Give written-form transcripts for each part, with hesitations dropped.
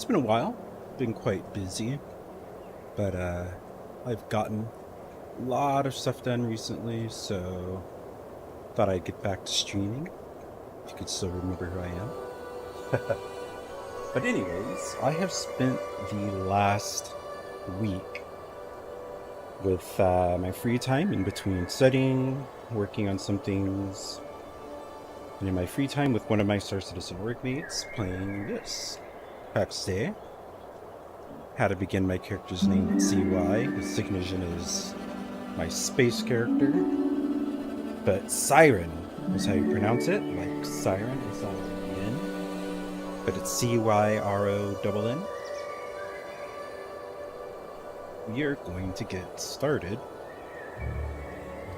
been a while. Been quite busy, but I've gotten a lot of stuff done recently, so thought I'd get back to streaming. If you could still remember who I am. But anyways, I have spent the last week with my free time in between studying, working on some things, and in my free time with one of my Star Citizen workmates playing this Pax Dei. How to begin my character's name with CY. His signature is my space character, but Siren is how you pronounce it, like Siren is N, but it's CYRONN. We are going to get started.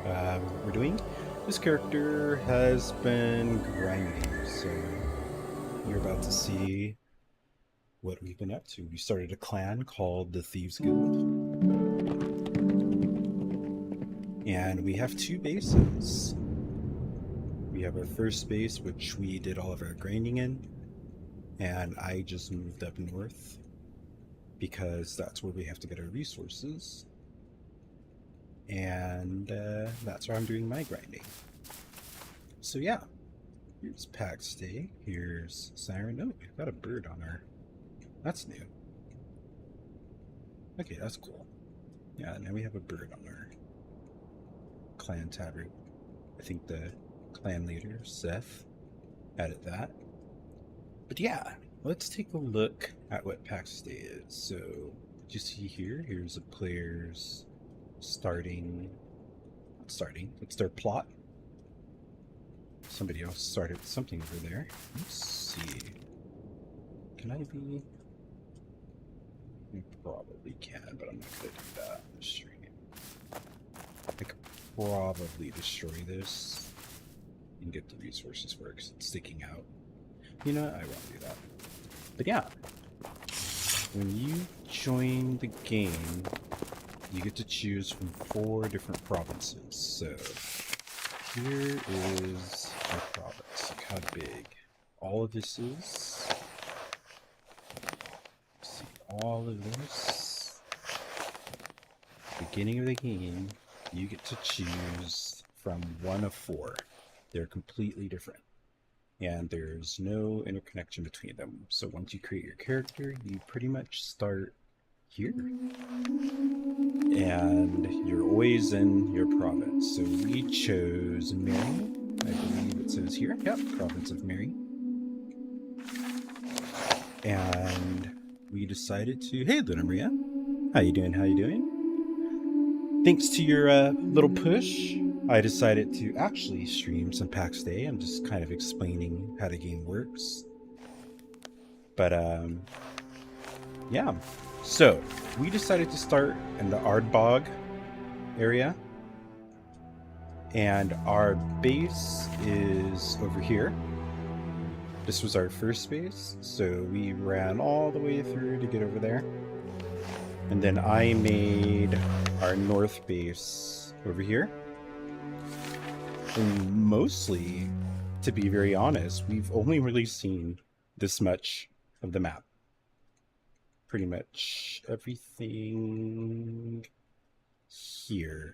What we're doing, this character has been grinding, so you're about to see what we've been up to. We started a clan called the Thieves Guild, and we have two bases. We have our first base, which we did all of our grinding in, and I just moved up north because that's where we have to get our resources, and that's where I'm doing my grinding. So yeah, here's Pax Dei, here's Siren. Oh, we've got a bird on our... That's new. Okay, that's cool. Yeah, now we have a bird on our clan tab. I think the clan leader, Seth, added that. But yeah, let's take a look at what Pax Dei is. So, what you see here, here's a player's it's their plot. Somebody else started something over there. Let's see. Can I be... I probably can, but I'm not going to do that on the stream. I could probably destroy this and get the resources for it because it's sticking out. You know what? I won't do that. But yeah, when you join the game, you get to choose from 4 different provinces. So here is my province. Look how big all of this is. All of this. Beginning of the game, you get to choose from 1 of 4. They're completely different, and there's no interconnection between them. So once you create your character, you pretty much start here, and you're always in your province. So we chose Mary. I believe it says here. Yep, province of Mary. And we decided to... Hey, Luna Maria. How you doing? How you doing? Thanks to your little push, I decided to actually stream some Pax Dei. I'm just kind of explaining how the game works. But, yeah. So, we decided to start in the Ardbog area. And our base is over here. This was our first base, so we ran all the way through to get over there. And then I made our north base over here. And mostly, to be very honest, we've only really seen this much of the map. Pretty much everything here.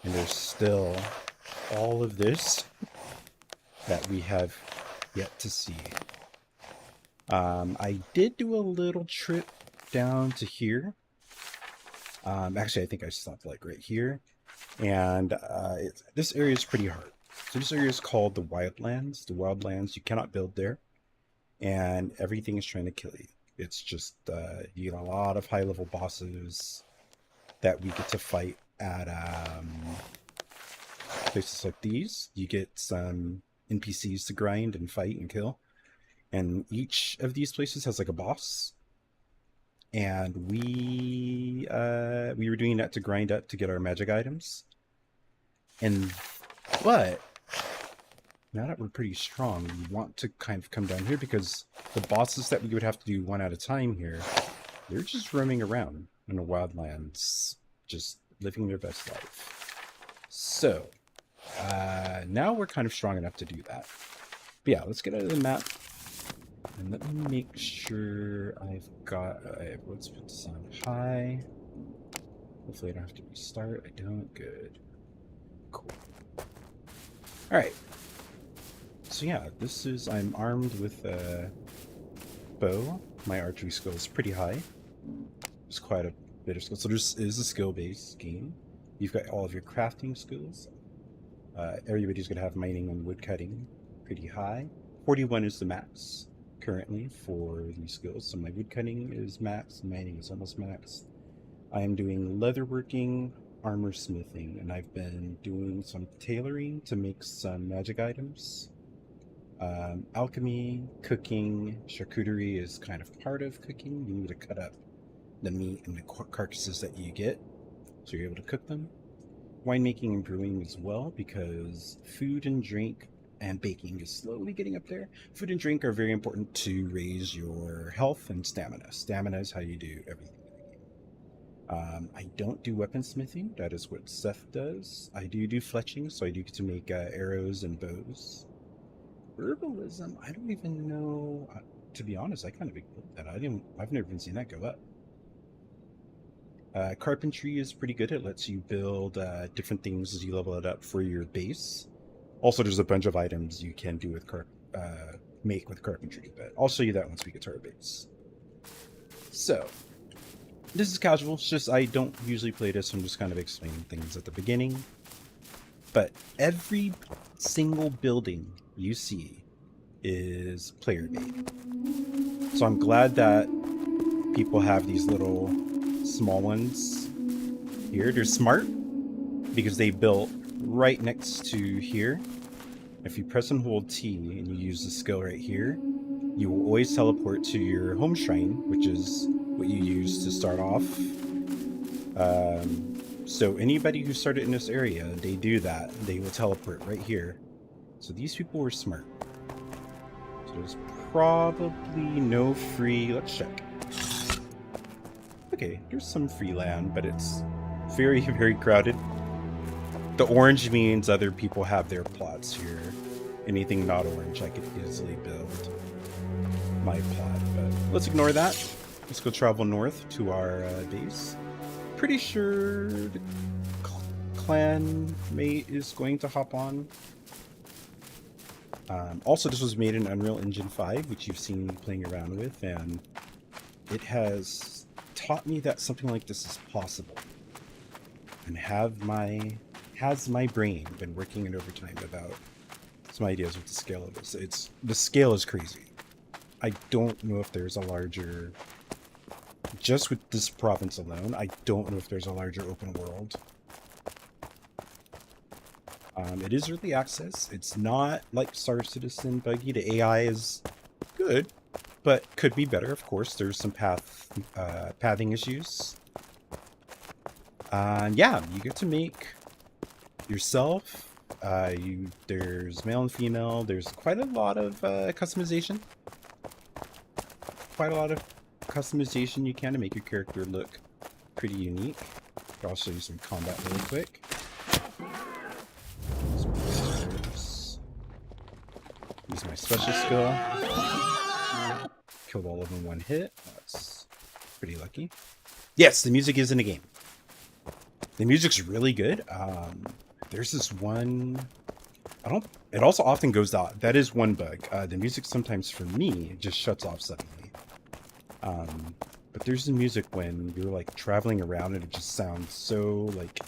And there's still all of this that we have yet to see. I did do a little trip down to here. Actually, I think I stopped like right here. And this area is pretty hard. So this area is called the Wildlands. The Wildlands, you cannot build there. And everything is trying to kill you. It's just, you get a lot of high-level bosses that we get to fight at places like these. You get some NPCs to grind and fight and kill, and each of these places has like a boss, and we were doing that to grind up to get our magic items. But now that we're pretty strong, we want to kind of come down here because the bosses that we would have to do one at a time here, they're just roaming around in the wildlands, just living their best life. So now we're kind of strong enough to do that. But yeah, let's get out of the map And let me make sure I've got... let's put this on high. Hopefully I don't have to restart. I don't. Good. Cool. Alright. So yeah, this is... I'm armed with a bow. My archery skill is pretty high. There's quite a bit of skill. So this is a skill-based game. You've got all of your crafting skills. Everybody's going to have mining and woodcutting pretty high. 41 is the max currently for these skills. So my woodcutting is max, mining is almost max. I am doing leatherworking, armor smithing, and I've been doing some tailoring to make some magic items. Alchemy, cooking, charcuterie is kind of part of cooking. You need to cut up the meat and the carcasses that you get, so you're able to cook them. Winemaking and brewing as well, because food and drink and baking is slowly getting up there. Food and drink are very important to raise your health and stamina. Stamina is how you do everything. I don't do weaponsmithing. That is what Seth does. I do fletching, so I do get to make arrows and bows. Herbalism, I don't even know. To be honest, I kind of ignored that. I've never even seen that go up. Carpentry is pretty good. It lets you build different things as you level it up for your base. Also, there's a bunch of items you can do with make with carpentry, but I'll show you that once we get to our base. So, this is casual. It's just I don't usually play this. I'm just kind of explaining things at the beginning. But every single building you see is player made. So I'm glad that people have these little small ones here. They're smart because they built right next to here. If you press and hold T and you use the skill right here, you will always teleport to your home shrine, which is what you use to start off. So anybody who started in this area, they do that. They will teleport right here. So these people were smart. So there's probably no free... Let's check. Okay, there's some free land, but it's very, very crowded. The orange means other people have their plots here. Anything not orange, I could easily build my plot, but let's ignore that. Let's go travel north to our base. Pretty sure the clan mate is going to hop on. Also, this was made in Unreal Engine 5, which you've seen me playing around with, and it has taught me that something like this is possible. And has my brain been working in overtime about some ideas with the scale of this? The scale is crazy. I don't know if there's a larger... Just with this province alone, I don't know if there's a larger open world. It is early access. It's not like Star Citizen buggy. The AI is good, but could be better, of course. There's some pathing issues. Yeah, you get to make yourself. There's male and female. There's quite a lot of customization. You can to make your character look pretty unique. I'll show you some combat really quick. Use my special skill. Killed all of them in one hit. That's pretty lucky. Yes, the music is in the game. The music's really good. There's this one... It also often goes out. That is one bug. The music sometimes, for me, just shuts off suddenly. But there's the music when you're like traveling around and it just sounds so like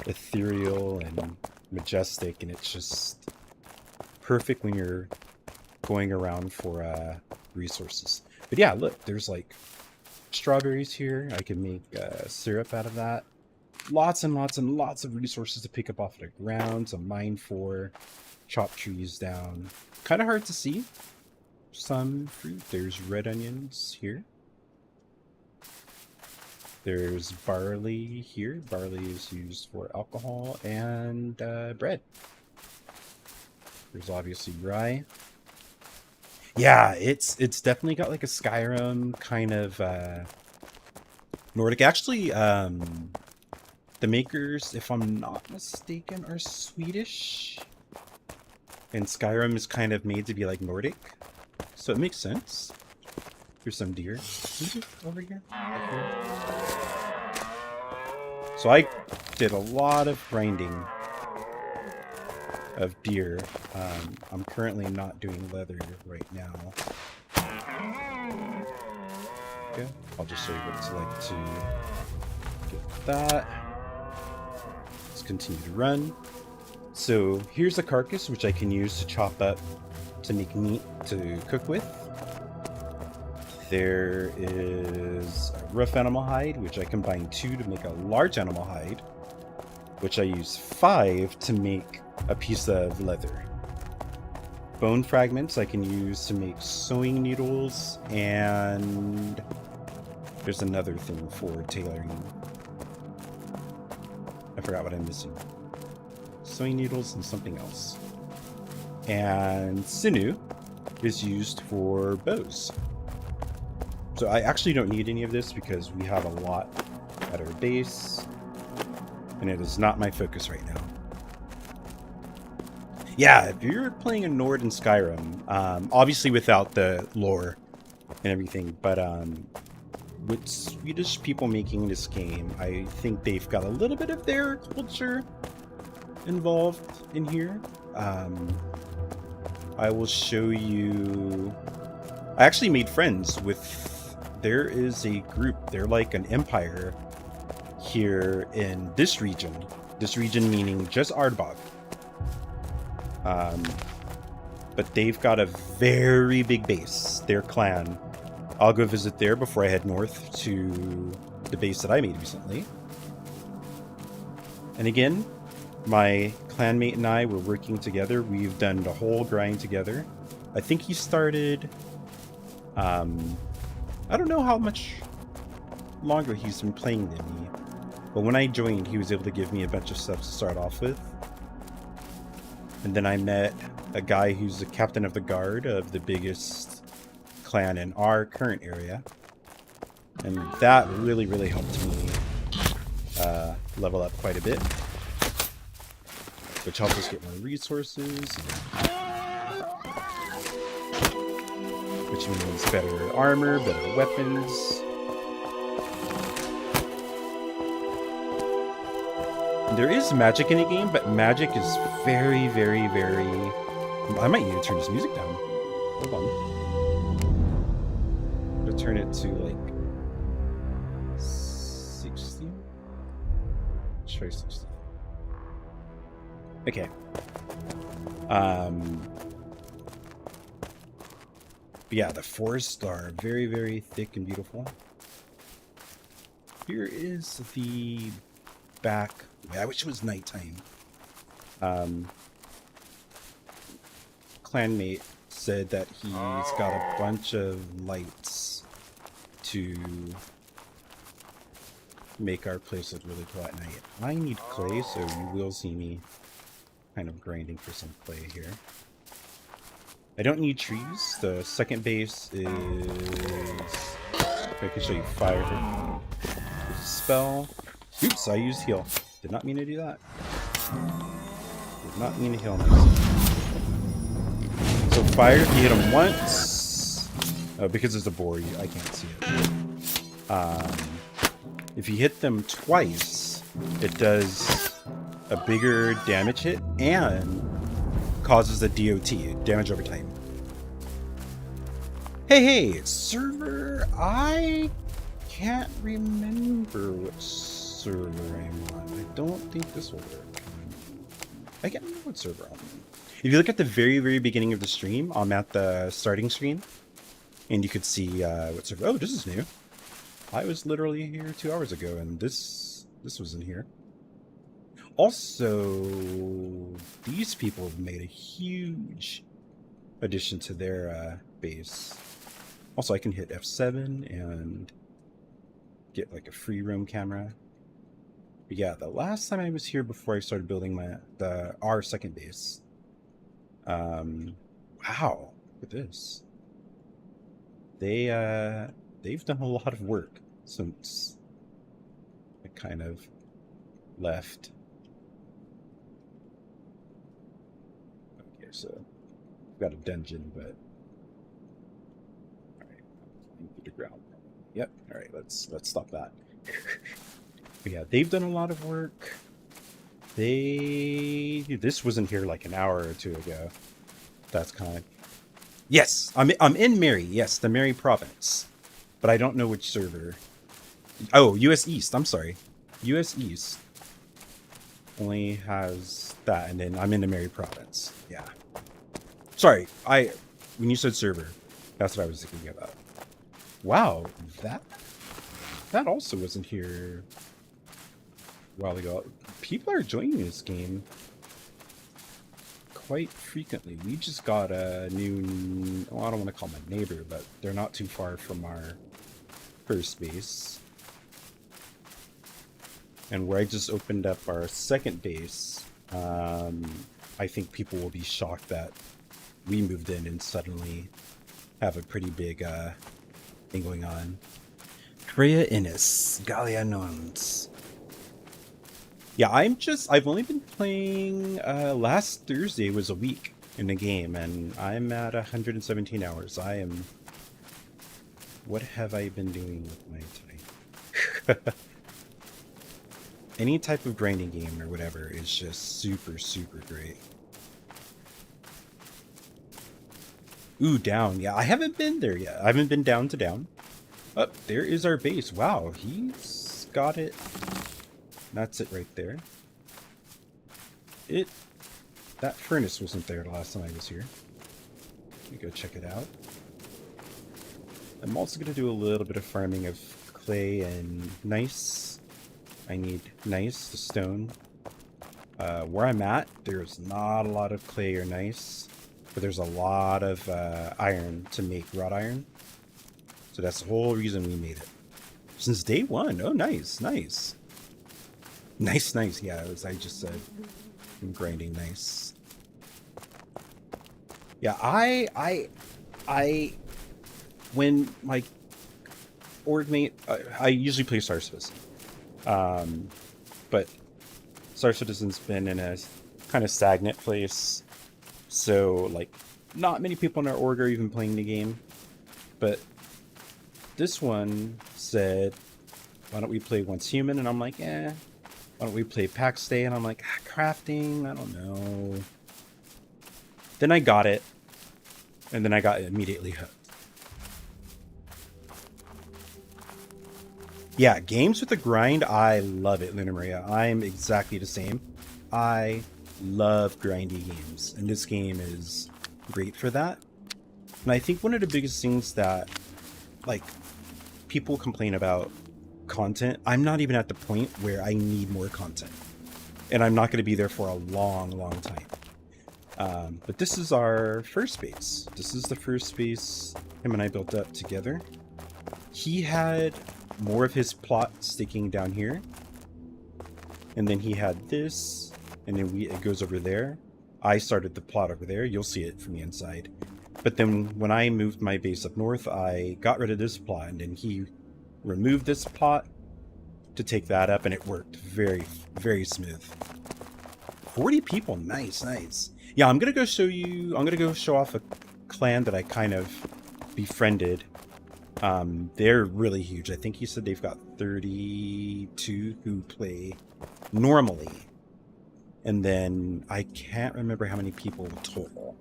ethereal and majestic, and it's just perfect when you're going around for resources. But yeah, look, there's like strawberries here. I can make syrup out of that. Lots and lots and lots of resources to pick up off the ground, to mine for, chop trees down. Kind of hard to see some fruit. There's red onions here. There's barley here. Barley is used for alcohol and bread. There's obviously rye. Yeah, it's definitely got like a Skyrim kind of Nordic. Actually, the makers, if I'm not mistaken, are Swedish. And Skyrim is kind of made to be like Nordic. So it makes sense. Here's some deer. Over here. Right here. So I did a lot of grinding of deer. I'm currently not doing leather right now. Okay, I'll just show you what it's like to get that. Let's continue to run. So here's a carcass which I can use to chop up to make meat to cook with. There is a rough animal hide, which I combine 2 to make a large animal hide, which I use 5 to make a piece of leather. Bone fragments I can use to make sewing needles, and there's another thing for tailoring. I forgot what I'm missing. Sewing needles and something else. And sinew is used for bows. So I actually don't need any of this because we have a lot at our base, and it is not my focus right now. Yeah, if you're playing a Nord in Skyrim, obviously without the lore and everything, but with Swedish people making this game, I think they've got a little bit of their culture involved in here. I will show you. I actually made friends with. There is a group. They're like an empire here in this region. This region meaning just Ardbog. But they've got a very big base. Their clan. I'll go visit there before I head north to the base that I made recently. And again, my clanmate and I were working together. We've done the whole grind together. I think he started... I don't know how much longer he's been playing than me. But when I joined, he was able to give me a bunch of stuff to start off with. And then I met a guy who's the captain of the guard of the biggest clan in our current area. And that really, really helped me level up quite a bit. Which helped us get more resources. Which means better armor, better weapons. And there is magic in the game, but magic is very, very, very... I might need to turn this music down. Hold on. I'm gonna turn it to like 60. Let's try 60. Okay. But yeah, the forests are very, very thick and beautiful. Here is the back. I wish it was nighttime. Clanmate said that he's got a bunch of lights to make our place look really cool at night. I need clay, so you will see me kind of grinding for some clay here. I don't need trees. The second base is... I can show you fire. There's a spell. Oops, I used heal. Did not mean to do that. Did not mean to heal myself. So fire, if you hit them once... Oh, because it's a boar, I can't see it. If you hit them twice, it does a bigger damage hit and causes a DOT, damage over time. Hey, server, I can't remember what server I'm on. I don't think this will work. I can't remember what server I'm on. If you look at the very, very beginning of the stream, I'm at the starting screen, and you could see what server. Oh, this is new. I was literally here 2 hours ago, and this was in here. Also, these people have made a huge addition to their base. Also, I can hit F7 and get like a free roam camera. But yeah, the last time I was here before I started building our second base. Wow, look at this. They've done a lot of work since I kind of left. Okay, so I've got a dungeon, but into the ground. Yep. All right. Let's stop that. But yeah, they've done a lot of work. This wasn't here like an hour or two ago. That's kind of. Yes, I'm in Mary. Yes, the Mary province, but I don't know which server. Oh, U.S. East. I'm sorry, U.S. East only has that, and then I'm in the Mary province. Yeah. Sorry, when you said server, that's what I was thinking about. Wow, that also wasn't here a while ago. People are joining this game quite frequently. We just got a new, well, I don't want to call my neighbor, but they're not too far from our first base. And where I just opened up our second base, I think people will be shocked that we moved in and suddenly have a pretty big thing going on. Freya Innis, Gallia Nons. Yeah, I've only been playing, last Thursday was a week in the game, and I'm at 117 hours. What have I been doing with my time? Any type of grinding game or whatever is just super, super great. Ooh, down. Yeah, I haven't been there yet. I haven't been down to down. Oh, there is our base. Wow, he's got it. That's it right there. That furnace wasn't there the last time I was here. Let me go check it out. I'm also going to do a little bit of farming of clay and gneiss. I need gneiss, the stone. Where I'm at, there's not a lot of clay or gneiss, but there's a lot of iron to make wrought iron. So that's the whole reason we made it. Since day one. Oh, nice, nice. Nice. Yeah, as I just said, I'm grinding nice. Yeah, when my org mate, I usually play Star Citizen. But Star Citizen's been in a kind of stagnant place. So, like, not many people in our org are even playing the game. But this one said, why don't we play Once Human? And I'm like, eh. Why don't we play Pax Dei? And I'm like, crafting? I don't know. Then I got it. And then I got immediately hooked. Yeah, games with a grind, I love it, Luna Maria. I'm exactly the same. I love grindy games. And this game is great for that. And I think one of the biggest things that, like, people complain about content, I'm not even at the point where I need more content, and I'm not going to be there for a long time. But this is our first base. This is the first base him and I built up together. He had more of his plot sticking down here, and then he had this, and then it goes over there. I started the plot over there. You'll see it from the inside. But then when I moved my base up north, I got rid of this plot, and then he removed this plot to take that up, and it worked very, very smooth. 40 people. Nice. Yeah, I'm gonna go show off a clan that I kind of befriended. They're really huge. I think he said they've got 32 who play normally, and then I can't remember how many people total.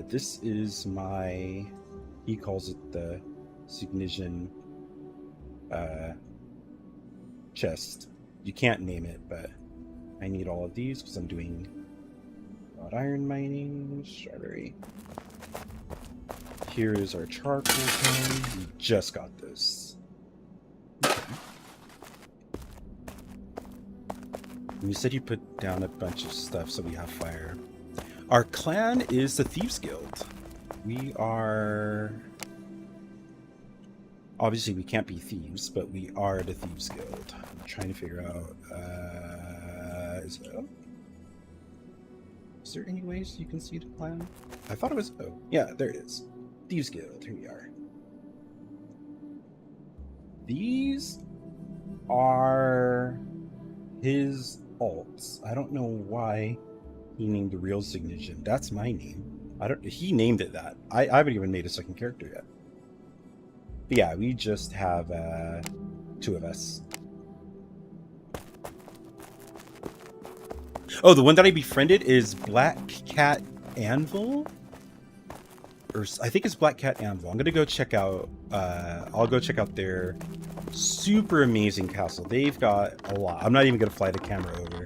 This is he calls it the Signition chest. You can't name it, but I need all of these because I'm doing wrought iron mining. Strawberry. Here is our charcoal pan. We just got this. Okay. And you said you put down a bunch of stuff so we have fire. Our clan is the Thieves Guild. We are... Obviously, we can't be thieves, but we are the Thieves Guild. I'm trying to figure out... Is there any ways you can see the clan? I thought it was... Oh, yeah, there it is. Thieves Guild. Here we are. These are his alts. I don't know why he named the real Signition. That's my name. He named it that. I haven't even made a second character yet. But yeah, we just have 2 of us. Oh, the one that I befriended is Black Cat Anvil? Or I think it's Black Cat Anvil. I'm gonna go check out, I'll go check out their super amazing castle. They've got a lot. I'm not even gonna fly the camera over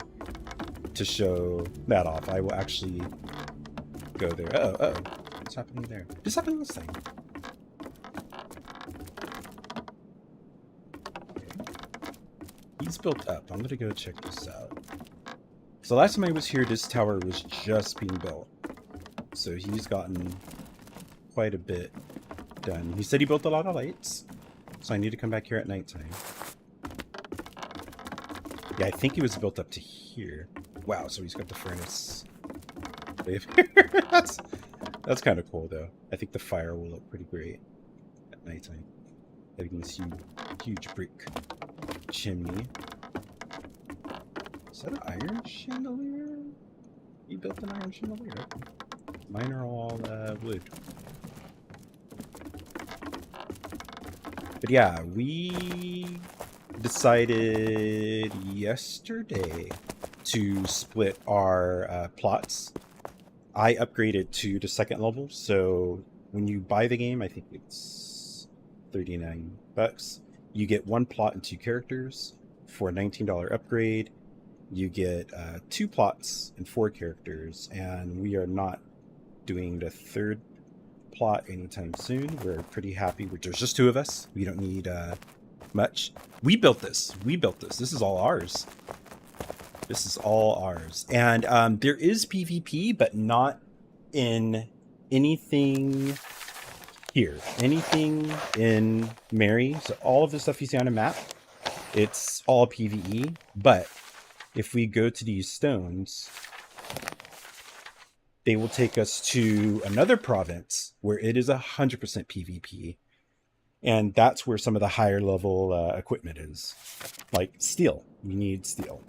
to show that off. I will actually go there. Oh, what's happening there? What's happening this thing? He's built up. I'm gonna go check this out. So last time I was here, this tower was just being built. So he's gotten quite a bit done. He said he built a lot of lights, so I need to come back here at nighttime. Yeah, I think he was built up to here. Wow, so he's got the furnace. That's kind of cool, though. I think the fire will look pretty great at nighttime. Having this huge brick chimney. Is that an iron chandelier? You built an iron chandelier. Mine are all wood. But yeah, we decided yesterday to split our plots. I upgraded to the 2nd level, so when you buy the game, I think it's $39. You get 1 plot and 2 characters. For a $19 upgrade, you get 2 plots and 4 characters, and we are not doing the 3rd plot anytime soon. We're pretty happy. There's just 2 of us. We don't need much. We built this. This is all ours. This is all ours. And there is PvP, but not in anything here. Anything in Mary. So all of the stuff you see on the map, it's all PvE. But if we go to these stones, they will take us to another province where it is 100% PvP. And that's where some of the higher level equipment is. Like steel. We need steel.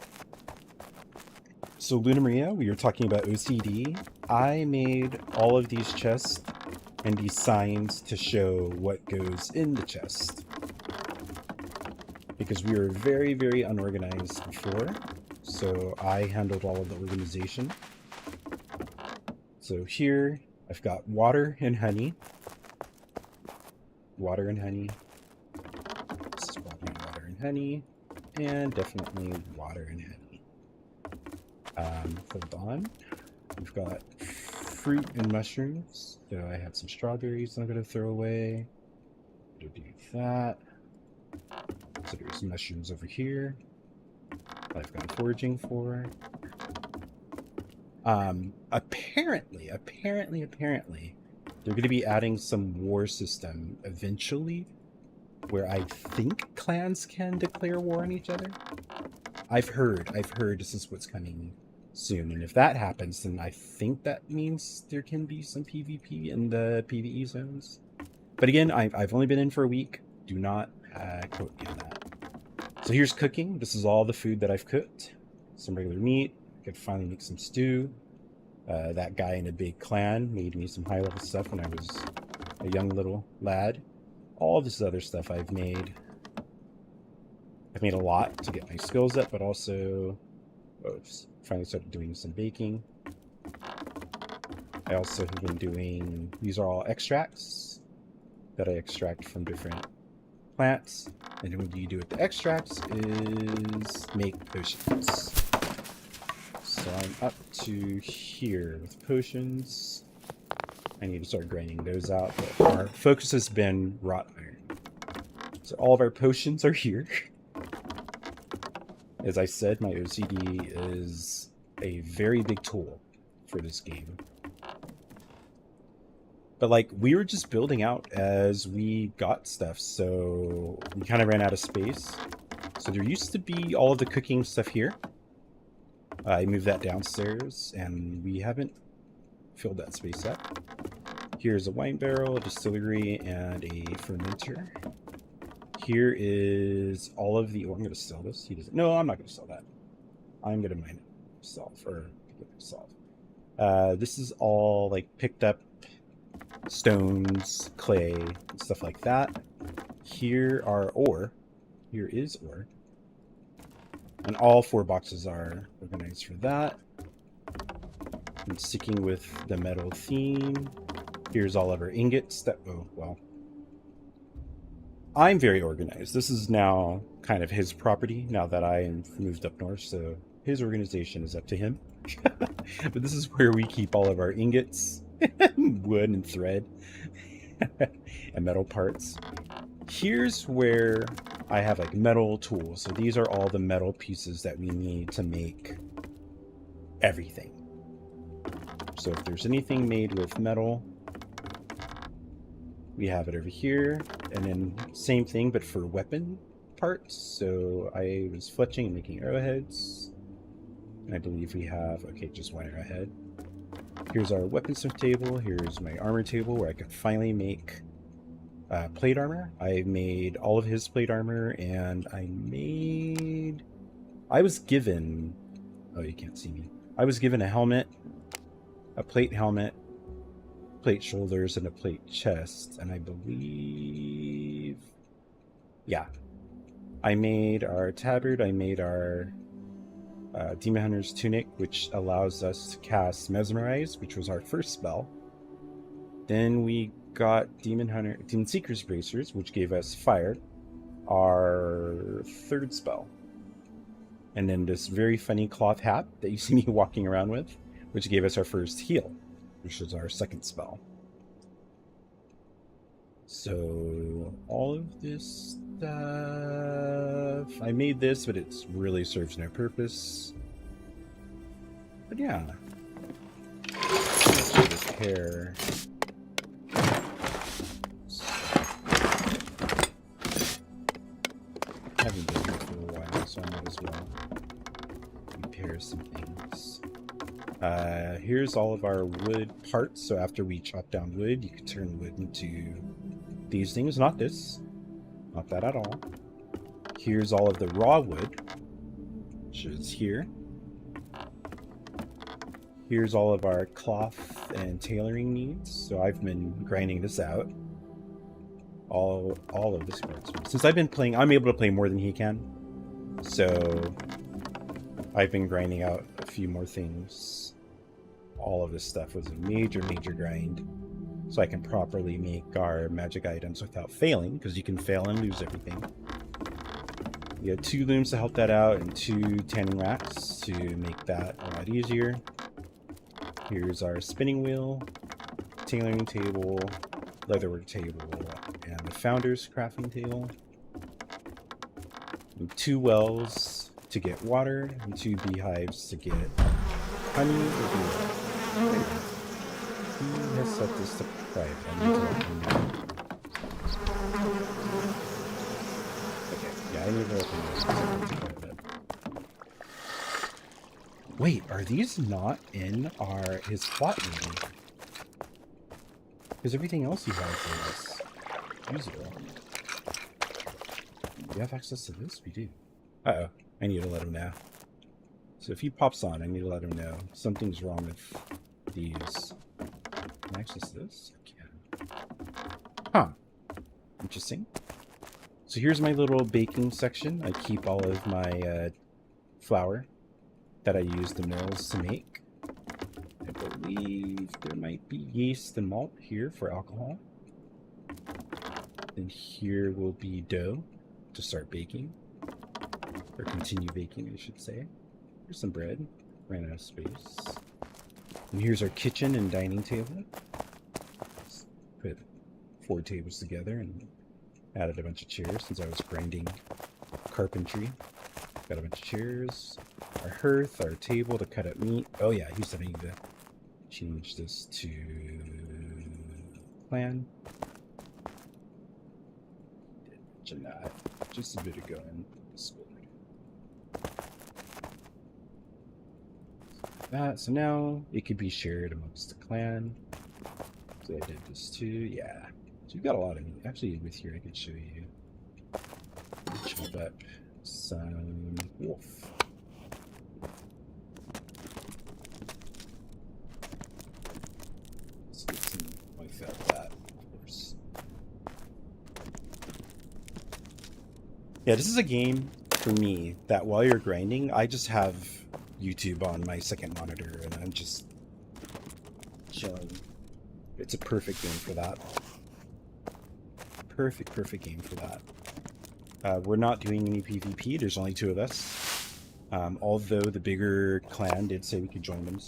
So Luna Maria, we were talking about OCD. I made all of these chests and these signs to show what goes in the chest. Because we were very, very unorganized before. So I handled all of the organization. So here, I've got water and honey. Water and honey. This is probably water and honey. And definitely water and honey. Hold on. We've got fruit and mushrooms. So I have some strawberries I'm going to throw away. I'm going to do that. So there's mushrooms over here. I've got foraging for. Apparently, they're going to be adding some war system eventually, where I think clans can declare war on each other. I've heard this is what's coming soon, and if that happens, then I think that means there can be some PvP in the PvE zones. But again, I've only been in for a week. Do not quote me on that. So here's cooking. This is all the food that I've cooked. Some regular meat. I could finally make some stew. That guy in a big clan made me some high-level stuff when I was a young little lad. All this other stuff I've made. I've made a lot to get my skills up, but also finally started doing some baking. I also have been doing, these are all extracts that I extract from different plants. And what you do with the extracts is make potions. So I'm up to here with potions. I need to start grinding those out, but our focus has been wrought iron. So all of our potions are here. As I said, my OCD is a very big tool for this game. But like, we were just building out as we got stuff, so we kind of ran out of space. So there used to be all of the cooking stuff here. I moved that downstairs, and we haven't filled that space up. Here's a wine barrel, a distillery, and a fermenter. Here is all of the... Oh, I'm going to sell this. He doesn't... No, I'm not going to sell that. I'm going to mine it myself, or get it myself. This is all like picked up stones, clay, and stuff like that. Here are ore. Here is ore. And all 4 boxes are organized for that. And sticking with the metal theme, here's all of our ingots that, oh, well. I'm very organized. This is now kind of his property now that I am moved up north, so his organization is up to him. But this is where we keep all of our ingots, wood and thread, and metal parts. Here's where I have like metal tools. So these are all the metal pieces that we need to make everything. So if there's anything made with metal, we have it over here. And then same thing, but for weapon parts. So I was fletching and making arrowheads. And I believe we have, okay, just 1 arrowhead. Here's our weaponsmith table. Here's my armor table where I can finally make plate armor. I made all of his plate armor, and I was given, oh, you can't see me. I was given a helmet, a plate helmet, plate shoulders, and a plate chest, and I believe, yeah. I made our tabard, I made our Demon Hunter's tunic, which allows us to cast Mesmerize, which was our first spell. Then we got Demon Seeker's bracers, which gave us fire, our 3rd spell. And then this very funny cloth hat that you see me walking around with, which gave us our 1st heal, which was our 2nd spell. So all of this stuff, I made this, but it really serves no purpose. But yeah, let's repair. I haven't been here for a while, so I might as well repair some things. Here's all of our wood parts. So after we chop down wood, you can turn wood into these things. Not this. Not that at all. Here's all of the raw wood, which is here. Here's all of our cloth and tailoring needs. So I've been grinding this out. All of this parts. Since I've been playing, I'm able to play more than he can. So I've been grinding out a few more things. All of this stuff was a major grind. So I can properly make our magic items without failing, because you can fail and lose everything. We had 2 looms to help that out, and 2 tanning racks to make that a lot easier. Here's our spinning wheel, tailoring table, leatherwork table, and the founder's crafting table. And 2 wells to get water, and 2 beehives to get honey or bee. Who has set this to private? I need to let him know. Okay, yeah, I need to let him know this is private. Wait, are these not in his plot room? Because everything else he has is usable. Do we have access to this? We do. Uh-oh. I need to let him know. So if he pops on, I need to let him know something's wrong with these. Can I access this? I can. Huh. Interesting. So here's my little baking section. I keep all of my flour that I use the mills to make. I believe there might be yeast and malt here for alcohol. And here will be dough to start baking. Or continue baking, I should say. Here's some bread. Ran out of space. And here's our kitchen and dining table. Let's put 4 tables together and added a bunch of chairs since I was grinding carpentry. Got a bunch of chairs. Our hearth, our table to cut up meat. Oh yeah, he said I need to change this to plan. Did mention that just a bit ago in Discord. So now it could be shared amongst the clan. So I did this too. Yeah. So you've got a lot of meat. Actually, with here I could show you. Chop up some wolf. Let's get some without that, of course. Yeah, this is a game for me that while you're grinding, I just have YouTube on my second monitor and I'm just chilling. It's a perfect game for that. Perfect game for that. We're not doing any PvP. There's only 2 of us. Although the bigger clan did say we could join them.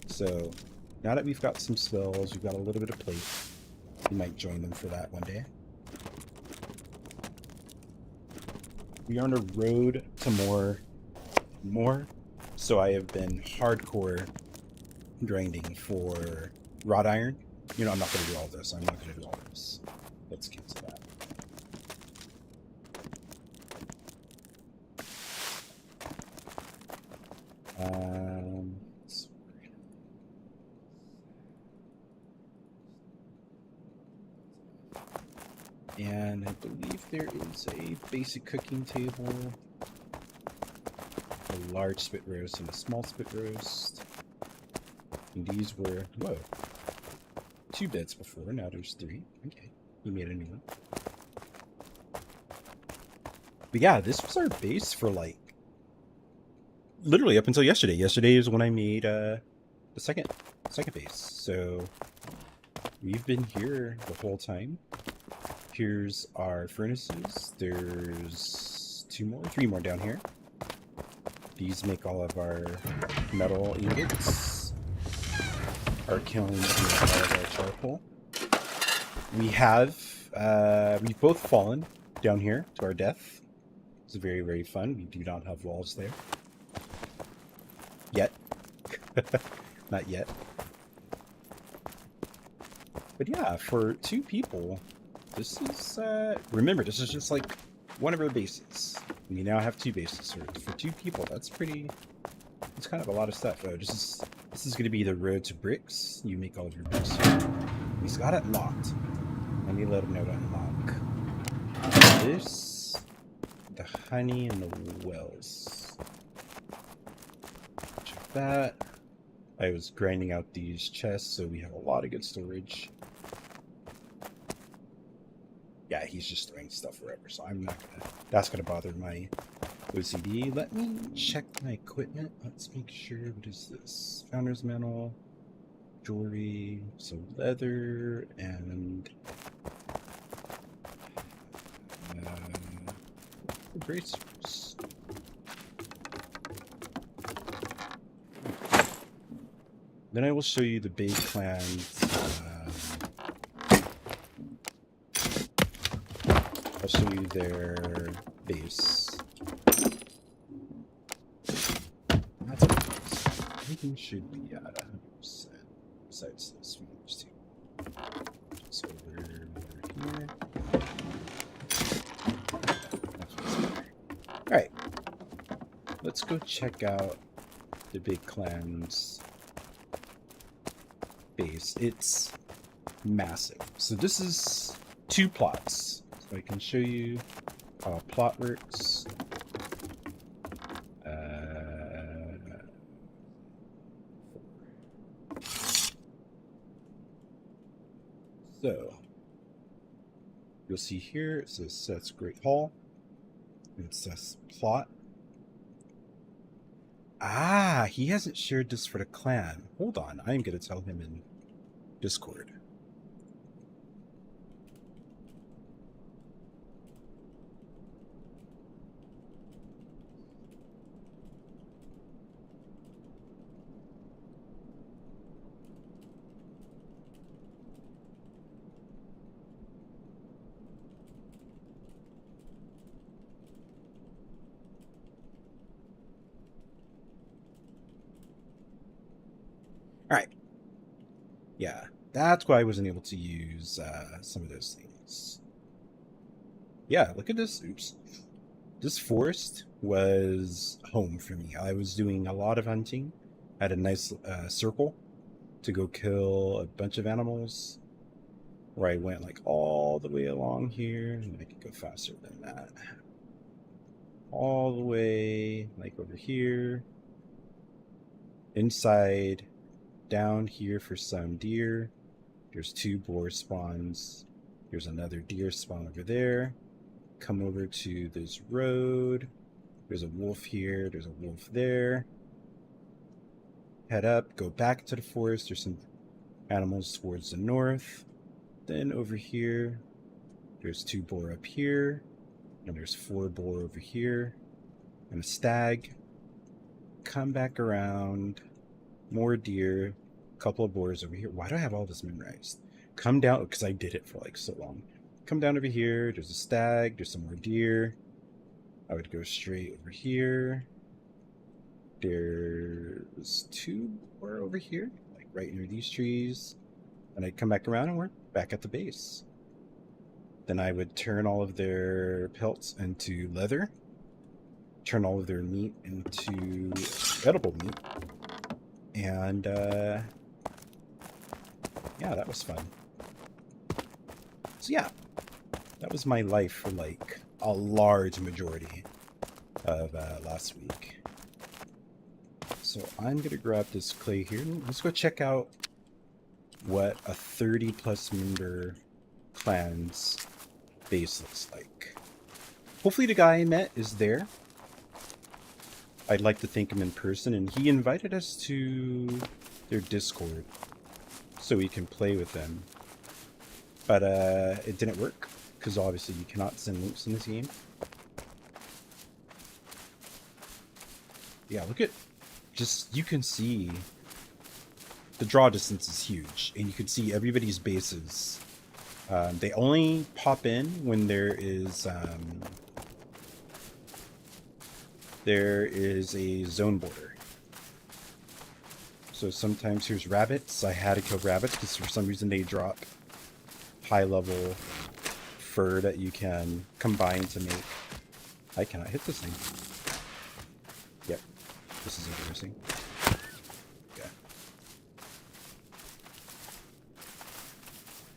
So now that we've got some spells, we've got a little bit of plate, we might join them for that one day. We are on a road to more. So I have been hardcore grinding for wrought iron. You know, I'm not going to do all this. Let's get to that. And I believe there is a basic cooking table, a large spit roast and a small spit roast. And these were, whoa, 2 beds before, now there's 3. Okay, he made a new one. But yeah, this was our base for like, literally up until yesterday. Yesterday is when I made the second base. So we've been here the whole time. Here's our furnaces. There's 3 more down here. These make all of our metal ingots. Our kilns make all of our charcoal. We've both fallen down here to our death. It's very fun. We do not have walls there. Yet. Not yet. But yeah, for 2 people, this is, remember, this is just like one of our bases. We now have 2 bases. For 2 people, that's kind of a lot of stuff. Oh, this is going to be the road to bricks. You make all of your bricks here. He's got it locked. Let me let him know to unlock. This, the honey and the wells. Check that. I was grinding out these chests, so we have a lot of good storage. Yeah, he's just throwing stuff forever, so that's gonna bother my OCD. Let me check my equipment. Let's make sure, what is this? Founder's mantle, jewelry, some leather, and bracers. Then I will show you the big clan's I'll show you their base. That's a base. Everything should be at 100%. Besides this, we just do. So we're here. Alright. Let's go check out the big clan's base. It's massive. So this is 2 plots. So I can show you how a plot works. So you'll see here it says Great Hall. It says plot. Ah, he hasn't shared this for the clan. Hold on, I'm going to tell him in Discord. Alright. Yeah, that's why I wasn't able to use some of those things. Yeah, look at this. Oops. This forest was home for me. I was doing a lot of hunting. I had a nice circle to go kill a bunch of animals. Where I went like all the way along here. And I could go faster than that. All the way like over here. Inside. Down here for some deer. There's 2 boar spawns. There's another deer spawn over there. come over to this road. There's a wolf here. There's a wolf there. Head up, go back to the forest. There's some animals towards the north. Then over here, there's 2 boar up here. And there's 4 boar over here. And a stag. Come back around. More deer. A couple of boars over here. Why do I have all this memorized? Come down, because I did it for like so long. Come down over here. There's a stag. There's some more deer. I would go straight over here. There's 2 more over here, like right near these trees. And I'd come back around and we're back at the base. Then I would turn all of their pelts into leather. Turn all of their meat into edible meat. And, yeah, that was fun. So yeah, that was my life for like a large majority of last week. So I'm gonna grab this clay here. Let's go check out what a 30+ member clan's base looks like. Hopefully the guy I met is there. I'd like to thank him in person, and he invited us to their Discord so we can play with them. But it didn't work, because obviously you cannot send links in this game. Yeah, look at, just, you can see the draw distance is huge, and you can see everybody's bases. They only pop in when there is a zone border. So sometimes here's rabbits. I had to kill rabbits because for some reason they drop high level fur that you can combine to make. I cannot hit this thing. Yep, this is interesting. Yeah,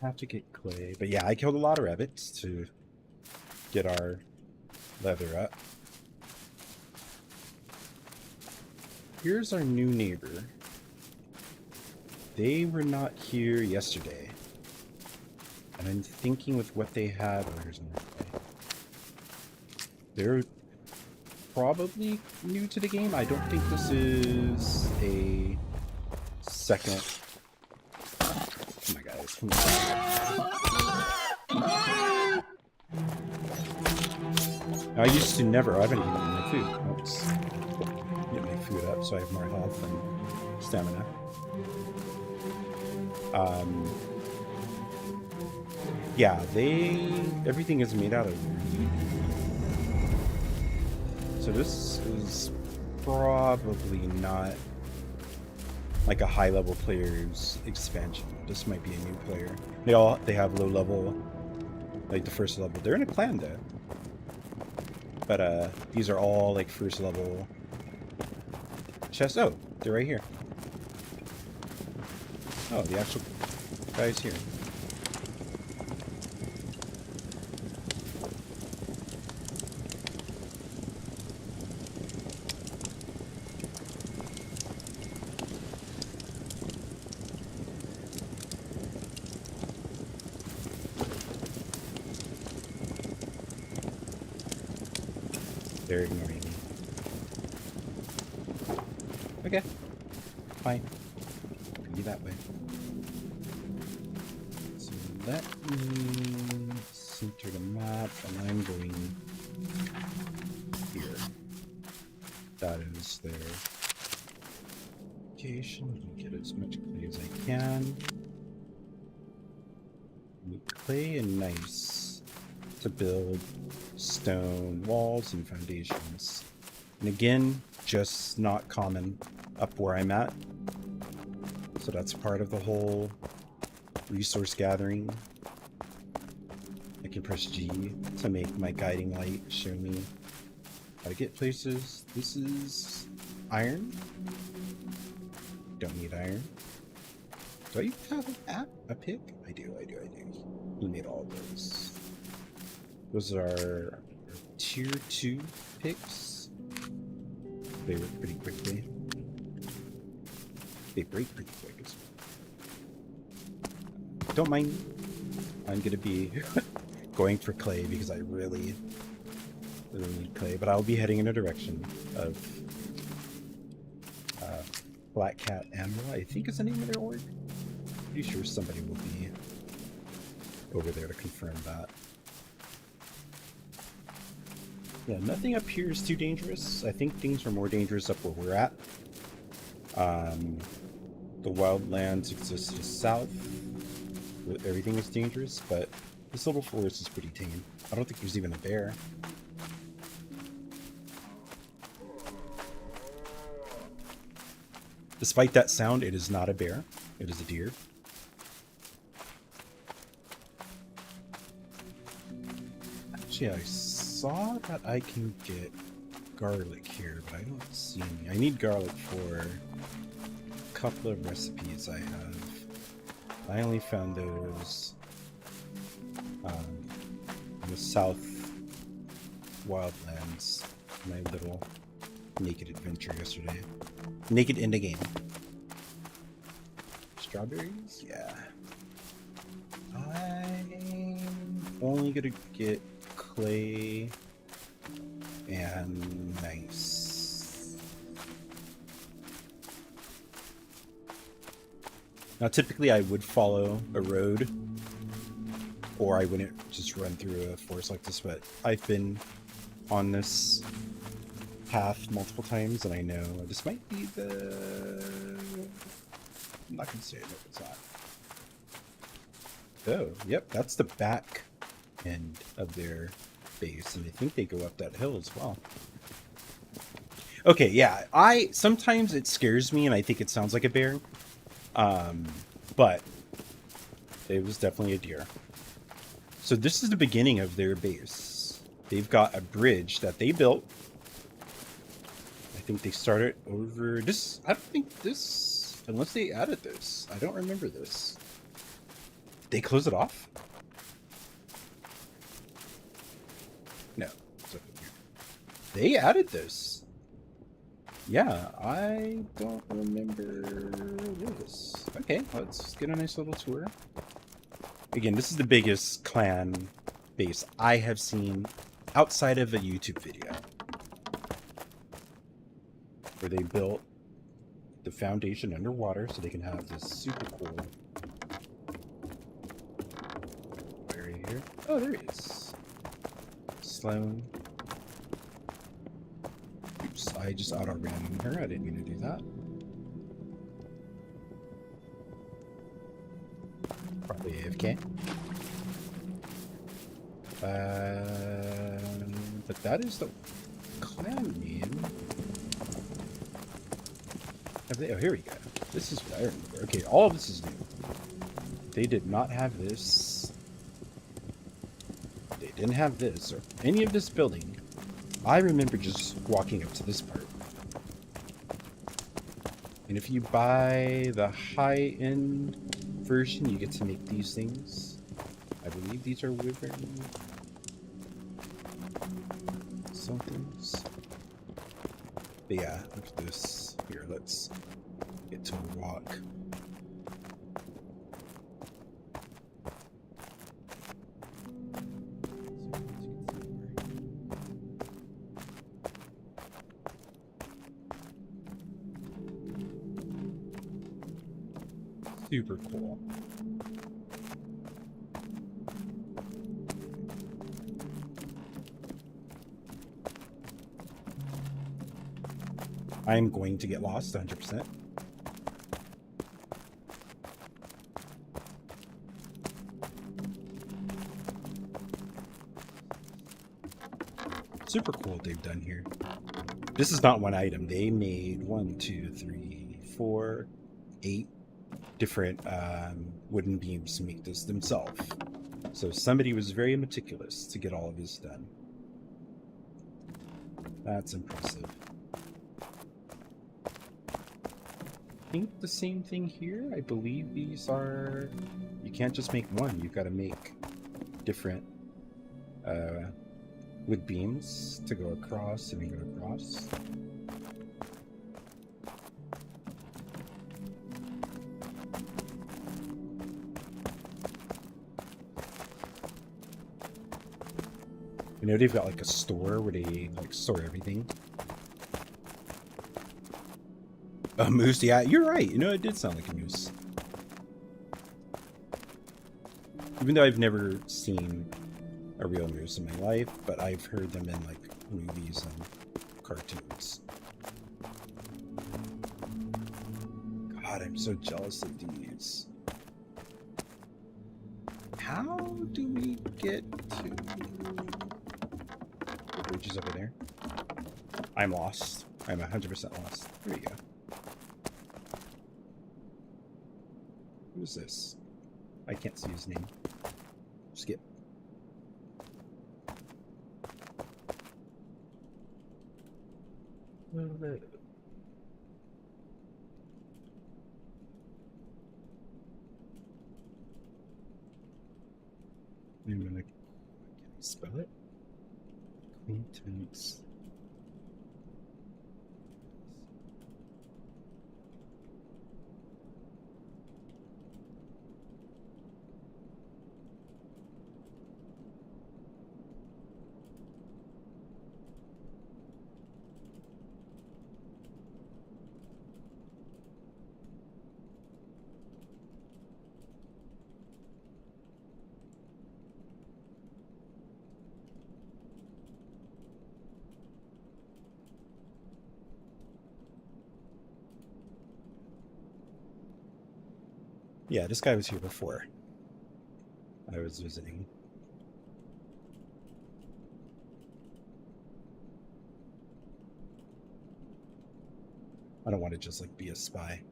have to get clay, but yeah, I killed a lot of rabbits to get our leather up. Here's our new neighbor. They were not here yesterday. And I'm thinking with what they had... Oh, here's another guy. They're probably new to the game. I don't think this is a second... Oh my guys, come on. I used to never... I haven't even eaten my food. Oops. Get my food up so I have more health and stamina. Yeah, everything is made out of reed. So this is probably not like a high level player's expansion. This might be a new player. They have low level, like the first level. They're in a clan though. But these are all like first level chests. Oh, they're right here. Oh, the actual guy's here. They're ignoring me. Okay. Fine. Be that way. So let me center the map, and I'm going here. That is their location. Let me get as much clay as I can. Need clay and nice to build stone walls and foundations. And again, just not common up where I'm at. So that's part of the whole resource gathering. I can press G to make my guiding light show me how to get places. This is iron. Don't need iron. Do I have a pick? I do. He made all of those. Those are tier 2 picks. They work pretty quickly. They break pretty quick as well. Don't mind. I'm gonna be going for clay because I really need clay, but I'll be heading in a direction of Black Cat Amber, I think is the name of their org. Pretty sure somebody will be over there to confirm that. Yeah, nothing up here is too dangerous. I think things are more dangerous up where we're at. The wildlands exist just south. Everything is dangerous, but this little forest is pretty tame. I don't think there's even a bear. Despite that sound, it is not a bear. It is a deer. Actually, I saw that I can get garlic here, but I don't see any. I need garlic for a couple of recipes I have. I only found those in the south wildlands, my little naked adventure yesterday. Naked in the game. Strawberries? Yeah. I'm only gonna get clay and nice. Now typically I would follow a road, or I wouldn't just run through a forest like this, but I've been on this path multiple times, and I know this might be the... I'm not gonna say it if it's not. Oh, yep, that's the back end of their base, and I think they go up that hill as well. Okay, yeah, sometimes it scares me, and I think it sounds like a bear, but it was definitely a deer. So this is the beginning of their base. They've got a bridge that they built. I think they started over this. I don't think this, unless they added this. I don't remember this. Did they close it off? No. It's up here. They added this. Yeah, I don't remember this. Okay, let's get a nice little tour. Again, this is the biggest clan base I have seen outside of a YouTube video, where they built the foundation underwater so they can have this super cool area here. Oh, there he is. Sloan. Oops, I just auto-ran her. I didn't mean to do that. Probably AFK. But that is the clan name. Have they? Oh, here we go. This is what I remember. Okay, all of this is new. They did not have this. They didn't have this or any of this building. I remember just walking up to this part. And if you buy the high-end version, you get to make these things. I believe these are wyvern somethings. But yeah, look at this. Here, let's get to a walk. Super cool. I'm going to get lost 100%. Super cool what they've done here. This is not one item. They made 1, 2, 3, 4, 8 different wooden beams to make this themselves. So somebody was very meticulous to get all of this done. That's impressive. I think the same thing here. I believe these are... You can't just make one. You've got to make different wood beams to go across and go across. You know, they've got like a store where they like store everything. A moose, yeah, you're right. You know, it did sound like a moose. Even though I've never seen a real moose in my life, but I've heard them in like movies and cartoons. God, I'm so jealous of these. How do we get to the bridges over there? I'm lost. I'm 100% lost. There we go. Who's this? I can't see his name. Skip. I'm gonna, can I spell it? Acquaintance. Yeah, this guy was here before. I was visiting. I don't want to just like be a spy.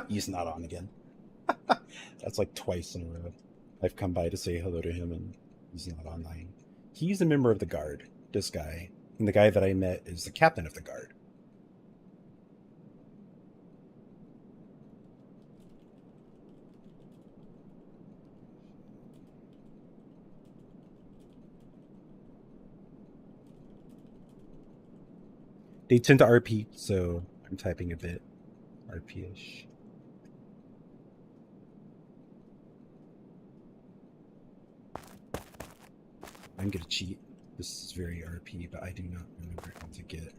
He's not on again. That's like twice in a row. I've come by to say hello to him and he's not online. He's a member of the guard, this guy. And the guy that I met is the captain of the guard. They tend to RP, so I'm typing a bit RP-ish. I'm gonna cheat. This is very RP, but I do not remember how to get.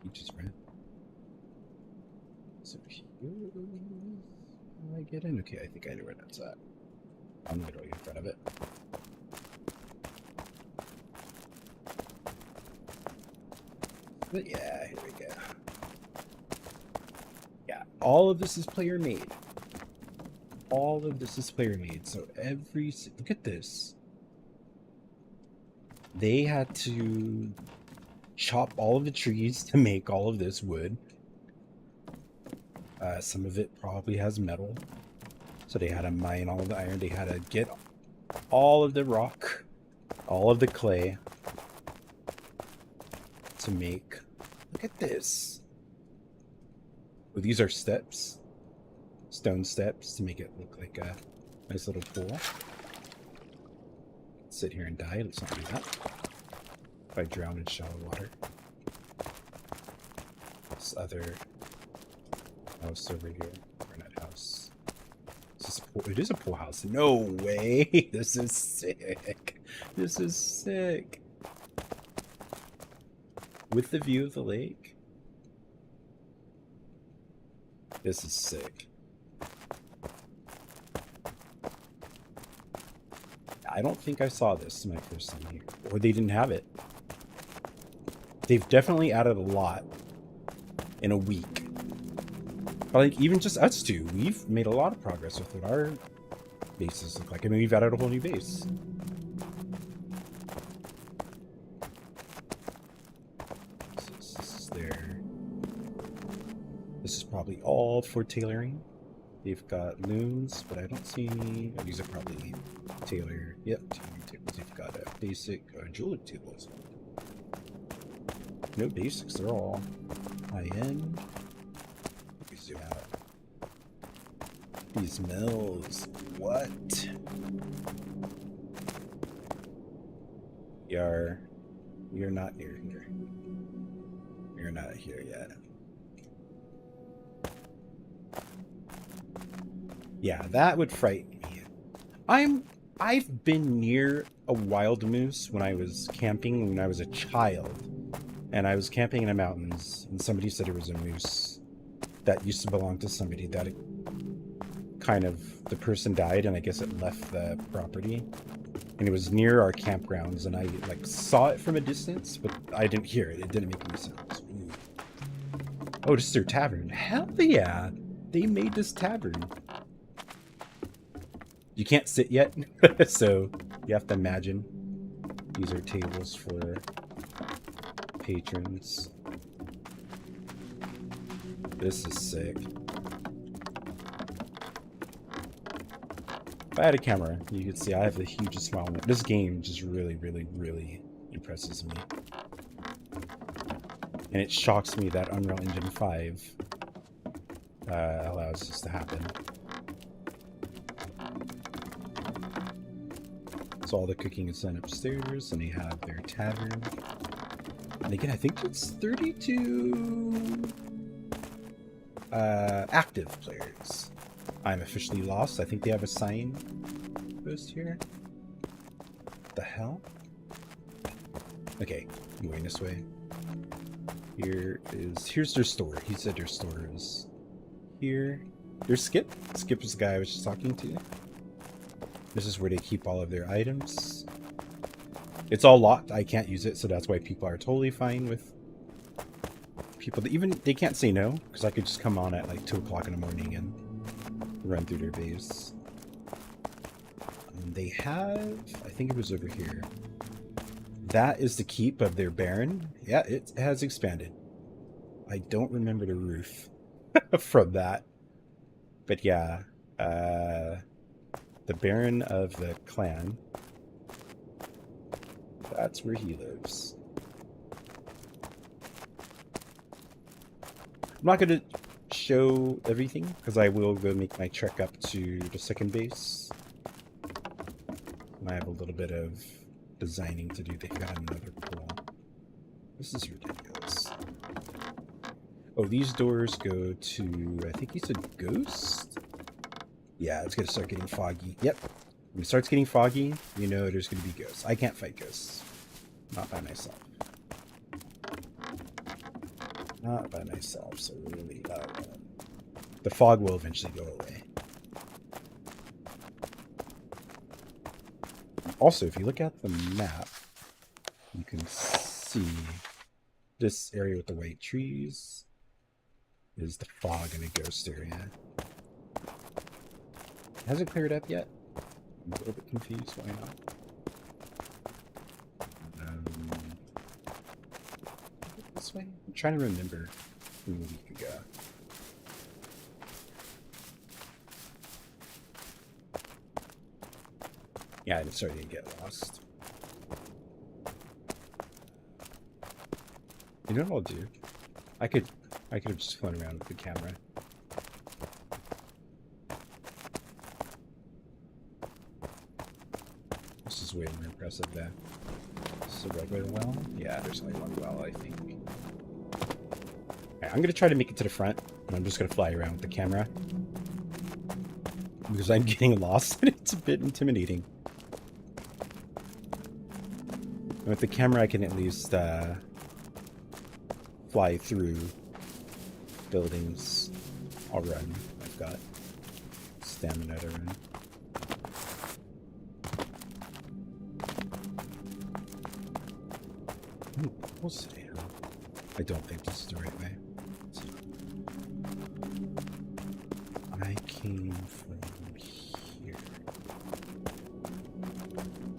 He just ran. So here, how do I get in? Okay, I think I know where that's at. I'm literally in front of it. But yeah, here we go. Yeah, all of this is player made. All of this is player made. So look at this. They had to chop all of the trees to make all of this wood. Some of it probably has metal. So they had to mine all of the iron. They had to get all of the rock, all of the clay to make. Look at this. Oh, these are steps. Stone steps to make it look like a nice little pool. Sit here and die. Let's not do that. If I drown in shallow water. This other house over here. Or not house. It is a pool house. No way. This is sick. This is sick. With the view of the lake. This is sick. I don't think I saw this my first time here. Or they didn't have it. They've definitely added a lot in a week. But like even just us two, we've made a lot of progress with what our bases look like. I mean, we've added a whole new base. This is there. This is probably all for tailoring. They've got looms, but I don't see any. Oh, these are probably tailor. Yep, tailoring tables. They've got a basic jewelry table as well. No basics, they're all high end. Let me zoom out. These mills, what? You're not near here. You're not here yet. Yeah, that would frighten me. I've been near a wild moose when I was camping when I was a child. And I was camping in the mountains, and somebody said it was a moose that used to belong to somebody that the person died, and I guess it left the property. And it was near our campgrounds, and I like saw it from a distance, but I didn't hear it. It didn't make any sense. Ooh. Oh, this is their tavern. Hell yeah! They made this tavern. You can't sit yet, so you have to imagine. These are tables for patrons. This is sick. If I had a camera, you could see I have the hugest smile on it. This game just really, really, really impresses me. And it shocks me that Unreal Engine 5 allows this to happen. So all the cooking is done upstairs, and they have their tavern. And again, I think it's 32 active players. I'm officially lost. I think they have a sign post here. What the hell? Okay, I'm going this way. Here's their store. He said their store is here. There's Skip. Skip is the guy I was just talking to. This is where they keep all of their items. It's all locked. I can't use it, so that's why people are totally fine with people that even they can't say no, because I could just come on at like 2 o'clock in the morning and run through their base. They have, I think it was over here. That is the keep of their Baron. Yeah, it has expanded. I don't remember the roof from that. But yeah, the Baron of the clan. That's where he lives. I'm not going to show everything, because I will go make my trek up to the second base. And I have a little bit of designing to do. They got another pool. This is ridiculous. Oh, these doors go to, I think he said Ghost? Yeah, it's going to start getting foggy. Yep. When it starts getting foggy, you know there's going to be ghosts. I can't fight ghosts. Not by myself. Not by myself, so really, the fog will eventually go away. Also, if you look at the map, you can see this area with the white trees is the fog and a ghost area. Hasn't cleared up yet. I'm a little bit confused. Why not? This way? I'm trying to remember from a week ago. Yeah, I'm starting to get lost. You know what I'll do? I could have just flown around with the camera. This is way more impressive there. This is a regular well? Yeah, there's only one well, I think. Okay, I'm gonna try to make it to the front, and I'm just gonna fly around with the camera. Because I'm getting lost, and it's a bit intimidating. And with the camera, I can at least fly through buildings. I'll run. I've got stamina to run. Ooh, we'll see. I don't think this is the right way. I came from here.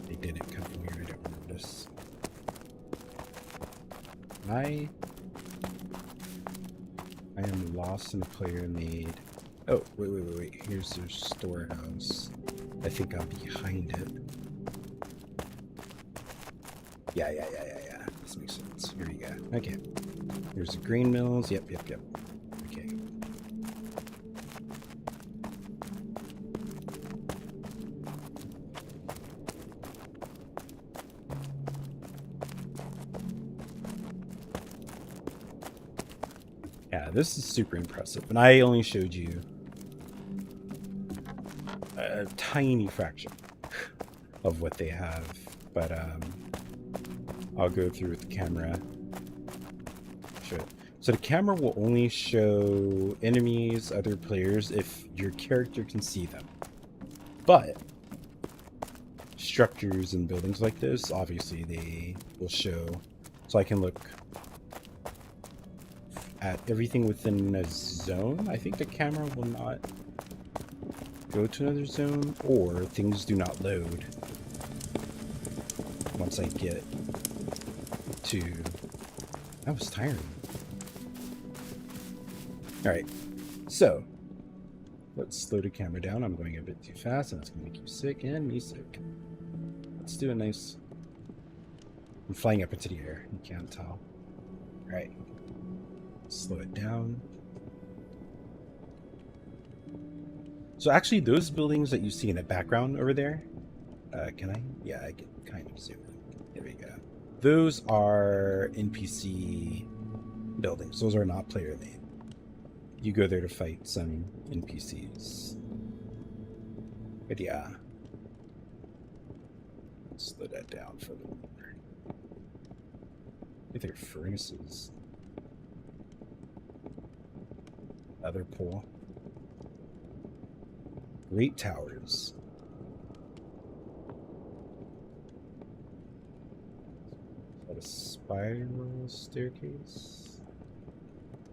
They didn't come from here. I don't remember this. I am lost in a player made. Oh, wait. Here's their storehouse. I think I'm behind it. Yeah. This makes sense. Here you go. Okay. Here's the grain mills. Yep. Okay. Yeah, this is super impressive. And I only showed you a tiny fraction of what they have, but I'll go through with the camera. Show it. So the camera will only show enemies, other players, if your character can see them. But structures and buildings like this, obviously they will show. So I can look at everything within a zone. I think the camera will not go to another zone, or things do not load once I get to... That was tiring. Alright, so let's slow the camera down. I'm going a bit too fast, and that's going to make you sick and me sick. Let's do a nice... I'm flying up into the air. You can't tell. Alright. Slow it down. So actually, those buildings that you see in the background over there, can I? Yeah, I can kind of zoom in. There we go. Those are NPC buildings. Those are not player made. You go there to fight some NPCs. But yeah. Slow that down for a little more. They're furnaces. Other pool. Great towers. Is that a spiral staircase?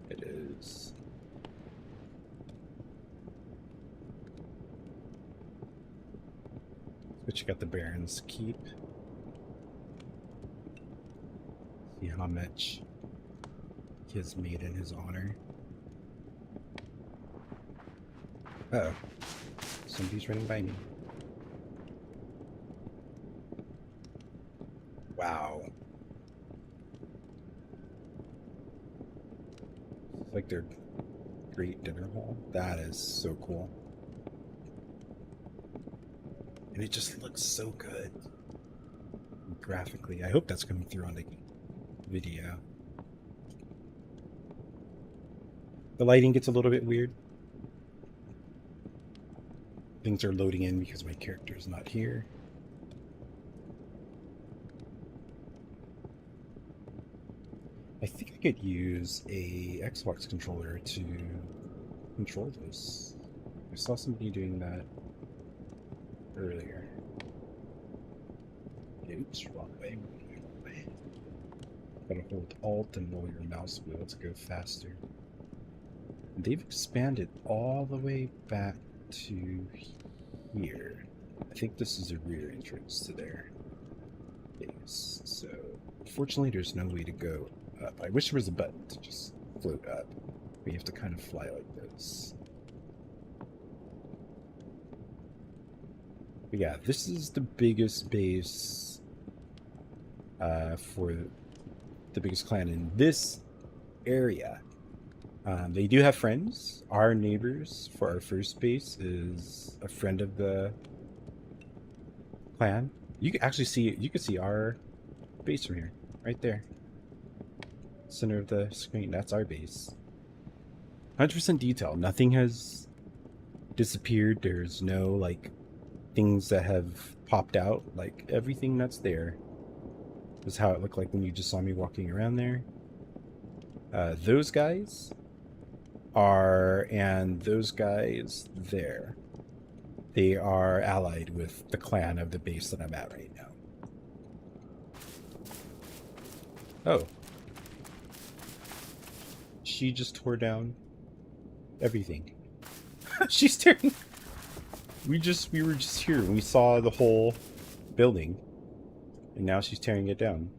It is. But you got the Baron's Keep. See how much he has made in his honor. Uh-oh. Somebody's running by me. Wow. It's like their great dinner hall. That is so cool. And it just looks so good. Graphically. I hope that's coming through on the video. The lighting gets a little bit weird. Things are loading in because my character is not here. I think I could use a Xbox controller to control this. I saw somebody doing that earlier. Oops, wrong way. Gotta hold Alt and roll your mouse wheel to go faster. And they've expanded all the way back to here. I think this is a rear entrance to their base. So, unfortunately, there's no way to go up. I wish there was a button to just float up. We have to kind of fly like this. But yeah, this is the biggest base for the biggest clan in this area. They do have friends. Our neighbors for our first base is a friend of the clan. You can actually see, you can see our base from here, right there. Center of the screen, that's our base. 100% detail. Nothing has disappeared. There's no like things that have popped out. Like everything that's there is how it looked like when you just saw me walking around there. Those guys are, and those guys there, they are allied with the clan of the base that I'm at right now. Oh. She just tore down everything. She's tearing... We were just here and we saw the whole building. And now she's tearing it down.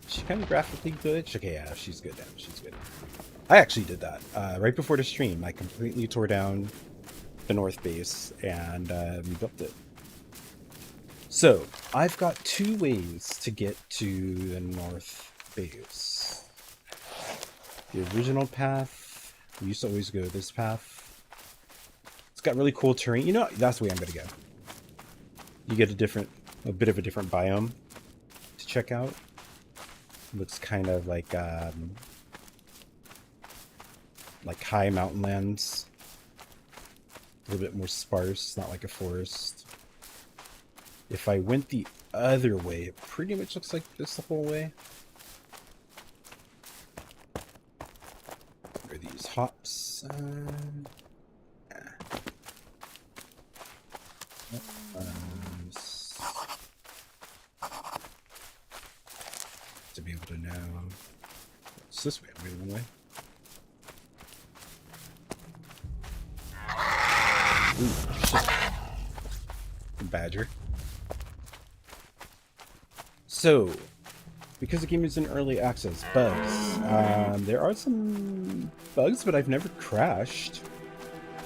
She kind of graphically glitched. Okay, yeah, she's good now. She's good. I actually did that. Right before the stream, I completely tore down the north base and rebuilt it. So, I've got two ways to get to the north base. The original path, we used to always go this path. It's got really cool terrain. You know, that's the way I'm going to go. You get a bit of a different biome to check out. Looks kind of like high mountain lands. A little bit more sparse, not like a forest. If I went the other way, it pretty much looks like this the whole way. What are these hops? To be able to know. It's this way. Wait, one way. Ooh, shit. The badger. So, because the game is in early access, bugs. There are some bugs, but I've never crashed.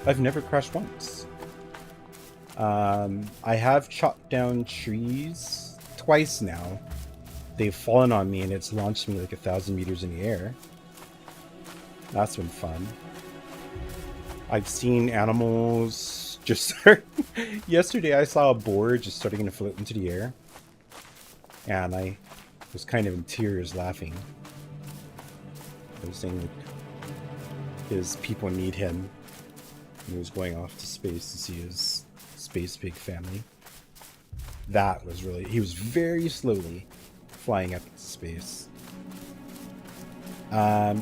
I've never crashed once. I have chopped down trees twice now. They've fallen on me and it's launched me like 1,000 meters in the air. That's been fun. I've seen animals just yesterday I saw a boar just starting to float into the air. And I was kind of in tears laughing. I was saying his people need him. He was going off to space to see his space pig family. That was really... He was very slowly flying up into space.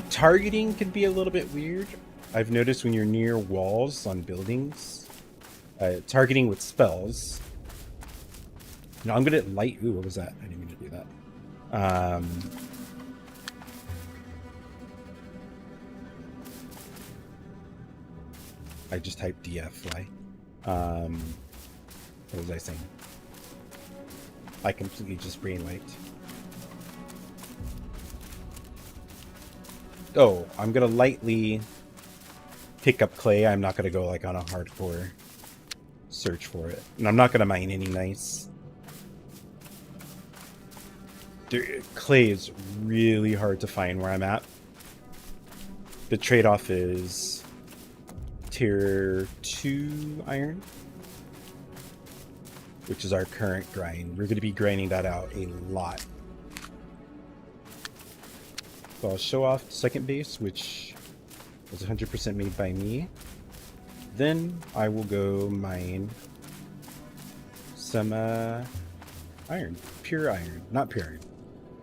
Targeting can be a little bit weird. I've noticed when you're near walls on buildings, targeting with spells. No, I'm gonna light. Ooh, what was that? I didn't mean to do that. I just typed DF fly. What was I saying? I completely just brain wiped. Oh, I'm gonna lightly pick up clay. I'm not gonna go like on a hardcore search for it, and I'm not gonna mine any nice. Clay is really hard to find where I'm at. The trade-off is tier 2 iron, which is our current grind. We're going to be grinding that out a lot. So I'll show off the second base, which was 100% made by me. Then I will go mine some iron. Pure iron. Not pure iron.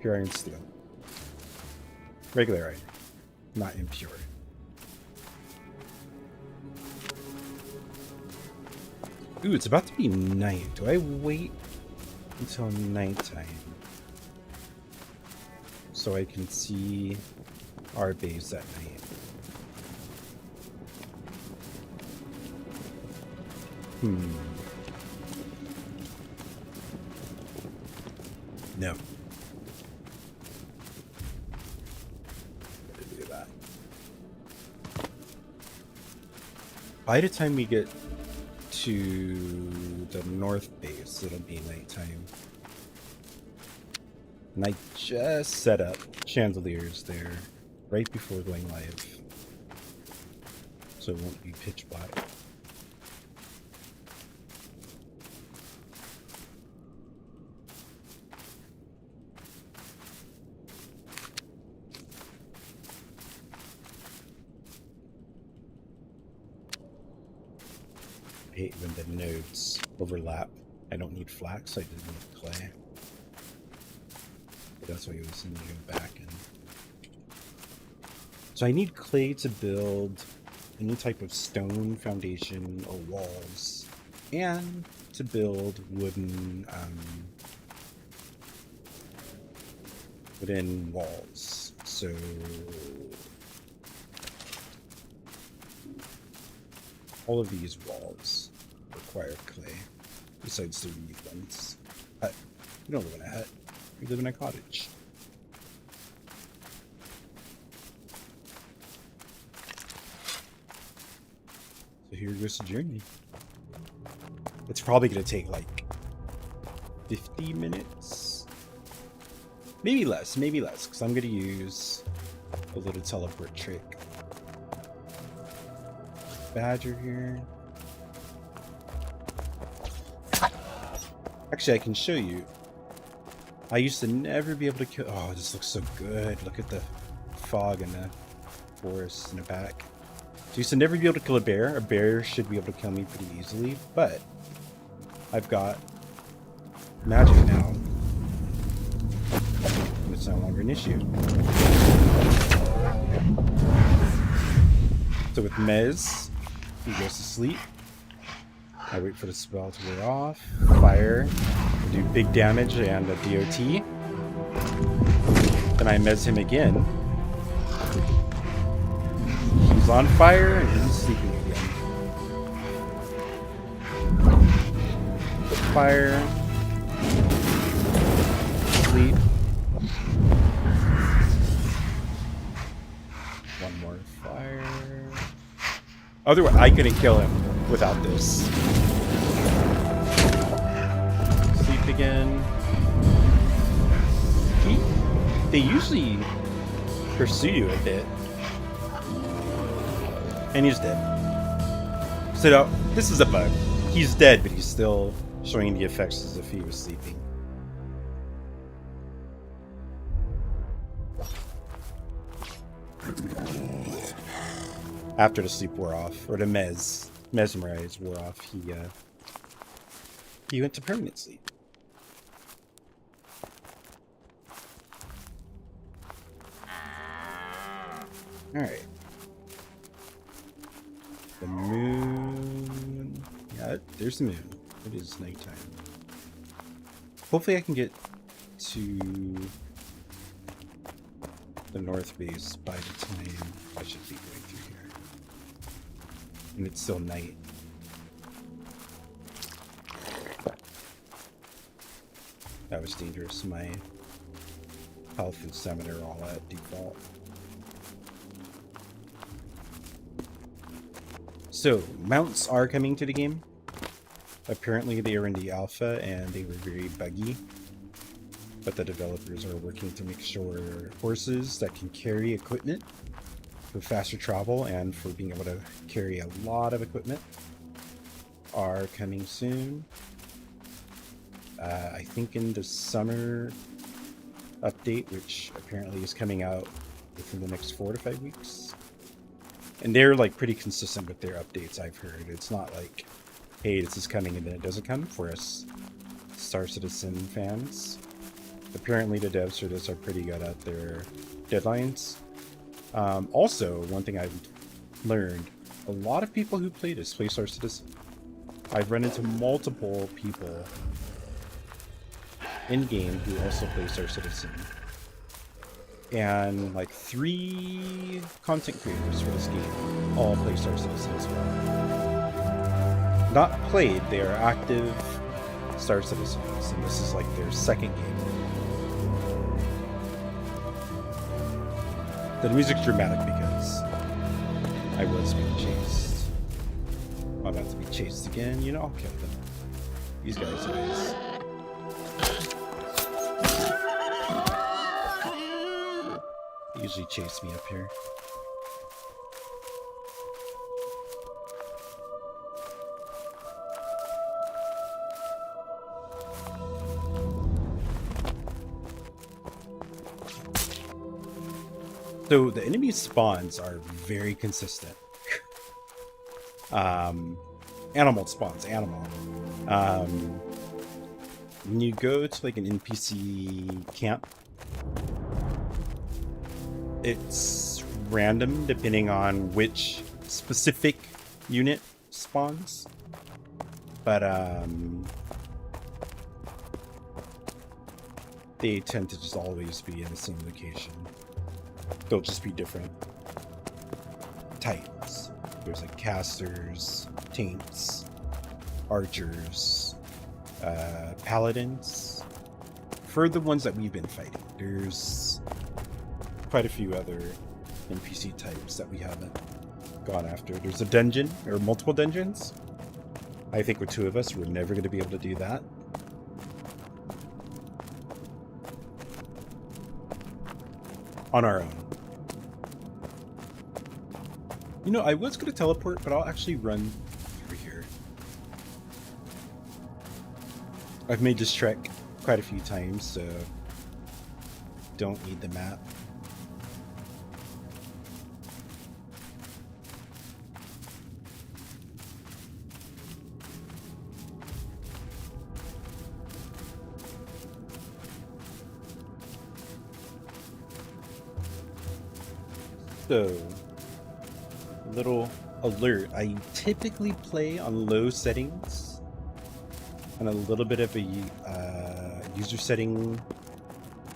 Pure iron steel. Regular iron. Not impure. Ooh, it's about to be night. Do I wait until nighttime so I can see our base at night? No. Better do that. By the time we get to the north base, it'll be nighttime. And I just set up chandeliers there right before going live, so it won't be pitch black. I hate when the nodes overlap. I don't need flax, I just need clay. But that's why you always need to go back and... So I need clay to build any type of stone foundation or walls, and to build wooden walls. So all of these walls require clay, besides the reed ones. Hut. We don't live in a hut. We live in a cottage. So here goes the journey. It's probably going to take like 50 minutes. Maybe less, because I'm going to use a little teleport trick. Badger here. Actually, I can show you. I used to never be able to kill... Oh, this looks so good. Look at the fog in the forest in the back. So you should never be able to kill a bear. A bear should be able to kill me pretty easily, but I've got magic now. And it's no longer an issue. So with Mez, he goes to sleep. I wait for the spell to wear off. Fire. Do big damage and a DOT. Then I Mez him again. He's on fire and he's sleeping again. Fire. Sleep. One more fire. Otherwise, I couldn't kill him without this. Sleep again. They usually pursue you a bit. And he's dead. So now, this is a bug. He's dead, but he's still showing the effects as if he was sleeping. After the sleep wore off, or the mesmerize wore off, he went to permanent sleep. Alright. The moon. Yeah, there's the moon. It is nighttime. Hopefully I can get to the north base by the time I should be going through here. And it's still night. That was dangerous. My health and stamina are all at default. So, mounts are coming to the game. Apparently they are in the alpha and they were very buggy. But the developers are working to make sure horses that can carry equipment for faster travel and for being able to carry a lot of equipment are coming soon. I think in the summer update, which apparently is coming out within the next 4 to 5 weeks. And they're like pretty consistent with their updates, I've heard. It's not like, hey, this is coming and then it doesn't come for us Star Citizen fans. Apparently the devs for this are pretty good at their deadlines. Also, one thing I've learned, a lot of people who play this play Star Citizen. I've run into multiple people in-game who also play Star Citizen. And like 3 content creators for this game all play Star Citizen as well. Not played, they are active Star Citizens, and this is like their second game. The music's dramatic because I was being chased. I'm about to be chased again. You know, I'll kill them. These guys are nice. They usually chase me up here. So the enemy spawns are very consistent. Animal spawns, when you go to like an NPC camp, it's random depending on which specific unit spawns. But they tend to just always be in the same location. They'll just be different types. There's like casters, taints, archers, paladins. For the ones that we've been fighting, there's quite a few other NPC types that we haven't gone after. There's a dungeon, or multiple dungeons. I think with 2 of us, we're never going to be able to do that. On our own. You know, I was going to teleport, but I'll actually run through here. I've made this trek quite a few times, so don't need the map. So, little alert. I typically play on low settings and a little bit of a user setting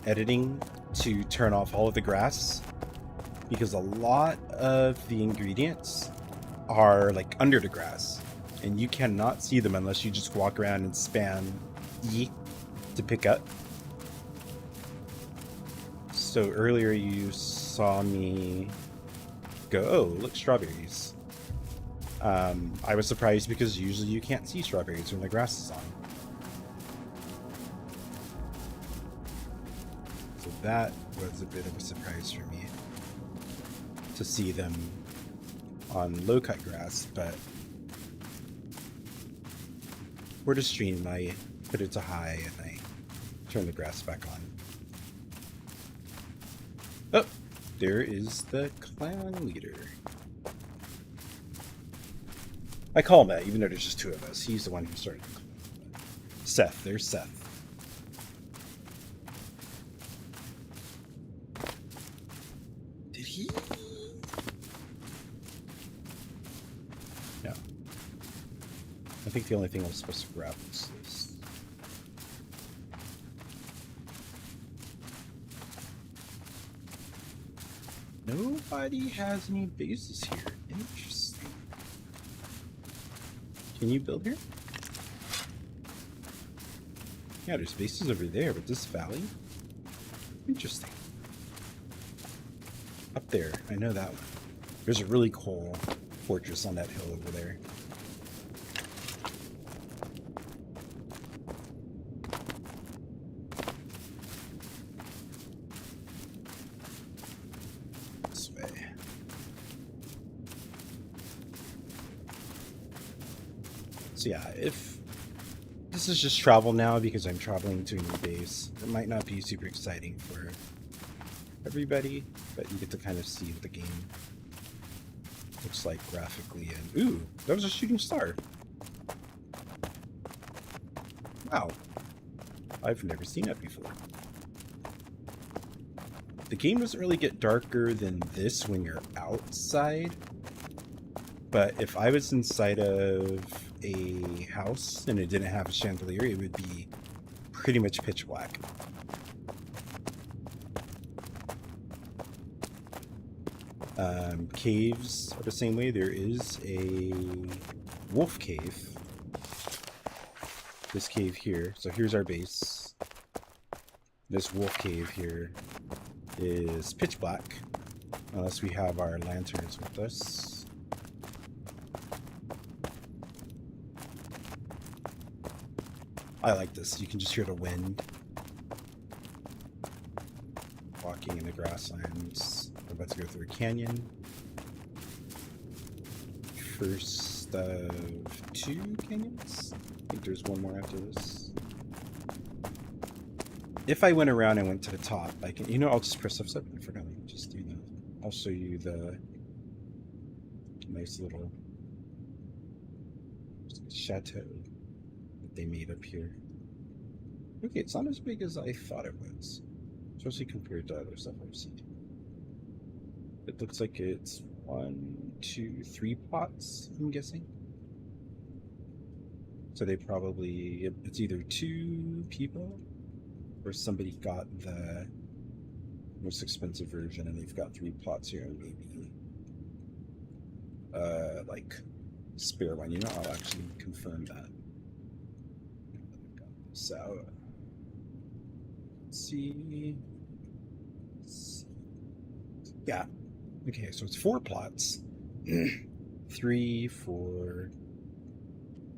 editing to turn off all of the grass, because a lot of the ingredients are like under the grass and you cannot see them unless you just walk around and spam E to pick up. So earlier you saw me go, oh, look, strawberries. I was surprised because usually you can't see strawberries when the grass is on. So that was a bit of a surprise for me to see them on low cut grass, but for the stream I put it to high and I turn the grass back on. Oh, there is the clan leader. I call him that, even though there's just two of us. He's the one who started the clan. Seth, there's Seth. Did he? No. I think the only thing I was supposed to grab was this. Nobody has any bases here. Interesting. Can you build here? Yeah, there's bases over there, but this valley? Interesting. Up there, I know that one. There's a really cool fortress on that hill over there. This way. So yeah, if this is just travel now because I'm traveling to a new base, it might not be super exciting for everybody, but you get to kind of see what the game looks like graphically. And ooh, that was a shooting star. Wow, I've never seen that before. The game doesn't really get darker than this when you're outside, but if I was inside of a house and it didn't have a chandelier, it would be pretty much pitch black. Caves are the same way. There is a wolf cave. This cave here. So here's our base. This wolf cave here is pitch black, unless we have our lanterns with us. I like this. You can just hear the wind walking in the grasslands. We're about to go through a canyon. First of 2 canyons. I think there's one more after this. If I went around and went to the top, I can, you know, I'll just press F7. I forgot to just do that. I'll show you the nice little chateau that they made up here. Okay, it's not as big as I thought it was, especially compared to other stuff I've seen. It looks like it's 1, 2, 3 plots, I'm guessing. So they probably, it's either 2 people or somebody got the most expensive version and they've got 3 plots here and maybe like spare one. You know, I'll actually confirm that. So let's see. Yeah. Okay, so it's 4 plots. 3 for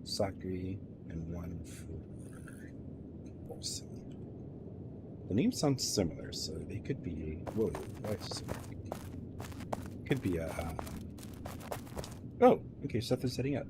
Sakri and 1 for Orsi. The names sound similar, so they could be. Whoa, why is this? Could be a. Oh, okay, Seth is setting up.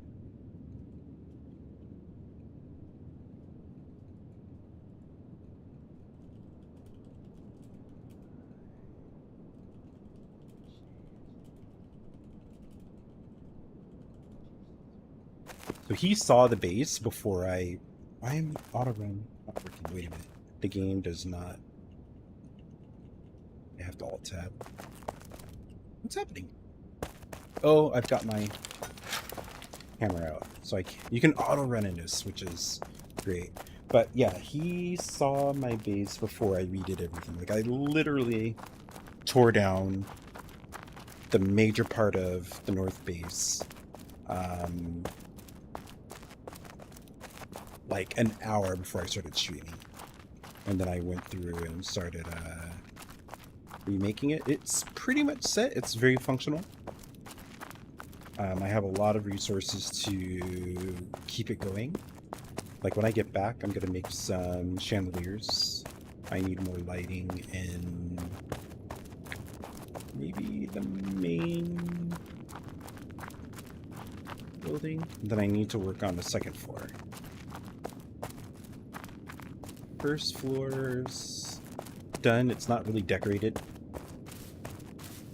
So he saw the base before I. Why am auto run not working? Wait a minute. The game does not. I have to alt tab. What's happening? Oh, I've got my hammer out, so you can auto run in this, which is great. But yeah, he saw my base before I redid everything. Like, I literally tore down the major part of the north base, like an hour before I started streaming. And then I went through and started remaking it. It's pretty much set. It's very functional. I have a lot of resources to keep it going. Like, when I get back, I'm going to make some chandeliers. I need more lighting in maybe the main building. Then I need to work on the second floor. First floor's done. It's not really decorated.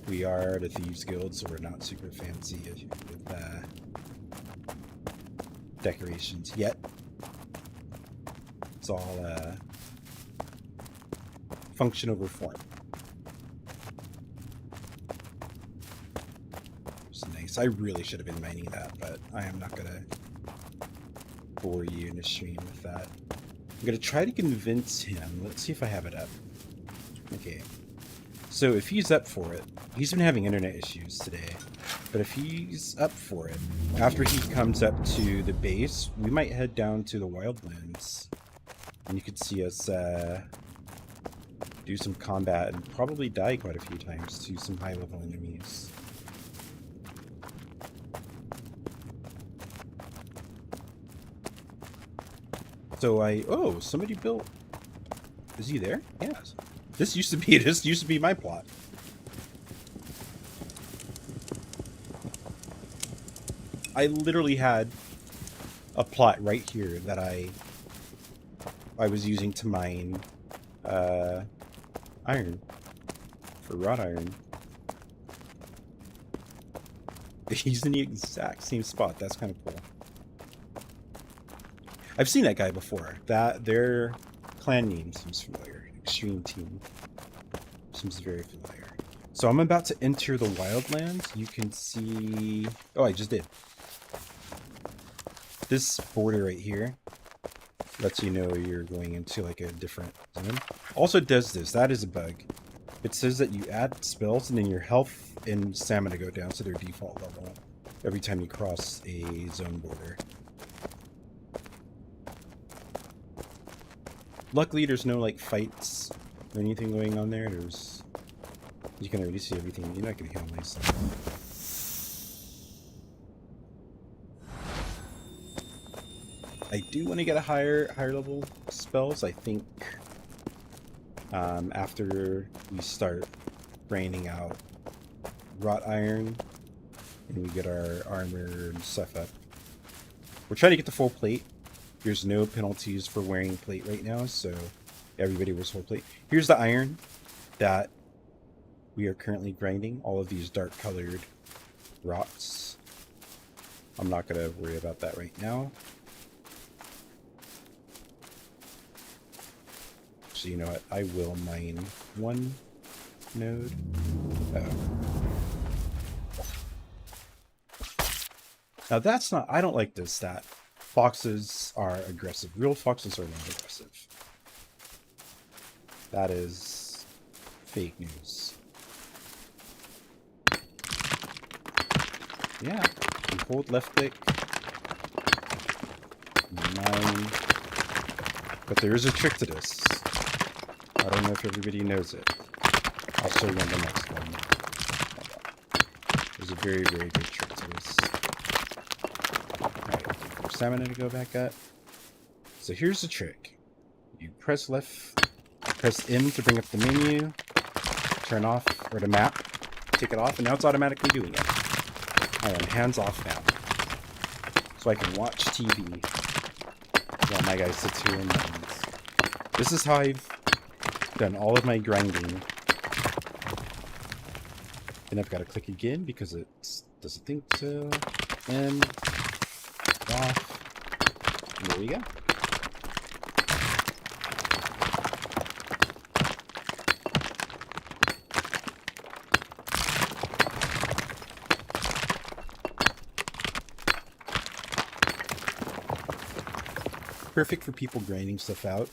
We are the Thieves Guild, so we're not super fancy with decorations yet. It's all function over form. It's nice. I really should have been mining that, but I am not gonna bore you in the stream with that. I'm gonna try to convince him. Let's see if I have it up. Okay. So if he's up for it, he's been having internet issues today, but if he's up for it, after he comes up to the base, we might head down to the wildlands, and you could see us do some combat and probably die quite a few times to some high-level enemies. So somebody built. Is he there? Yes. This used to be my plot. I literally had a plot right here that I was using to mine iron for wrought iron. He's in the exact same spot. That's kind of cool. I've seen that guy before. Their clan name seems familiar. Extreme Team seems very familiar. So I'm about to enter the wildlands. You can see... Oh, I just did. This border right here lets you know you're going into like a different zone. Also does this. That is a bug. It says that you add spells and then your health and stamina go down to their default level every time you cross a zone border. Luckily, there's no like fights or anything going on there. You can already see everything. You're not gonna kill myself. I do want to get a higher level spells. I think after we start grinding out wrought iron and we get our armor and stuff up. We're trying to get the full plate. There's no penalties for wearing plate right now, so everybody wears full plate. Here's the iron that we are currently grinding. All of these dark colored rocks. I'm not going to worry about that right now. So you know what? I will mine one node. Now that's not... I don't like this stat. Foxes are aggressive. Real foxes are not aggressive. That is fake news. Yeah, you hold left click. Mine. But there is a trick to this. I don't know if everybody knows it. I'll show you on the next one. There's a very, very good trick to this. Stamina to go back up. So here's the trick. You press left, press M to bring up the menu, turn off, or the map, take it off, and now it's automatically doing it. I am hands off now. So I can watch TV while my guy sits here and mines. This is how I've done all of my grinding. And I've got to click again because it doesn't think so. And off. And there you go. perfect for people grinding stuff out.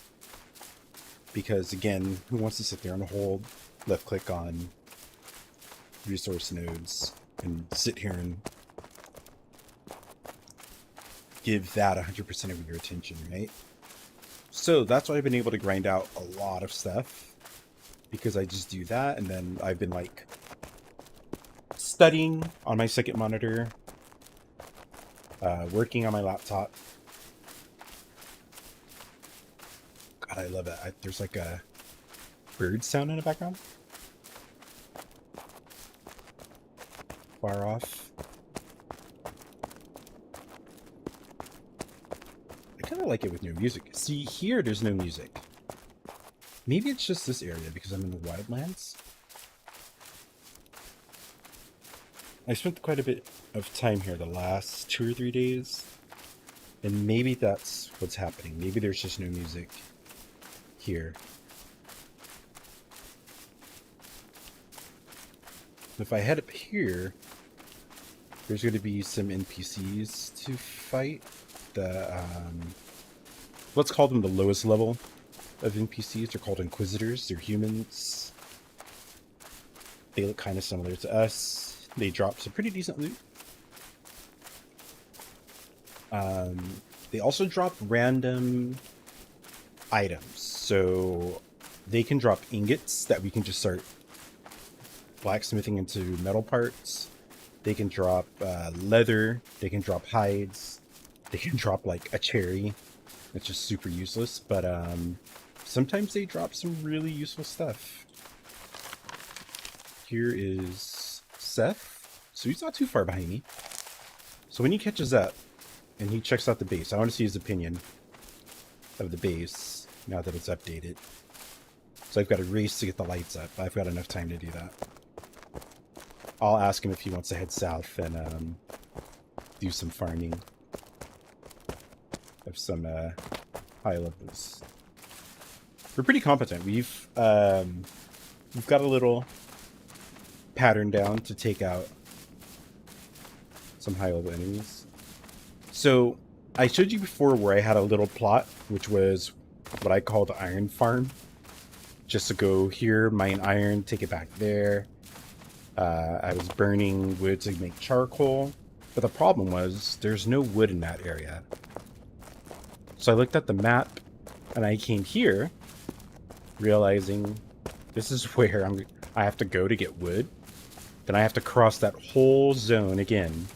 Because again, who wants to sit there and hold left click on resource nodes and sit here and give that 100% of your attention, right? So that's why I've been able to grind out a lot of stuff, because I just do that. And then I've been like studying on my second monitor, working on my laptop. God, I love it. There's like a bird sound in the background. Far off. I kind of like it with no music. See, here there's no music. Maybe it's just this area because I'm in the wildlands. I spent quite a bit of time here the last 2 or 3 days. And maybe that's what's happening. Maybe there's just no music here. If I head up here, there's going to be some NPCs to fight. Let's call them the lowest level of NPCs. They're called Inquisitors. They're humans. They look kind of similar to us. They drop some pretty decent loot. They also drop random items. So they can drop ingots that we can just start blacksmithing into metal parts. They can drop leather. They can drop hides. They can drop like a cherry. It's just super useless. But sometimes they drop some really useful stuff. Here is Seth. So he's not too far behind me. So when he catches up and he checks out the base, I want to see his opinion of the base now that it's updated. So I've got a race to get the lights up. I've got enough time to do that. I'll ask him if he wants to head south and do some farming of some high levels. We're pretty competent. We've got a little pattern down to take out some high level enemies. So I showed you before where I had a little plot, which was what I call the iron farm. Just to go here, mine iron, take it back there. I was burning wood to make charcoal, but the problem was there's no wood in that area. So I looked at the map and I came here, realizing this is where I have to go to get wood. Then I have to cross that whole zone again,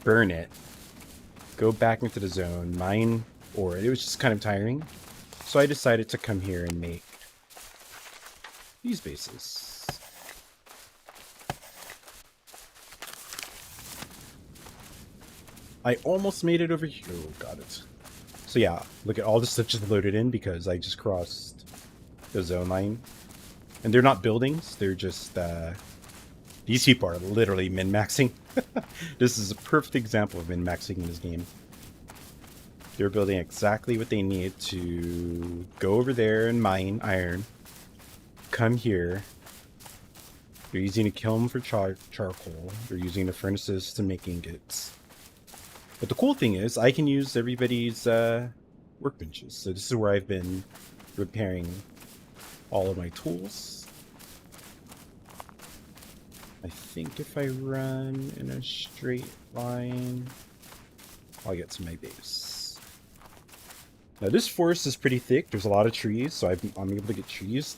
burn it, go back into the zone, mine ore. It was just kind of tiring. So I decided to come here and make these bases. I almost made it over here. Oh, got it. So yeah, look at all the stuff just loaded in because I just crossed the zone line. And they're not buildings, they're just, these people are literally min-maxing. This is a perfect example of min-maxing in this game. They're building exactly what they need to go over there and mine iron. Come here. They're using a kiln for charcoal. They're using the furnaces to make ingots. But the cool thing is, I can use everybody's workbenches. So this is where I've been repairing all of my tools. I think if I run in a straight line, I'll get to my base. Now this forest is pretty thick. There's a lot of trees, so I'm able to get trees.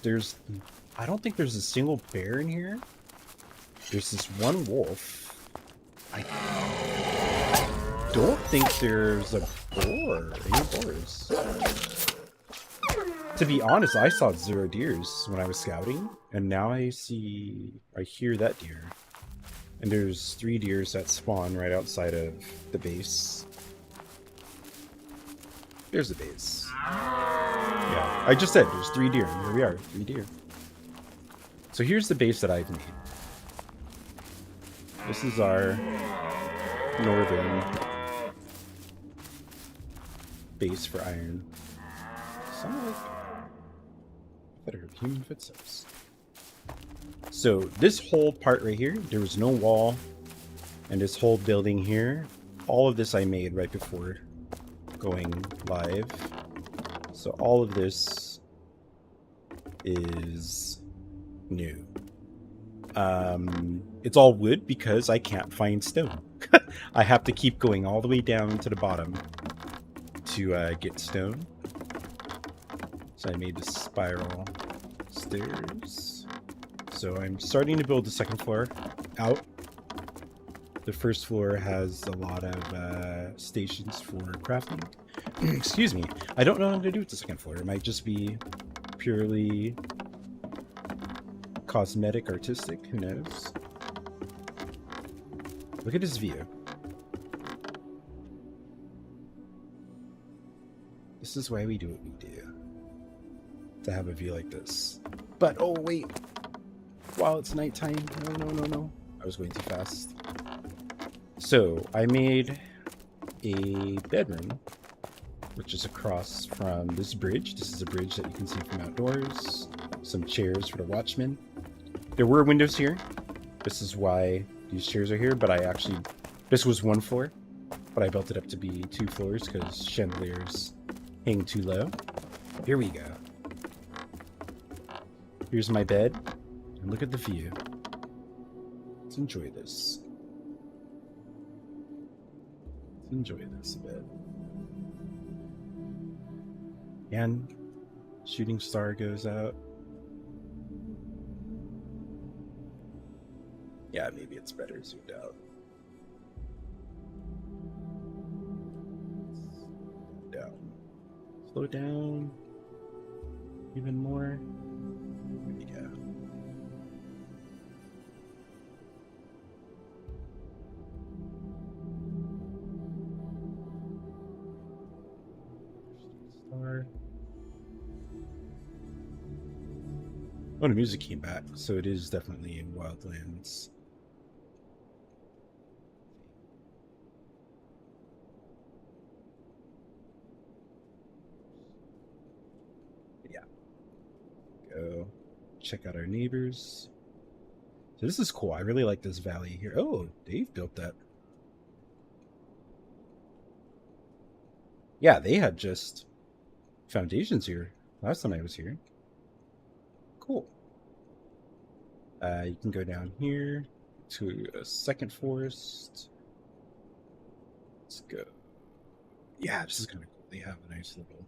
I don't think there's a single bear in here. There's this one wolf. I don't think there's a boar. Any boars? To be honest, I saw 0 deers when I was scouting, and now I hear that deer. And there's 3 deers that spawn right outside of the base. There's the base. Yeah, I just said there's 3 deer. Here we are, 3 deer. So here's the base that I've made. This is our northern base for iron. Sounded like better have human footsteps. So this whole part right here, there was no wall, and this whole building here, all of this I made right before going live. So all of this is new. It's all wood because I can't find stone. I have to keep going all the way down to the bottom to get stone. So I made the spiral stairs. So I'm starting to build the second floor out. The first floor has a lot of stations for crafting. Excuse me. I don't know what I'm going to do with the second floor. It might just be purely cosmetic, artistic. Who knows? Look at this view. This is why we do what we do. To have a view like this. But, oh wait. While it's nighttime. No. I was going too fast. So, I made a bedroom, which is across from this bridge. This is a bridge that you can see from outdoors. Some chairs for the watchmen. There were windows here. This is why these chairs are here, but this was one floor, but I built it up to be 2 floors because chandeliers hang too low. Here we go. Here's my bed, and look at the view. Let's enjoy this. Enjoy this a bit. And shooting star goes out. Yeah, maybe it's better zoomed out. Down. Slow down. Even more. There we go. Star. Oh, the music came back, so it is definitely in Wildlands. Yeah. Go check out our neighbors. So this is cool. I really like this valley here. Oh, Dave built that. Yeah, they had just foundations here last time I was here. Cool. You can go down here to a second forest. Let's go. Yeah, this is kind of cool. They have a nice little...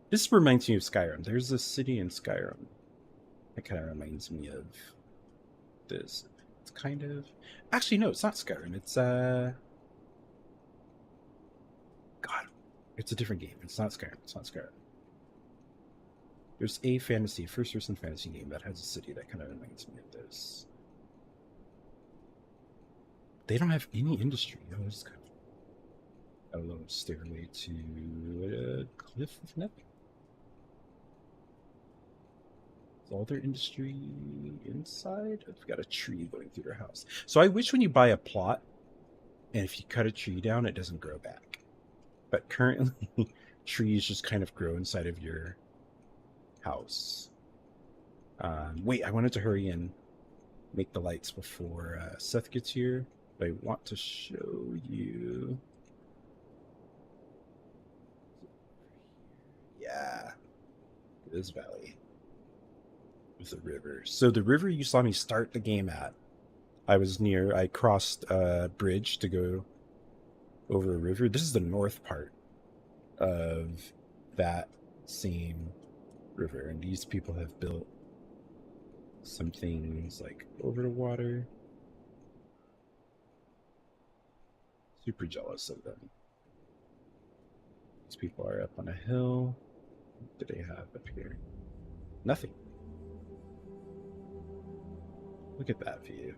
This reminds me of Skyrim. There's a city in Skyrim that kind of reminds me of this. It's kind of... Actually, no, it's not Skyrim. It's, God, it's a different game. It's not Skyrim. It's not Skyrim. There's a first-person fantasy game that has a city that kind of reminds me of this. They don't have any industry. Oh, it's kind of a little stairway to a cliff of nothing. Is all their industry inside? I've got a tree going through their house. So I wish when you buy a plot, and if you cut a tree down, it doesn't grow back. But currently, trees just kind of grow inside of your house. Wait, I wanted to hurry and make the lights before Seth gets here. But I want to show you. Yeah, this valley with the river. So the river you saw me start the game at, I crossed a bridge to go over a river. This is the north part of that same river, and these people have built some things like over the water. Super jealous of them. These people are up on a hill. What do they have up here? Nothing. Look at that view.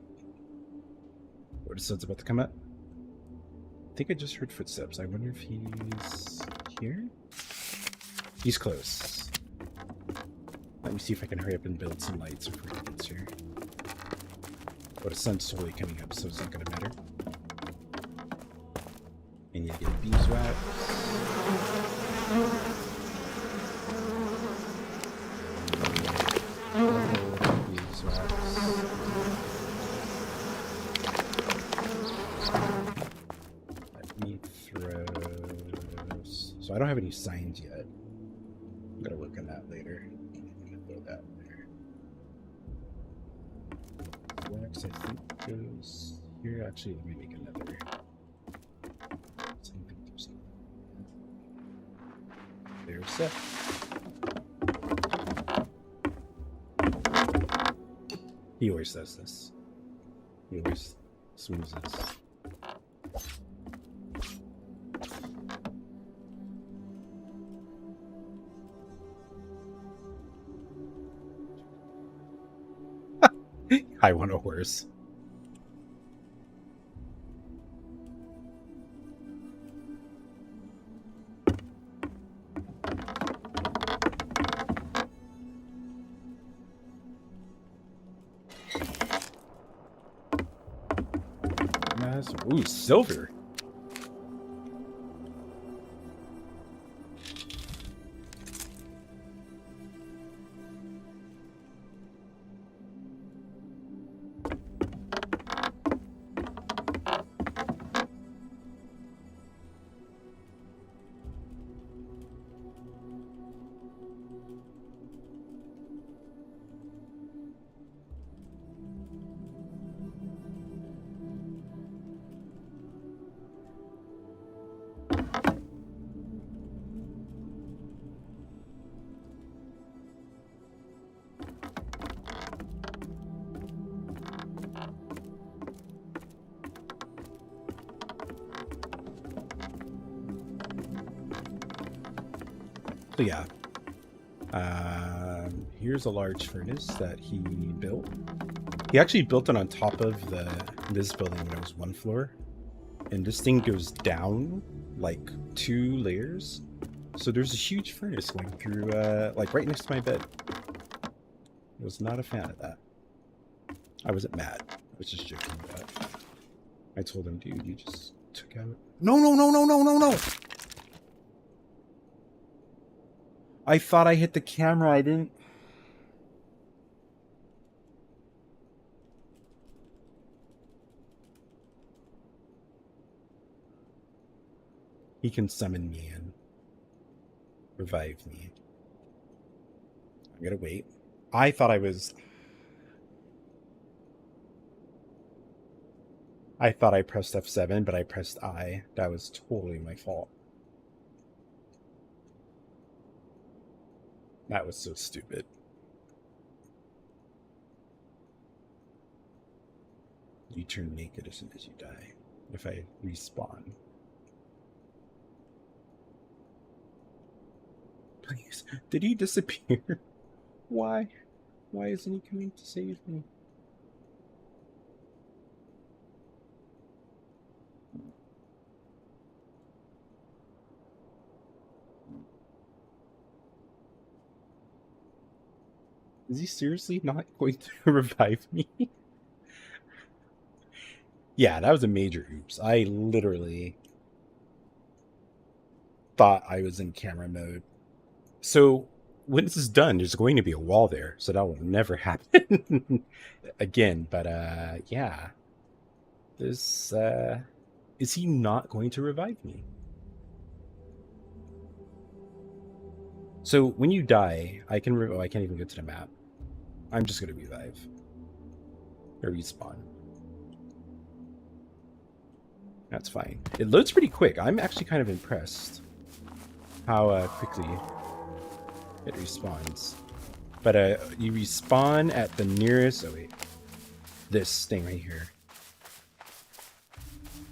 What is Sun's about to come up? I think I just heard footsteps. I wonder if he's here? He's close. Let me see if I can hurry up and build some lights before he gets here. But the sun's totally coming up, so it's not going to matter. And you get beeswax. Beeswax. Let me throw I don't have any signs yet. I'm gonna work on that later. I'm gonna throw that there. Wax, I think, goes here. Actually, let me make another. There's set. He always does this. He always smooths this. I want a horse. Ooh, silver. So yeah, here's a large furnace that he built. He actually built it on top of this building when it was one floor, and this thing goes down like 2 layers. So there's a huge furnace going through, like right next to my bed. I was not a fan of that. I wasn't mad. I was just joking about it. I told him, dude, you just took out. No, no, no, no, no, no, no. I thought I hit the camera. I didn't. He can summon me and revive me. I'm gonna wait. I thought I was. I thought I pressed F7, but I pressed I. That was totally my fault. That was so stupid. You turn naked as soon as you die. If I respawn. Please. Did he disappear? Why? Why isn't he coming to save me? Is he seriously not going to revive me? Yeah, that was a major oops. I literally thought I was in camera mode. So when this is done, there's going to be a wall there, so that will never happen again. But yeah, this is he not going to revive me? So when you die, I can oh, I can't even get to the map. I'm just gonna revive or respawn. That's fine. It loads pretty quick. I'm actually kind of impressed how quickly it respawns. But you respawn at the nearest. Oh wait, this thing right here.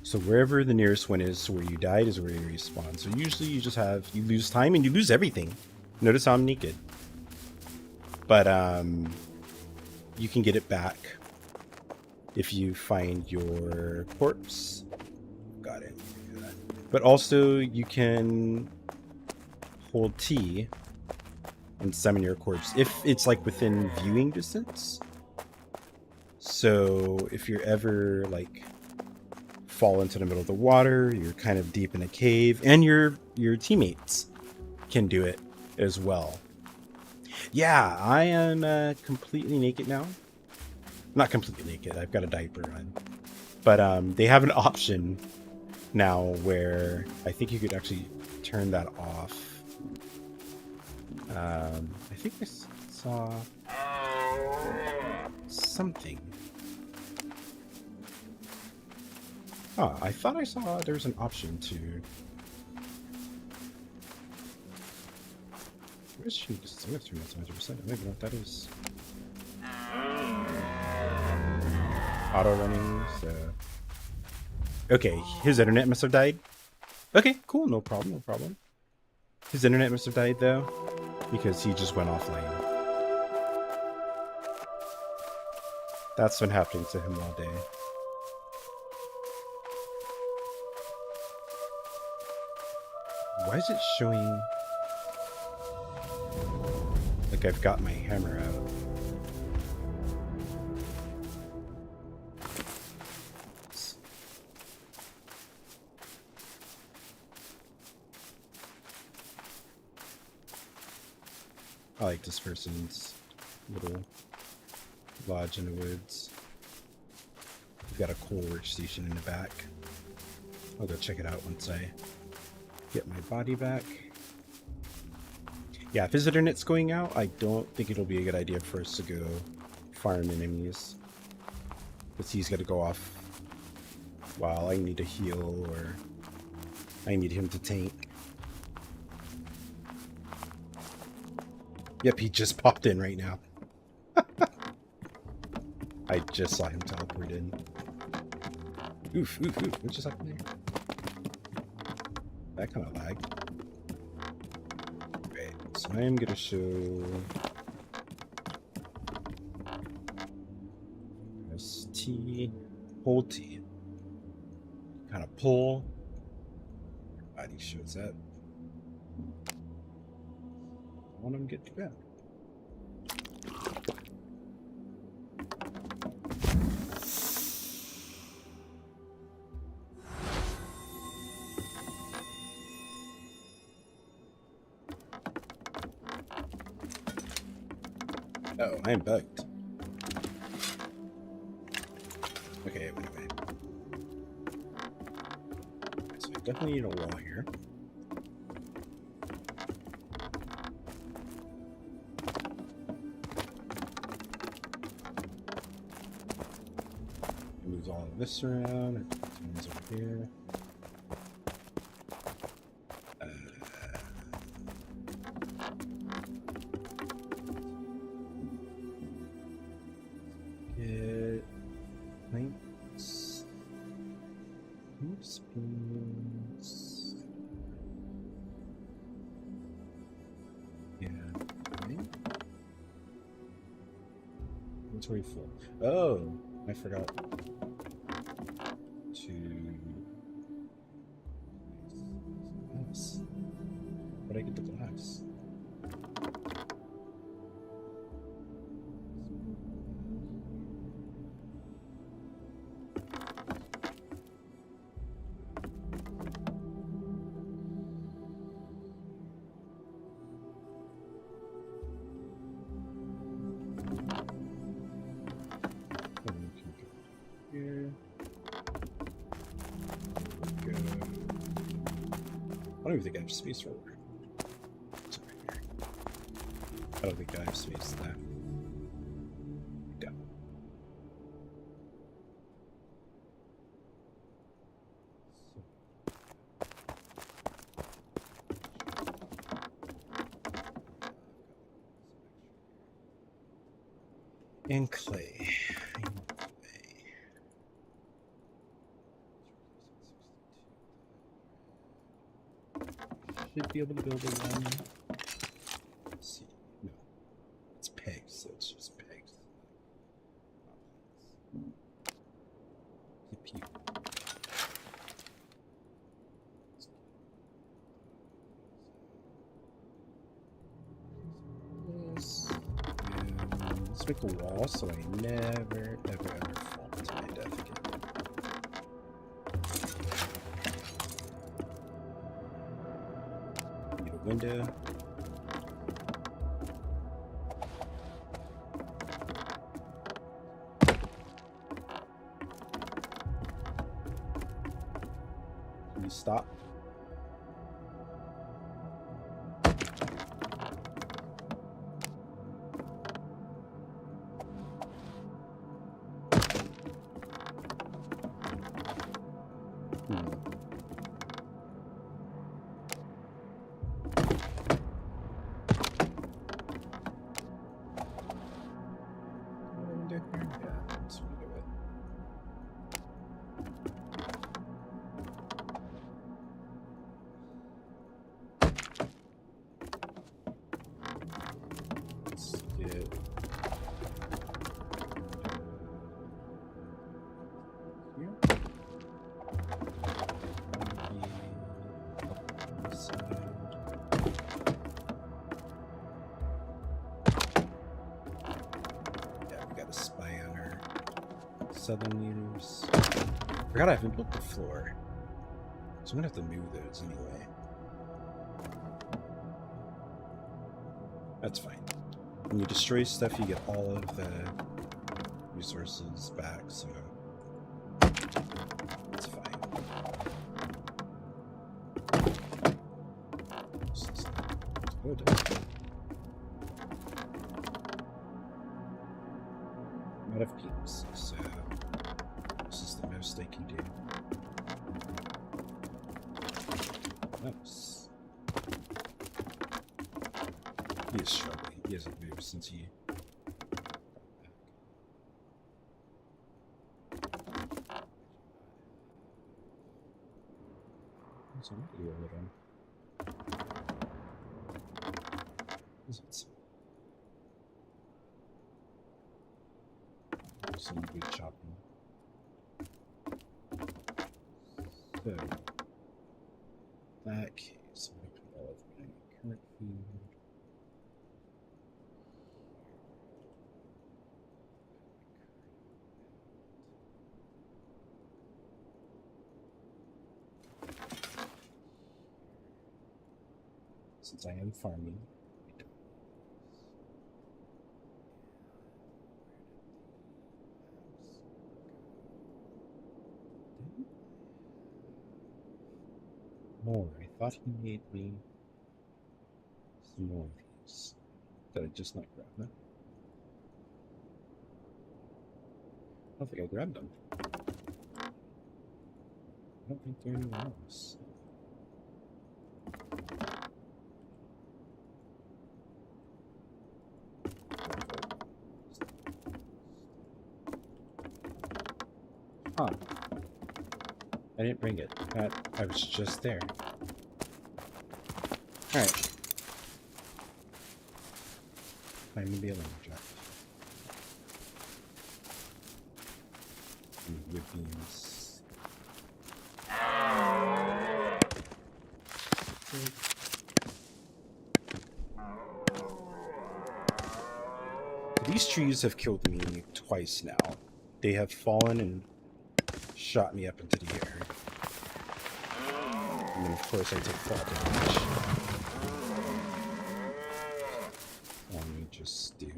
So wherever the nearest one is, where you died, is where you respawn. So usually you just you lose time and you lose everything. Notice how I'm naked. But you can get it back if you find your corpse. Got it. But also you can hold T and summon your corpse if it's like within viewing distance. So if you're ever like fall into the middle of the water, you're kind of deep in a cave, and your teammates can do it as well. Yeah, I am completely naked now. Not completely naked. I've got a diaper on. But they have an option now where I think you could actually turn that off. I think I saw something. Oh, I thought I saw there was an option to... Where is she? I'm going to turn this 100%. I don't even know what that is. Auto running, so... Okay, his internet must have died. Okay, cool, no problem, no problem. His internet must have died, though, because he just went offline. That's been happening to him all day. Why is it showing... like I've got my hammer out? I like this person's little lodge in the woods. We've got a coal workstation in the back. I'll go check it out once I get my body back. Yeah, if his internet's going out, I don't think it'll be a good idea for us to go farm enemies. Because he's got to go off while I need to heal or I need him to tank. Yep, he just popped in right now. I just saw him teleport in. Oof, oof, oof. What just happened there? That kind of lag. Right, so I am going to show... S-T... Hold T. Kind of pull. Body shows up. I want him to get to bed. Oh, I am bugged. Okay, wait. So I definitely need a wall here. Moves all of this around. It turns over here. Get planks. Spoons. Yeah. Inventory full. Oh, I forgot to... Glass. Where'd I get the glass? I don't even think I have space for it. It's right here. I don't think I have space for that. Go. And clay. Should be able to build a one. Let's see. No. It's pegs, so it's just pegs. CPU. This. And let's make a wall so I never, ever, ever fall to my death again. Window. Can you stop? Southern meters. Forgot I haven't built the floor. So I'm gonna have to move those anyway. That's fine. When you destroy stuff, you get all of the resources back, so it's fine. This is good. I'm out of peeps, so this is the most I can do. Nice. He is struggling. He hasn't moved since he got back. So what do you hold on? Is it some good chopping? So, that case, I'm going to put all of my current food. Since I am farming, more. I thought he made me some more of these. Did I just not grab them? I don't think I grabbed them. I don't think they're anywhere else. Huh. I didn't bring it. I was just there. Alright. Time to be a lumberjack. Wood beams. These trees have killed me twice now. They have fallen and shot me up into the air. And then of course I take fall damage. Let me just do.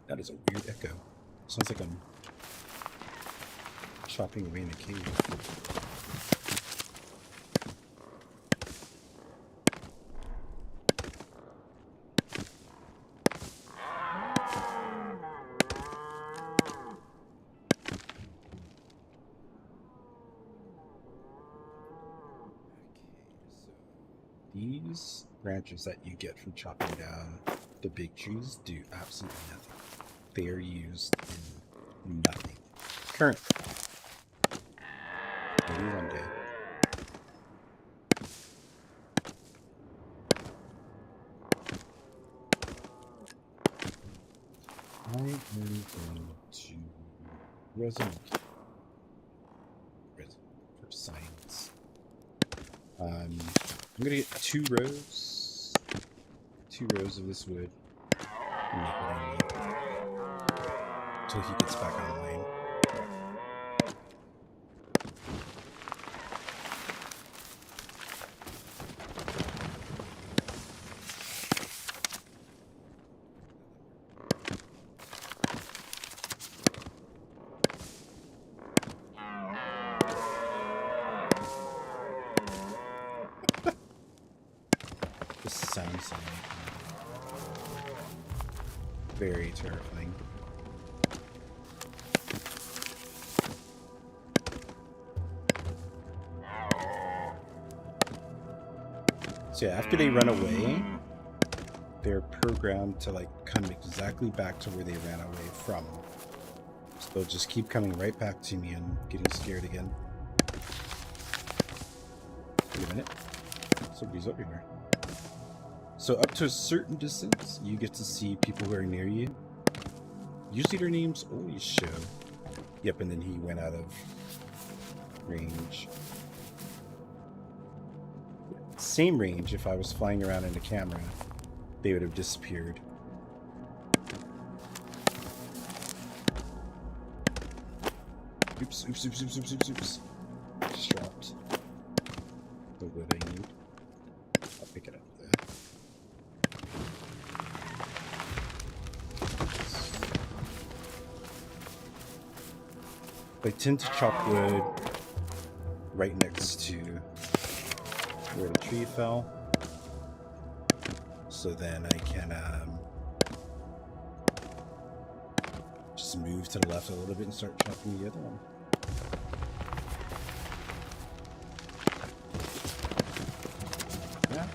That is a weird echo. Sounds like I'm chopping away in a cave. These branches that you get from chopping down the big trees do absolutely nothing. They are used in nothing. Currently. Maybe one day. I am going to resin for science. I'm gonna get two rows of this wood and make what I need until he gets back online. Very terrifying. So yeah, after they run away, they're programmed to like come exactly back to where they ran away from. So they'll just keep coming right back to me and getting scared again. Wait a minute. Somebody's over here. So up to a certain distance, you get to see people who are near you. Usually their names always show. Yep, and then he went out of range. Same range, if I was flying around in the camera, they would have disappeared. Oops, oops, oops, oops, oops, oops, oops. Just dropped the wood I need. I'll pick it up there. I tend to chop wood right next to where the tree fell, so then I can just move to the left a little bit and start chopping the other one. Yeah.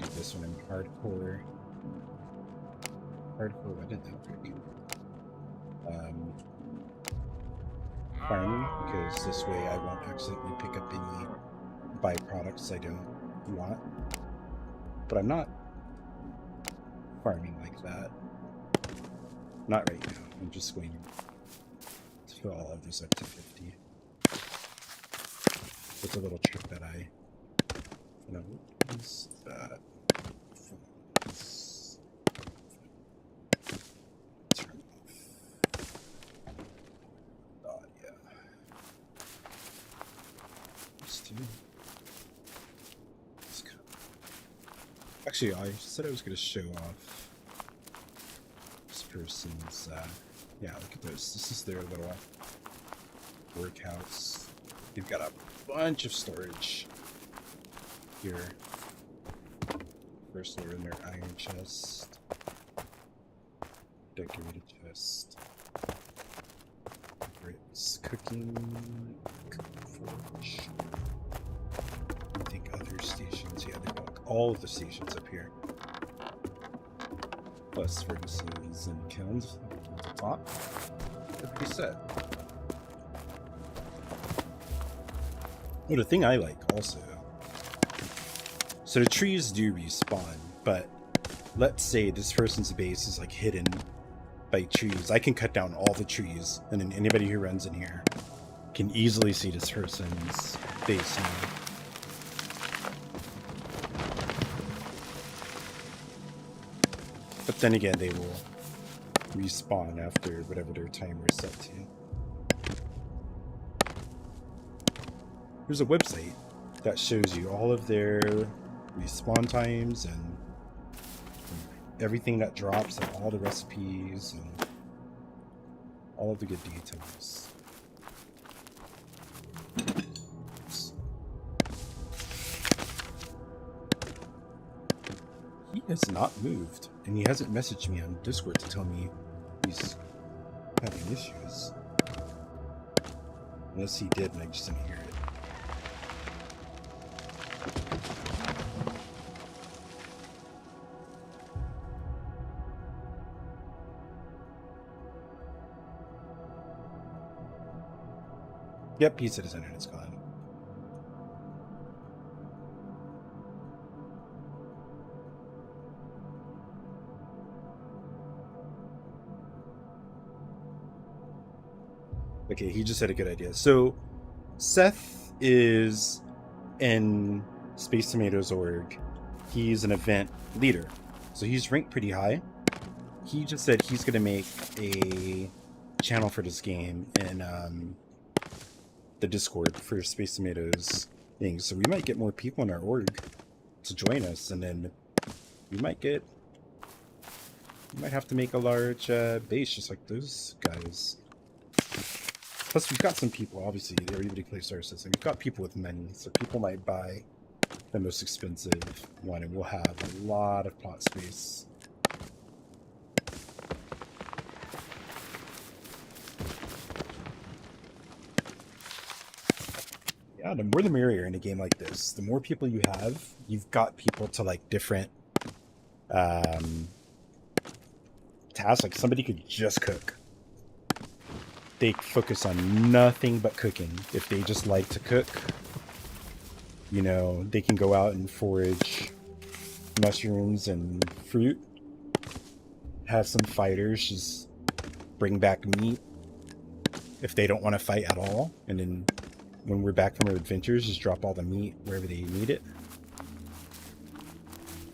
Do this one in hardcore. Hardcore, I did that quick. Farming, because this way I won't accidentally pick up any byproducts I don't want. But I'm not farming like that. Not right now. I'm just going to fill all of these up to 50. It's a little trick that I use that. Turn off. Yeah. Just do. Actually, I said I was going to show off this person's, yeah, look at this. This is their little workhouse. They've got a bunch of storage here. First floor in their iron chest. Decorated chest. Bricks. Cooking forge. I think other stations, yeah, they've got all of the stations up here. Plus furnaces and kilns at the top. They're pretty set. Oh, the thing I like also. So the trees do respawn, but let's say this person's base is like hidden by trees. I can cut down all the trees, and then anybody who runs in here can easily see this person's base now. But then again, they will respawn after whatever their timer is set to. There's a website that shows you all of their respawn times and everything that drops and all the recipes and all of the good details. He has not moved, and he hasn't messaged me on Discord to tell me he's having issues. Unless he did and I just didn't hear it. Yep, he said his internet's gone. Okay, he just had a good idea. So, Seth is in Space Tomatoes org. He's an event leader. So he's ranked pretty high. He just said he's going to make a channel for this game in the Discord for Space Tomatoes thing. So we might get more people in our org to join us, and then we might have to make a large base just like those guys. Plus, we've got some people, obviously, everybody plays Star System. We've got people with money, so people might buy the most expensive one, and we'll have a lot of plot space. Yeah, the more the merrier in a game like this. The more people you have, you've got people to like different tasks. Like somebody could just cook. They focus on nothing but cooking. If they just like to cook, you know, they can go out and forage mushrooms and fruit. Have some fighters just bring back meat if they don't want to fight at all, and then when we're back from our adventures, just drop all the meat wherever they need it.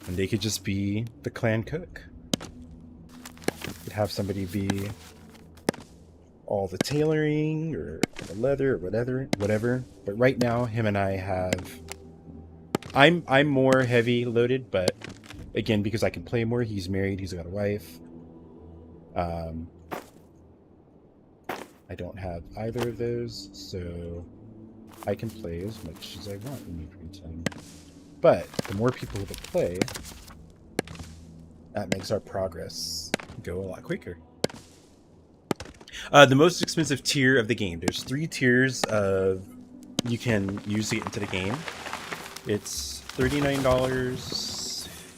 And they could just be the clan cook. You could have somebody be all the tailoring or the leather or whatever. But right now, him and I have... I'm more heavy loaded, but again, because I can play more, he's married, he's got a wife. I don't have either of those, so I can play as much as I want in my free time. But the more people that play, that makes our progress go a lot quicker. The most expensive tier of the game. There's 3 tiers of you can use to get into the game. It's $39,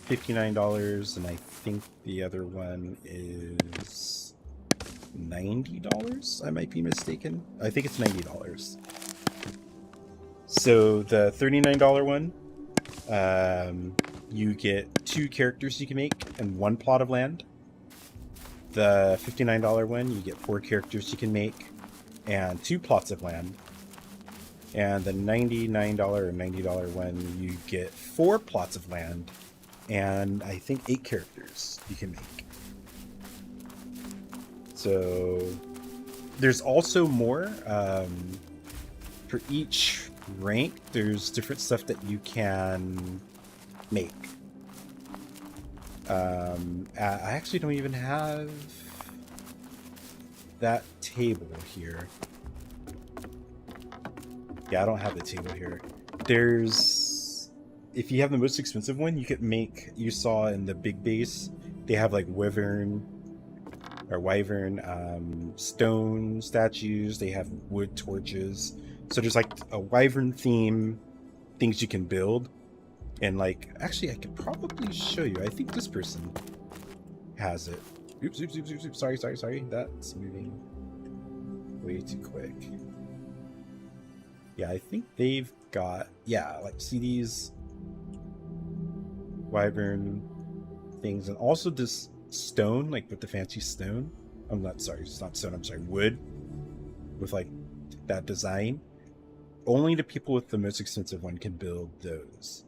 $59, and I think the other one is $90. I might be mistaken. I think it's $90. So the $39 one, you get 2 characters you can make and 1 plot of land. The $59 one, you get 4 characters you can make and 2 plots of land. And the $99 or $90 one, you get 4 plots of land and I think 8 characters you can make. So there's also more. For each rank, there's different stuff that you can make. I actually don't even have that table here. Yeah, I don't have the table here. There's... If you have the most expensive one, you could make... You saw in the big base, they have like wyvern, stone statues. They have wood torches. So there's like a wyvern theme, things you can build. And like, actually, I could probably show you. I think this person has it. Oops. Sorry. That's moving way too quick. Yeah, I think they've got, yeah, like, see these wyvern things, and also this stone, like with the fancy stone. I'm not sorry, it's not stone, I'm sorry, wood with like that design. Only the people with the most expensive one can build those.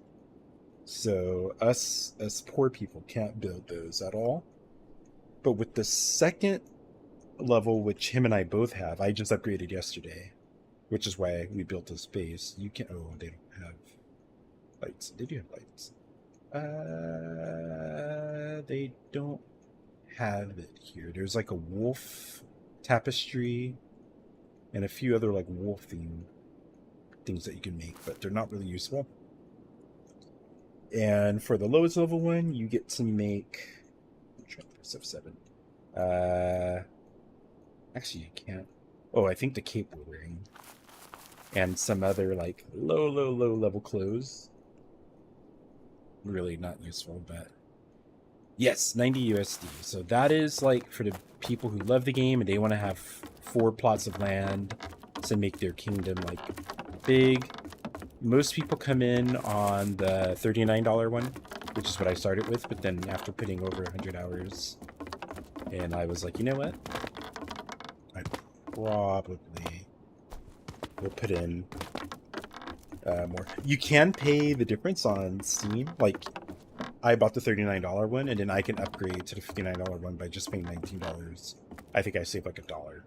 So us as poor people can't build those at all. But with the second level, which him and I both have, I just upgraded yesterday, which is why we built this base. You can... Oh, they don't have lights. They do have lights. They don't have it here. There's like a wolf tapestry and a few other like wolf themed things that you can make, but they're not really useful. And for the lowest level one, you get to make... I'm trying to press F7. Actually, you can't. Oh, I think the cape we're wearing. And some other like low level clothes. Really not useful, but yes, 90 USD. So that is like for the people who love the game and they want to have 4 plots of land to make their kingdom like big. Most people come in on the $39 one, which is what I started with, but then after putting over 100 hours, and I was like, you know what? I probably will put in more. You can pay the difference on Steam. Like, I bought the $39 one, and then I can upgrade to the $59 one by just paying $19. I think I saved like $1.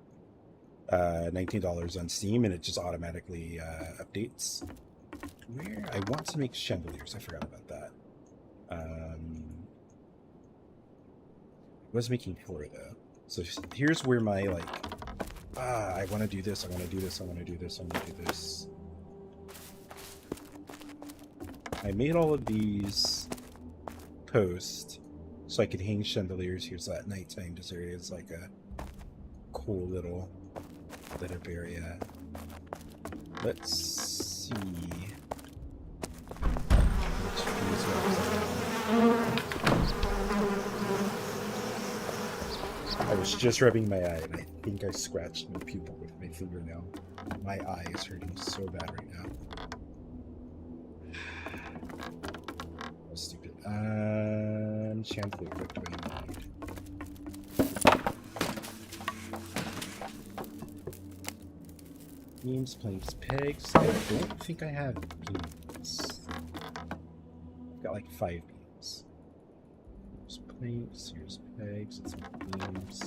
$19 on Steam, and it just automatically updates. Where I want to make chandeliers, I forgot about that. I was making 4 though. So here's where my like I want to do this, I want to do this, I want to do this, I want to do this. I made all of these posts so I could hang chandeliers here, so at nighttime this area is like a cool little lit up area. Let's see. I was just rubbing my eye and I think I scratched my pupil with my fingernail. My eye is hurting so bad right now. Oh, stupid. Chandelier, what do I need? Beams, planks, pegs. I don't think I have beams. I've got like 5 beams. Here's planks, here's pegs, and some beams.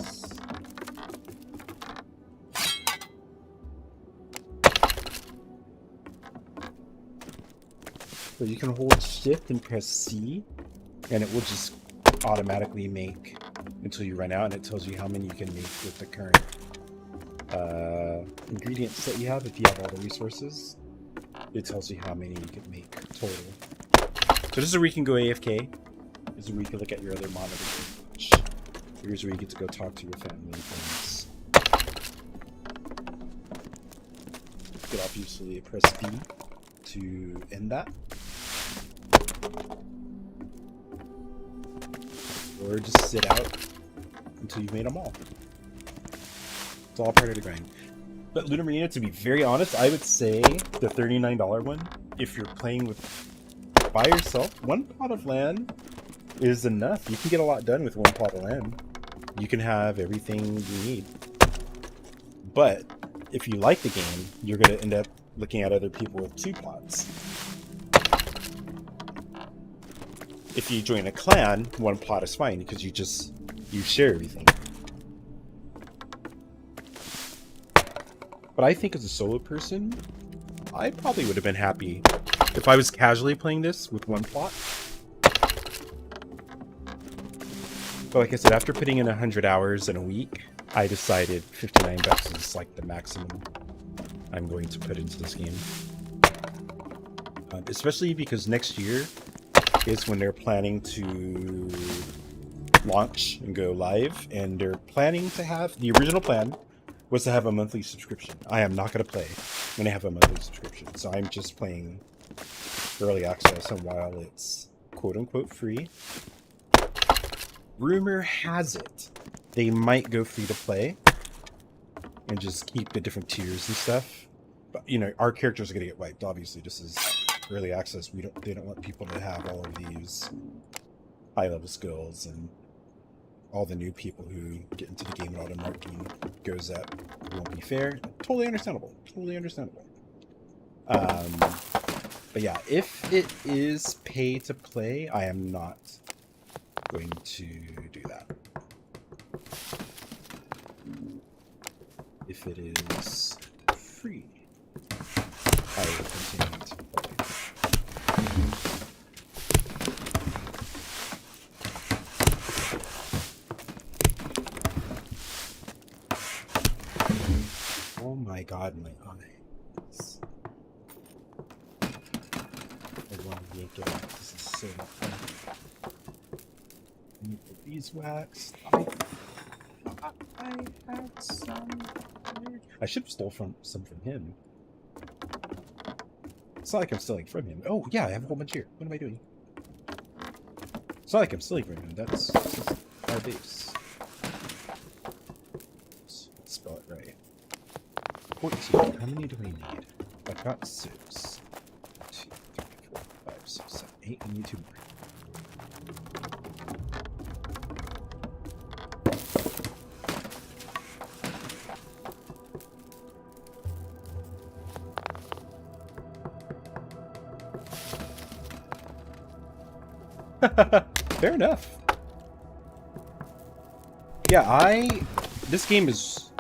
So you can hold shift and press C, and it will just automatically make until you run out, and it tells you how many you can make with the current ingredients that you have. If you have all the resources, it tells you how many you can make total. So this is where you can go AFK. This is where you can look at your other monitors. Here's where you get to go talk to your family and friends. Get off usually press B to end that. Or just sit out until you've made them all. It's all part of the grind. But Luna Marina, to be very honest, I would say the $39 one, if you're playing with by yourself, 1 plot of land is enough. You can get a lot done with 1 plot of land. You can have everything you need. But if you like the game, you're going to end up looking at other people with 2 plots. If you join a clan, 1 plot is fine because you share everything. But I think as a solo person, I probably would have been happy if I was casually playing this with 1 plot. But like I said, after putting in 100 hours in a week, I decided $59 is like the maximum I'm going to put into this game. Especially because next year is when they're planning to launch and go live, and they're planning to have, the original plan was to have a monthly subscription. I am not going to play when they have a monthly subscription, so I'm just playing early access, and while it's quote-unquote free, rumor has it they might go free to play and just keep the different tiers and stuff. But, you know, our characters are going to get wiped, obviously. This is early access. They don't want people to have all of these high-level skills, and all the new people who get into the game and all the marketing goes up. It won't be fair. Totally understandable. Totally understandable. But yeah, if it is pay to play, I am not going to do that. If it is free, I will continue to play. Oh my god, my eyes. I want to yank it out. This is so fun. Let me put these waxed. I had some. I should have stole some from him. It's not like I'm stealing from him. Oh yeah, I have a whole bunch here. What am I doing? It's not like I'm stealing from him. That's our base. Let's spell it right. 14. How many do we need? I've got 6. 2, 3, 4, 5, 6, 7, 8. I need 2 more. Fair enough. Yeah, this game is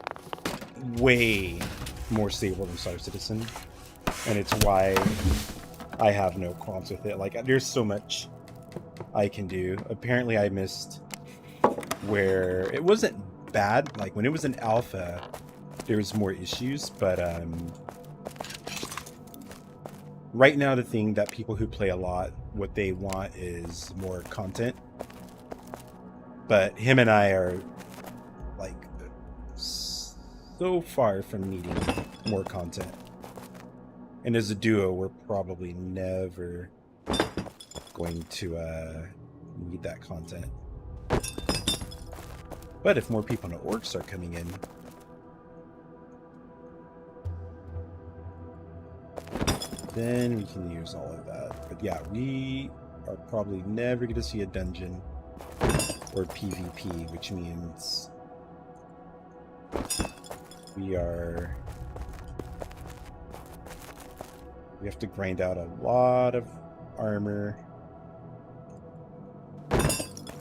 way more stable than Star Citizen, and it's why I have no qualms with it. Like, there's so much I can do. Apparently I missed where it wasn't bad. Like, when it was in alpha, there's more issues, but right now the thing that people who play a lot, what they want is more content. But him and I are like so far from needing more content. And as a duo, we're probably never going to need that content. But if more people in the org start coming in, then we can use all of that. But yeah, we are probably never going to see a dungeon or PvP, which means we have to grind out a lot of armor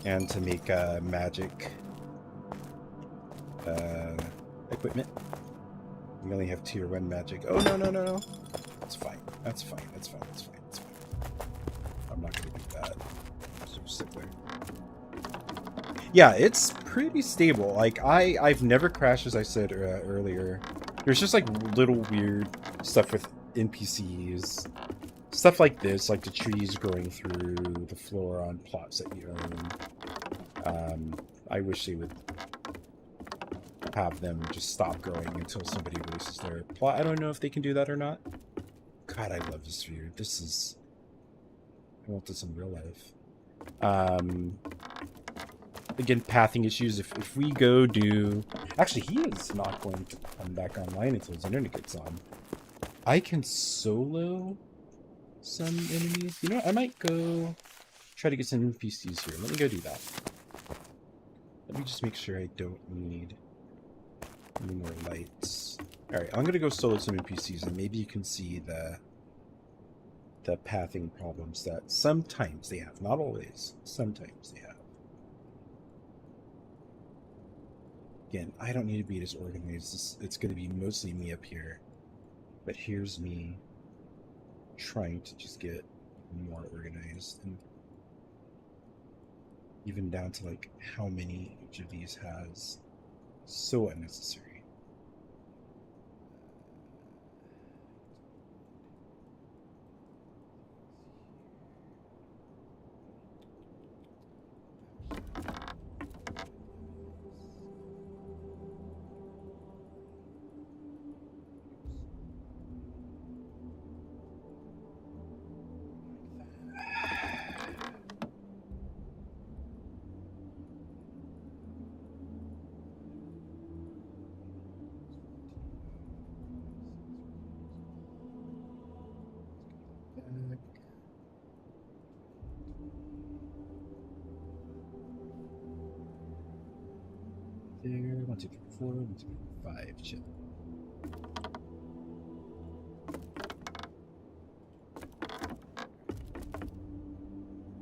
and to make magic equipment. We only have tier 1 magic. Oh, no. That's fine. That's fine. I'm not going to do that. So sit there. Yeah, it's pretty stable. Like, I've never crashed, as I said earlier. There's just, like, little weird stuff with NPCs. Stuff like this, like the trees growing through the floor on plots that you own. I wish they would have them just stop growing until somebody releases their plot. I don't know if they can do that or not. God, I love this view. This is... I want this in real life. Again, pathing issues. If we go do... Actually, he is not going to come back online until his internet gets on. I can solo some enemies. You know what? I might go try to get some NPCs here. Let me go do that. Let me just make sure I don't need any more lights. Alright, I'm going to go solo some NPCs, and maybe you can see the pathing problems that sometimes they have. Not always. Sometimes they have. Again, I don't need to be as organized. It's going to be mostly me up here. But here's me trying to just get more organized. And even down to like how many each of these has. So unnecessary. There, 1, 2, 3, 4, 1, 2, 3, 5. Shit.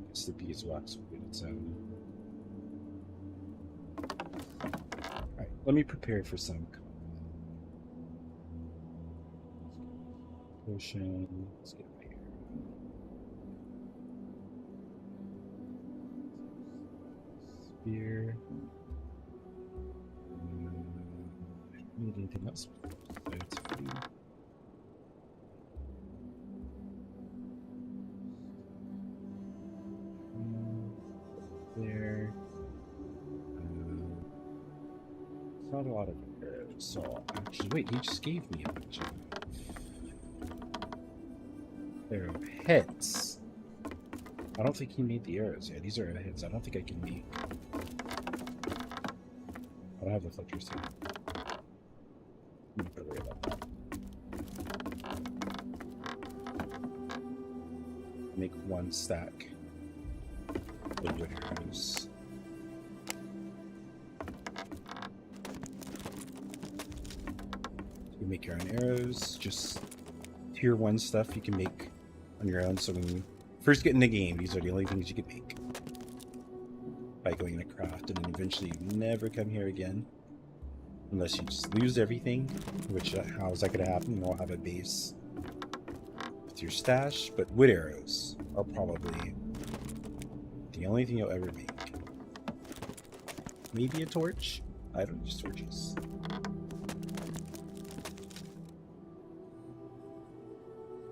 Guess the beeswax will get its own. Alright, let me prepare for some potion. Let's get right here. Spear. Need anything else? There. It's not a lot of arrows, so actually, wait, he just gave me a bunch of arrowheads. I don't think he made the arrows. Yeah, these are arrowheads. I don't think I can make. I don't have the fletchers here. I'm not gonna worry about that. Make 1 stack of wood arrows. You make your own arrows. Just tier 1 stuff you can make on your own. So when you first get in the game, these are the only things you can make by going to craft, and then eventually you never come here again. Unless you just lose everything, which how is that going to happen? You won't have a base with your stash, but wood arrows are probably the only thing you'll ever make. Maybe a torch? I don't use torches.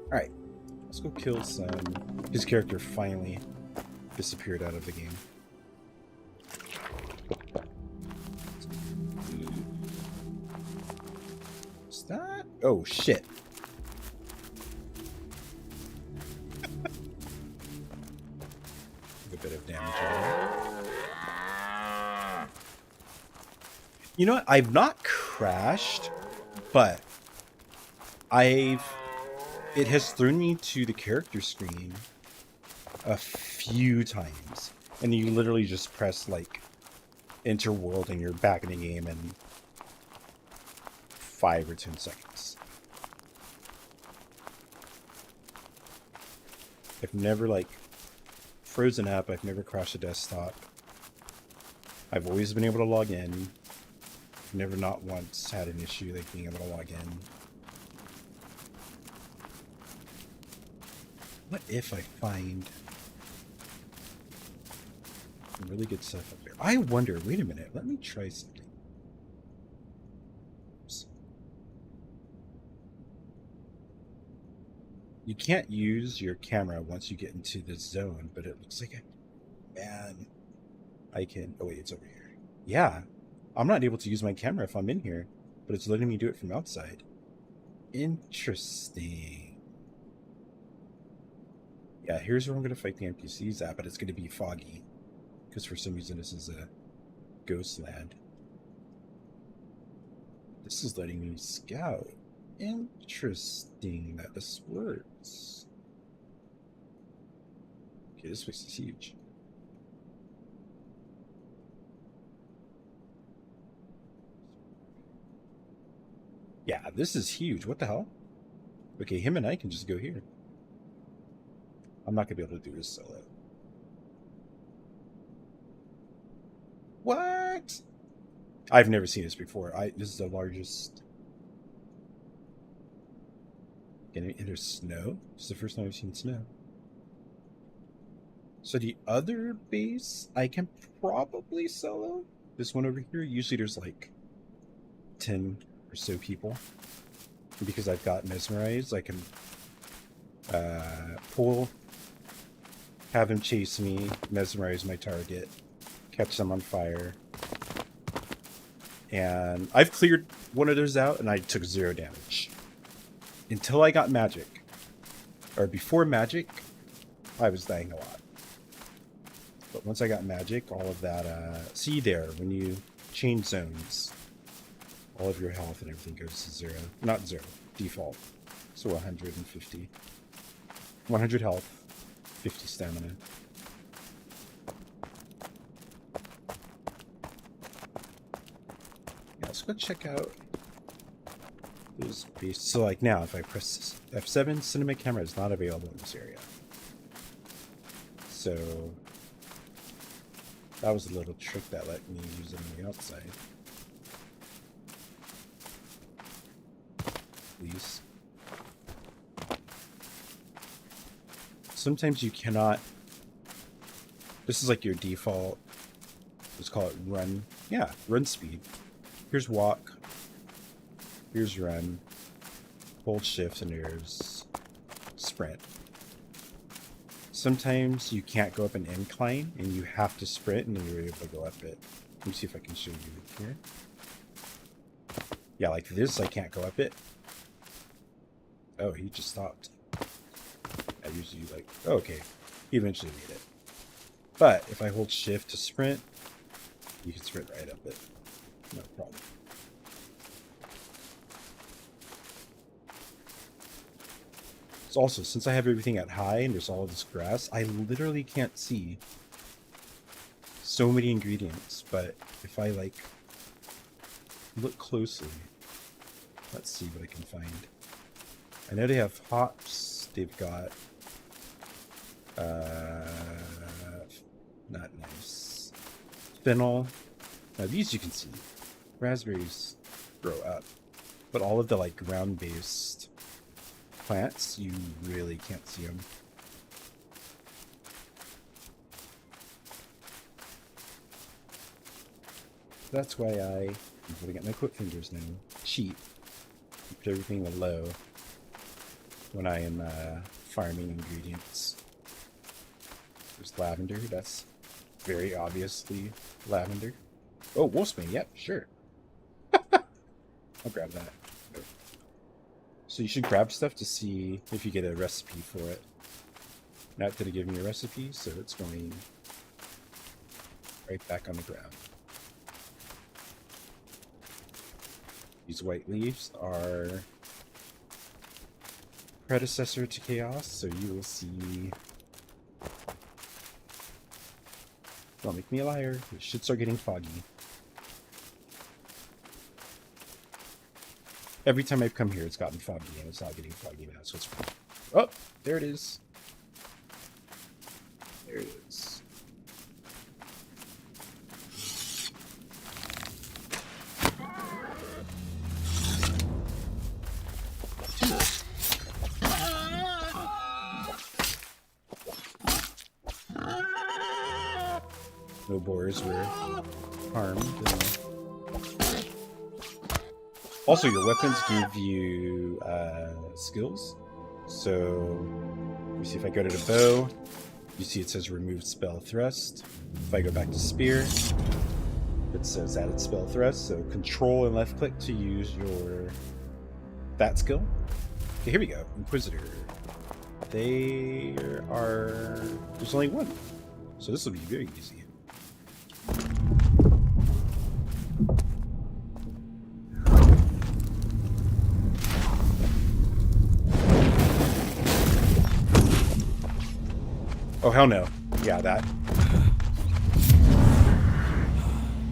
Alright, let's go kill some... His character finally disappeared out of the game. What's that? Oh, shit. A bit of damage there. You know what? I've not crashed, but it has thrown me to the character screen a few times. And you literally just press like enter world and you're back in the game in 5 or 10 seconds. I've never like frozen up. I've never crashed a desktop. I've always been able to log in. I've never not once had an issue like being able to log in. What if I find some really good stuff up there? I wonder, wait a minute, let me try something. Oops. You can't use your camera once you get into the zone, but it looks like man, I can, oh wait, it's over here. Yeah, I'm not able to use my camera if I'm in here, but it's letting me do it from outside. Interesting. Yeah, here's where I'm going to fight the NPCs at, but it's going to be foggy. Because for some reason this is a ghost land. This is letting me scout. Interesting that this works. Okay, this place is huge. Yeah, this is huge. What the hell? Okay, him and I can just go here. I'm not going to be able to do this solo. What? I've never seen this before. This is the largest. And there's snow. This is the first time I've seen snow. So the other base I can probably solo. This one over here. Usually there's like 10 or so people. And because I've got mesmerized, I can have him chase me, mesmerize my target, catch them on fire. And I've cleared one of those out and I took 0 damage. Until I got magic. Or before magic, I was dying a lot. But once I got magic, all of that, see there, when you change zones, all of your health and everything goes to 0. Not 0, default. So 150. 100 health, 50 stamina. Yeah, let's go check out those beasts. So like now, if I press F7, cinema camera is not available in this area. So that was a little trick that let me use it on the outside. Please. Sometimes you cannot. This is like your default. Let's call it run. Yeah, run speed. Here's walk. Here's run. Hold shift and there's sprint. Sometimes you can't go up an incline and you have to sprint and then you're able to go up it. Let me see if I can show you here. Yeah, like this, I can't go up it. Oh, he just stopped. I usually like, oh, okay, he eventually made it. But if I hold shift to sprint, you can sprint right up it. No problem. It's also, since I have everything at high and there's all of this grass, I literally can't see so many ingredients. But if I like look closely, let's see what I can find. I know they have hops. They've got not nice fennel. Now these you can see. Raspberries grow up, but all of the like ground-based plants, you really can't see them. That's why I'm putting up my quick fingers now. Cheat. Put everything low. when I am farming ingredients. There's lavender. That's very obviously lavender. Oh, wolfsbane. Yep, sure. I'll grab that. So you should grab stuff to see if you get a recipe for it. Not going to give me a recipe, so it's going right back on the ground. These white leaves are predecessor to chaos, so you will see. Don't make me a liar. It should start getting foggy. Every time I've come here, it's gotten foggy, and it's not getting foggy now, so it's... Oh, there it is. There it is. No boars were harmed. Also, your weapons give you skills. So, let me see if I go to the bow. You see it says remove spell thrust. If I go back to spear, it says added spell thrust. So, control and left click to use that skill. Okay, here we go. Inquisitor. There's only one. So this will be very easy. Oh, hell no. Yeah, that.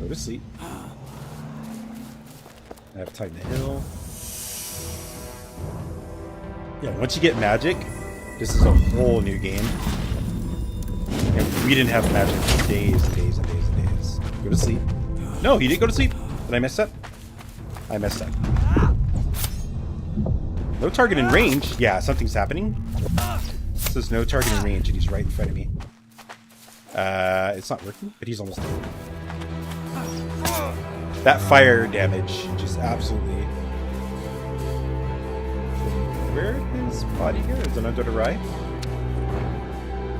Go to sleep. I have time to heal. Yeah, once you get magic, this is a whole new game. And we didn't have magic for days and days and days and days. Go to sleep. No, he didn't go to sleep. Did I mess up? I messed up. No target in range. Yeah, something's happening. It says no target in range, and he's right in front of me. It's not working, but he's almost dead. That fire damage just absolutely... Where did his body go? Is it under the right?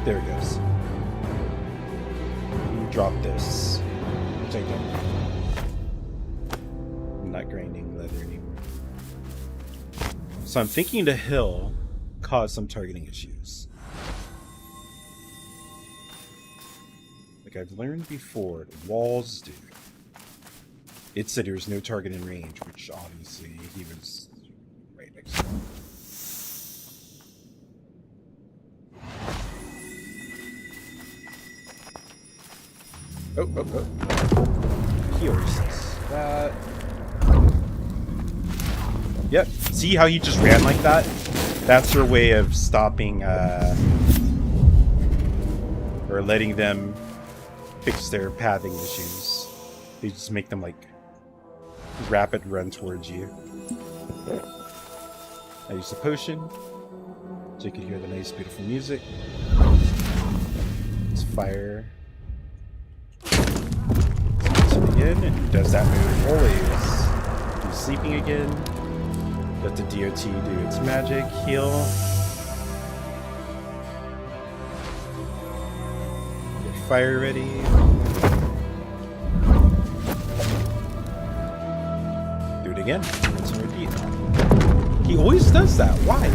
There it goes. You drop this. Which I don't. I'm not grinding leather anymore. So I'm thinking the hill caused some targeting issues. Like I've learned before, the walls do. It said there was no target in range, which obviously he was right next to him. Oh. He already says that. Yep. See how he just ran like that? That's their way of stopping, or letting them fix their pathing issues. They just make them, like, rapid run towards you. I used a potion, so you can hear the nice, beautiful music. It's fire. Again, and he does that move always. He's sleeping again. Let the DOT do its magic. Heal. Get fire ready. Do it again. Rinse and repeat. He always does that. Why?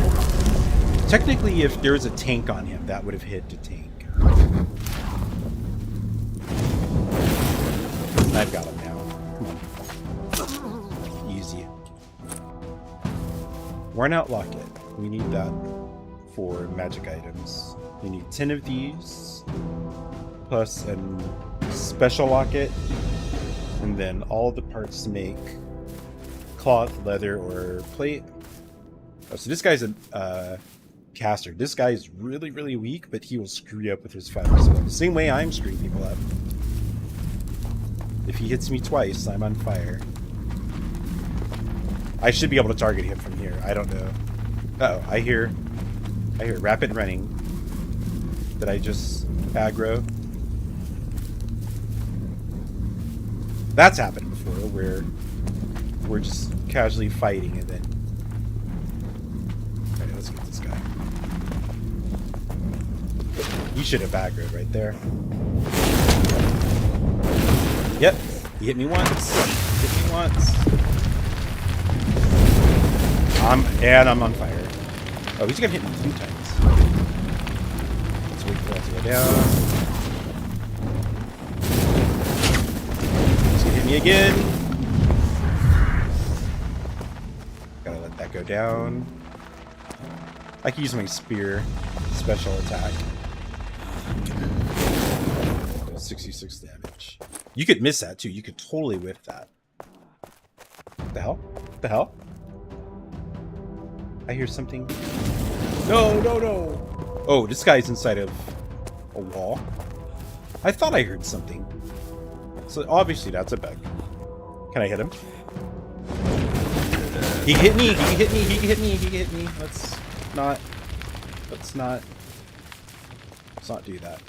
Technically, if there was a tank on him, that would have hit the tank. I've got him now. Come on. Easy. Worn out locket. We need that for magic items. You need 10 of these, plus a special locket, and then all the parts to make cloth, leather, or plate. Oh, so this guy's a caster. This guy is really, really weak, but he will screw you up with his fire. So the same way I'm screwing people up. If he hits me twice, I'm on fire. I should be able to target him from here. I don't know. Uh-oh, I hear rapid running. Did I just aggro? That's happened before, where we're just casually fighting and then... Alright, let's get this You should have aggroed right there. Yep. He hit me once. Hit me once. I'm on fire. Oh, he's gonna hit me 2 times. Let's wait for that to go down. He's gonna hit me again. Gotta let that go down. I can use my spear special attack. 66 damage. You could miss that too. You could totally whiff that. What the hell? What the hell? I hear something. No, no, no. Oh, this guy's inside of a wall. I thought I heard something. So obviously that's a bug. Can I hit him? He hit me. He hit me. He hit me. He hit me. Let's not do that.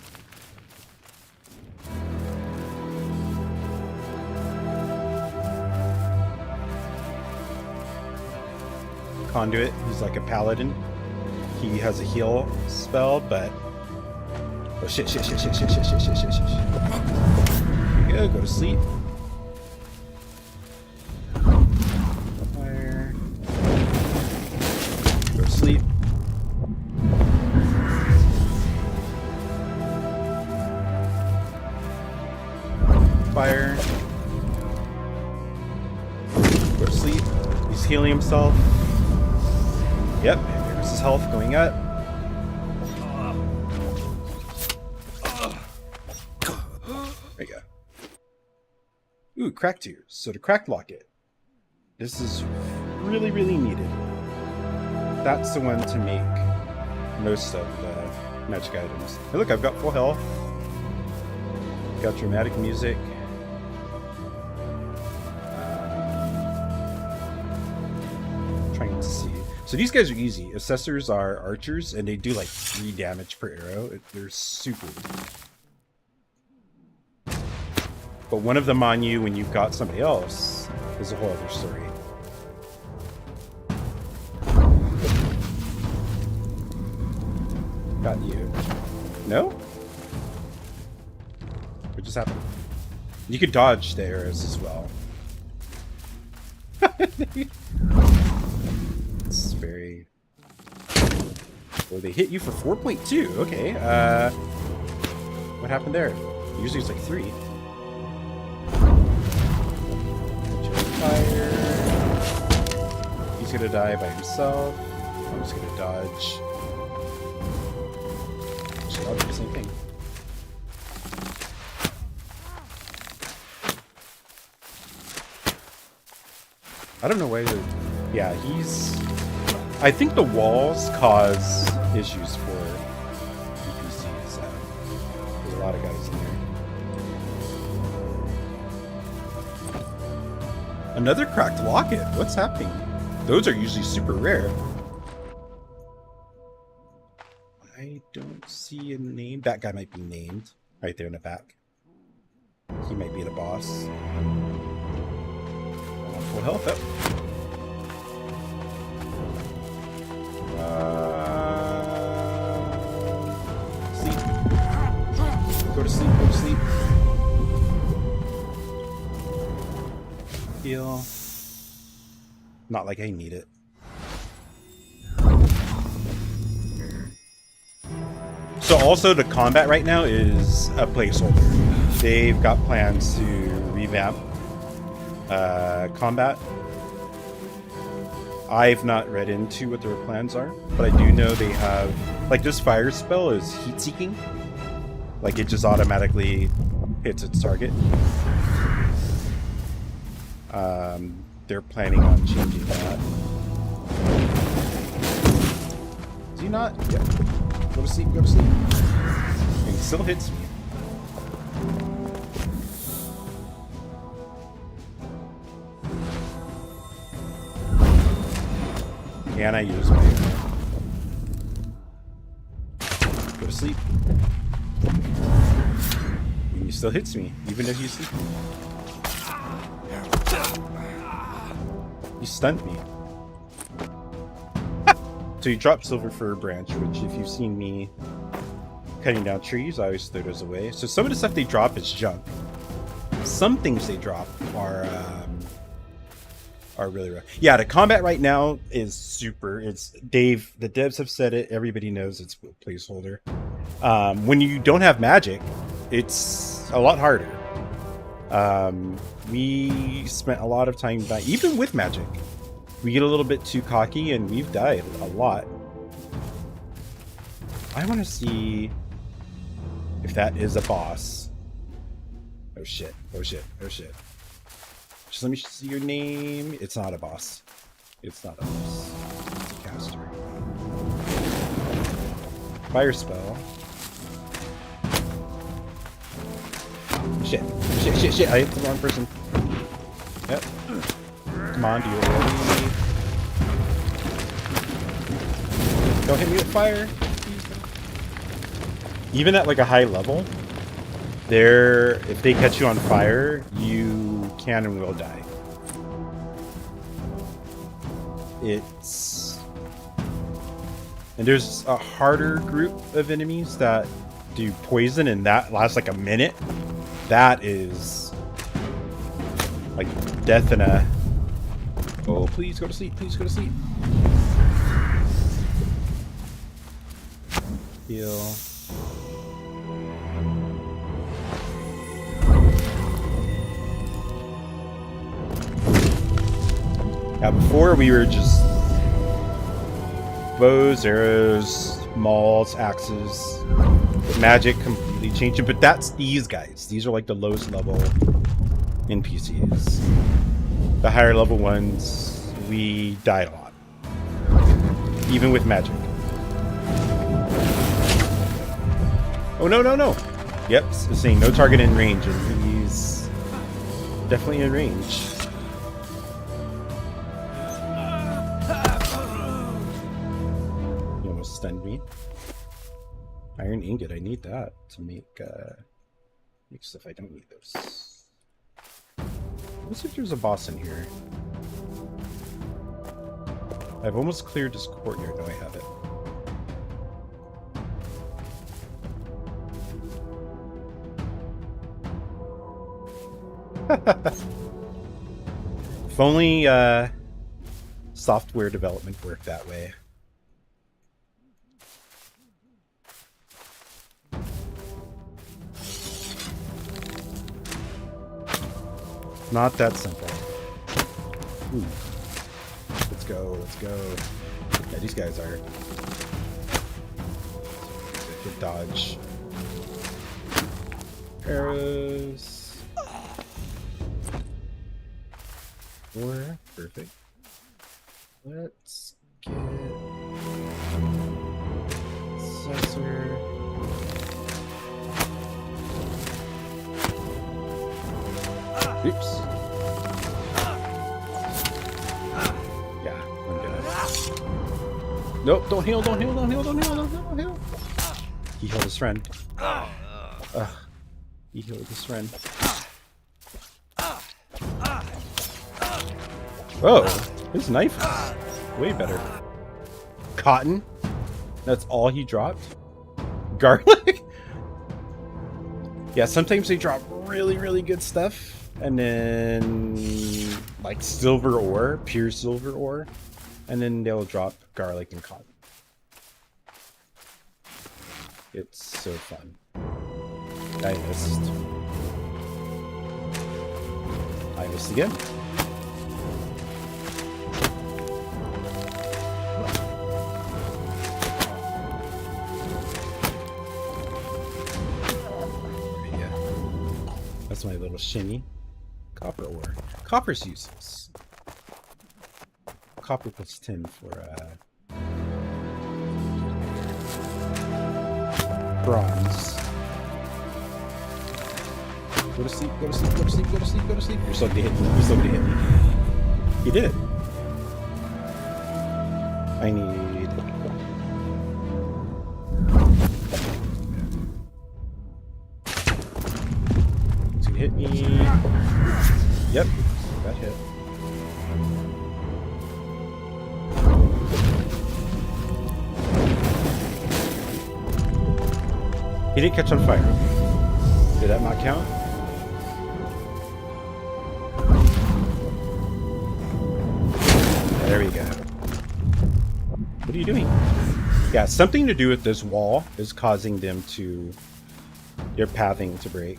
Conduit, he's like a paladin. He has a heal spell, but oh shit. Here you go to sleep. Fire. Go to sleep. Fire. Go to sleep. He's healing himself. Yep, and there's his health going up. There you go. Ooh, crack tears. So to crack locket. This is really, really needed. That's the one to make most of the magic items. Hey, look, I've got full health. Got dramatic music. Trying to see. So these guys are easy. Assessors are archers, and they do like 3 damage per arrow. They're super weak. But one of them on you when you've got somebody else is a whole other story. Got you. No? What just happened? You could dodge the arrows as well. It's very... Oh, they hit you for 4.2. Okay. What happened there? Usually it's like 3. Fire. He's gonna die by himself. I'm just gonna dodge. Actually, I'll do the same thing. I don't know why they're... Yeah, he's... I think the walls cause issues for NPCs. There's a lot of guys in there. Another cracked locket. What's happening? Those are usually super rare. I don't see a name. That guy might be named right there in the back. He might be the boss. Full health up. Sleep. Go to sleep. Go to sleep. Heal. Not like I need it. So also the combat right now is a placeholder. They've got plans to revamp combat. I've not read into what their plans are, but I do know they have, like, this fire spell is heat seeking. Like, it just automatically hits its target. They're planning on changing that. Is he not? Yeah. Go to sleep, go to sleep. And he still hits me. Can I use my arrow? Go to sleep. And he still hits me, even if he's sleeping. He stunned me. So you drop silver for a branch, which if you've seen me cutting down trees. I always throw those away. So some of the stuff they drop is junk. Some things they drop are really rough. Yeah, the combat right now is super. It's Dave. The devs have said it. Everybody knows it's a placeholder. When you don't have magic, it's a lot harder. We spent a lot of time dying, even with magic. We get a little bit too cocky, and we've died a lot. I want to see if that is a boss. Oh shit! Oh shit! Oh shit! Just let me see your name. It's not a boss. It's not a boss. It's a caster. Fire spell. Shit. Shit, shit, shit. I hit the wrong person. Yep. Come on, do you already? Don't hit me with fire. Even at like a high level, if they catch you on fire, you can and will die. And there's a harder group of enemies that do poison, and that lasts like a minute. That is like death in a... Oh, please go to sleep. Please go to sleep. Heal. Now before we were just bows, arrows, mauls, axes. Magic completely changed it, but that's these guys. These are like the lowest level NPCs. The higher level ones, we died a lot. Even with magic. Oh no, no, no! Yep, it's saying no target in range, and he's definitely in range. You almost stunned me. Iron ingot, I need that to make stuff. I don't need those. Let's see if there's a boss in here. I've almost cleared this courtyard. No, I haven't. If only software development worked that way. Not that simple. Ooh. Let's go, let's go. Yeah, these guys are good dodge. Arrows. Four, perfect. Let's get Sussor. Oops. Yeah, I'm gonna. Nope, don't heal, don't heal, don't heal, don't heal, don't heal. He healed his friend. He healed his friend. Oh, his knife is way better. Cotton? That's all he dropped? Garlic? Yeah, sometimes they drop really, really good stuff. And then, like, silver ore, pure silver ore. And then they'll drop garlic and cotton. It's so fun. I missed. I missed again. That's my little shimmy. Copper ore. Copper's useless. Copper plus 10 for bronze. Go to sleep, go to sleep, go to sleep, go to sleep, go to sleep. You're so gonna hit me. You're so gonna hit me. He did. I need... hit me. Yep, got hit. He didn't catch on fire. Did that not count? There we go. What are you doing? Yeah, something to do with this wall is causing them to... Your pathing to break.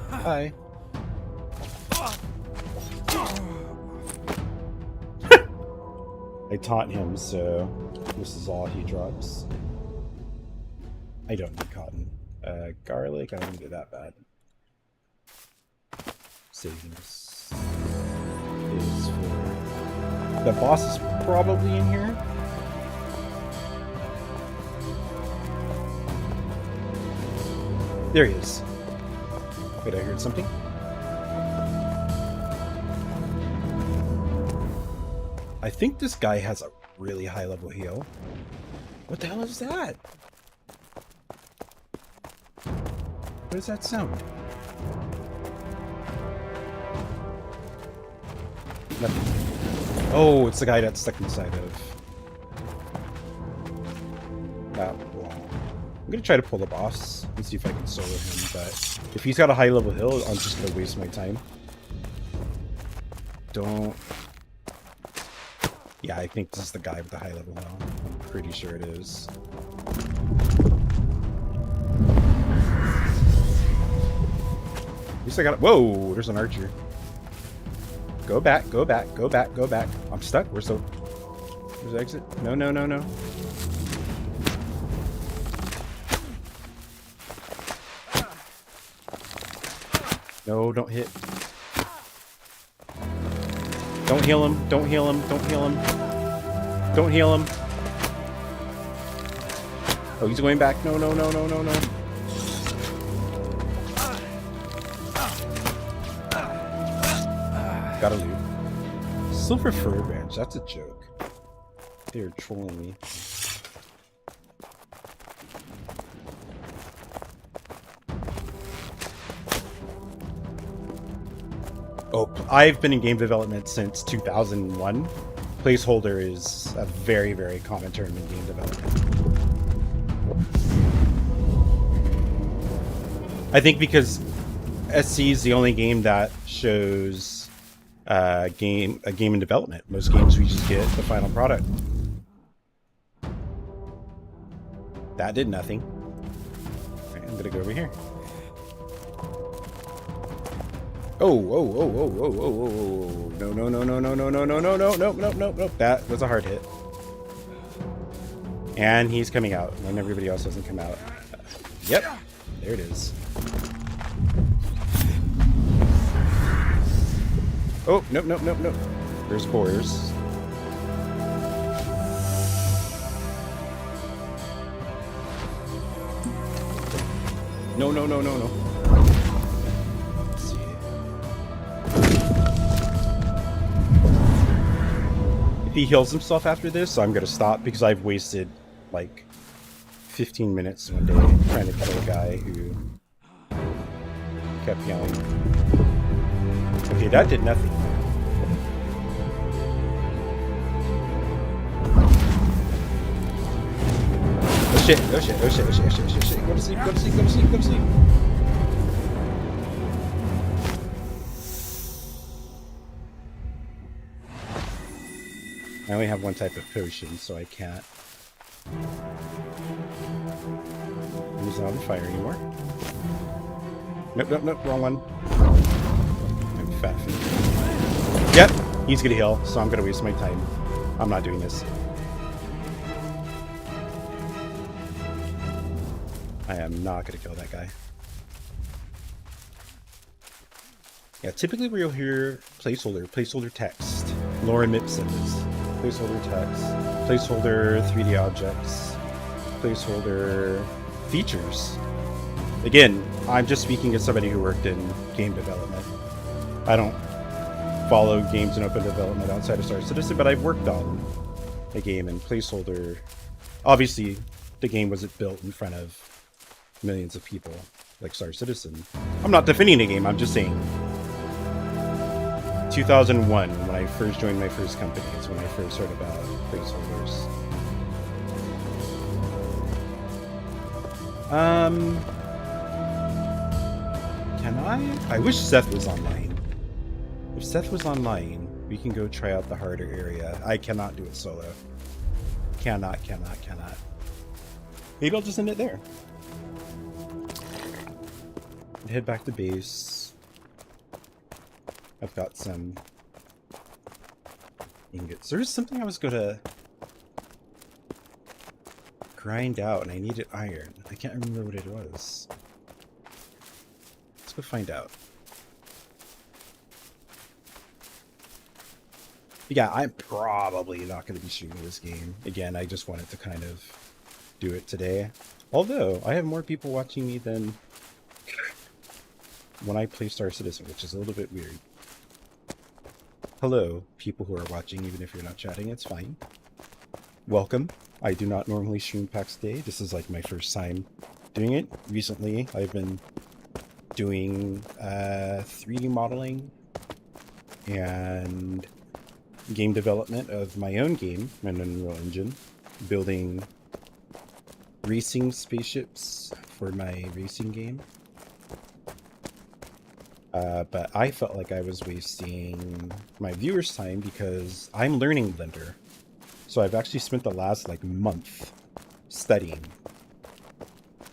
Hi. I taunt him, so this is all he drops. I don't need cotton. Garlic, I don't need it that bad. Savings is for... The boss is probably in here. There he is. Wait, I heard something. I think this guy has a really high level heal. What the hell is that? What does that sound? Nothing. Oh, it's the guy that's stuck inside of that wall. I'm gonna try to pull the boss and see if I can solo him, but if he's got a high level heal, I'm just gonna waste my time. Don't... Yeah, I think this is the guy with the high level heal. I'm pretty sure it is. At least I got it. Whoa, there's an archer. Go back, go back, go back, go back. I'm stuck. We're so... Where's the exit? No, no, no, no. No, don't hit. Don't heal him. Don't heal him. Don't heal him. Don't heal him. Oh, he's going back. No, no, no, no, no, no. Gotta loot. Silver fir branch. That's a joke. They're trolling me. Oh, I've been in game development since 2001. Placeholder is a very, very common term in game development. I think because SC is the only game that shows a game in development. Most games we just get the final product. That did nothing. Right, I'm gonna go over here. Oh, oh, oh, oh, oh, oh, oh, oh, no, no, no, no, no, no, no, no, no, no, no, no, no, no. That was a hard hit. And he's coming out when everybody else doesn't come out. Yep, there it is. Oh, nope, nope, nope, nope. There's boars. No, no, no, no, no. If he heals himself after this, I'm gonna stop because I've wasted like 15 minutes one day trying to kill a guy who kept yelling. Okay, that did nothing. Oh shit, oh shit, oh shit, oh shit, oh shit, oh shit, oh shit. Go to sleep, go to sleep, go to sleep, go to sleep. I only have one type of potion, so I can't. He's not on fire anymore. Nope, nope, nope, wrong one. I'm fat food. Yep, he's gonna heal, so I'm gonna waste my time. I'm not doing this. I am not gonna kill that guy. Yeah, typically where you'll hear placeholder text. Lorem ipsums. Placeholder text, placeholder 3D objects, placeholder features. Again, I'm just speaking as somebody who worked in game development. I don't follow games in open development outside of Star Citizen, but I've worked on a game in placeholder. Obviously, the game wasn't built in front of millions of people like Star Citizen. I'm not defending the game, I'm just saying. 2001, when I first joined my first company, is when I first heard about placeholders. Can I? I wish Seth was online. If Seth was online, we can go try out the harder area. I cannot do it solo. Cannot. Maybe I'll just end it there. Head back to base. I've got some ingots. There's something I was gonna grind out and I needed iron. I can't remember what it was. Let's go find out. Yeah, I'm probably not going to be shooting this game. Again, I just wanted to kind of do it today. Although, I have more people watching me than when I play Star Citizen, which is a little bit weird. Hello, people who are watching, even if you're not chatting, it's fine. Welcome. I do not normally stream Pax Dei. This is like my first time doing it. Recently, I've been doing 3D modeling and game development of my own game, my own Unreal Engine, building racing spaceships for my racing game. But I felt like I was wasting my viewers' time because I'm learning Blender. So I've actually spent the last like month studying.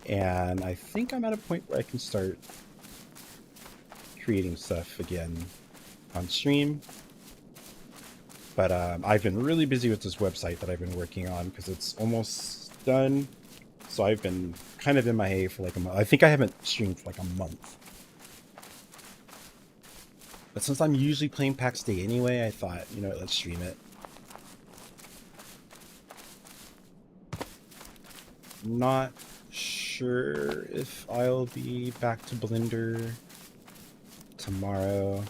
And I think I'm at a point where I can start creating stuff again on stream. But I've been really busy with this website that I've been working on because it's almost done. So I've been kind of MIA for like a month. I think I haven't streamed for like a month. But since I'm usually playing Pax Dei anyway, I thought, you know what, let's stream it. Not sure if I'll be back to Blender tomorrow.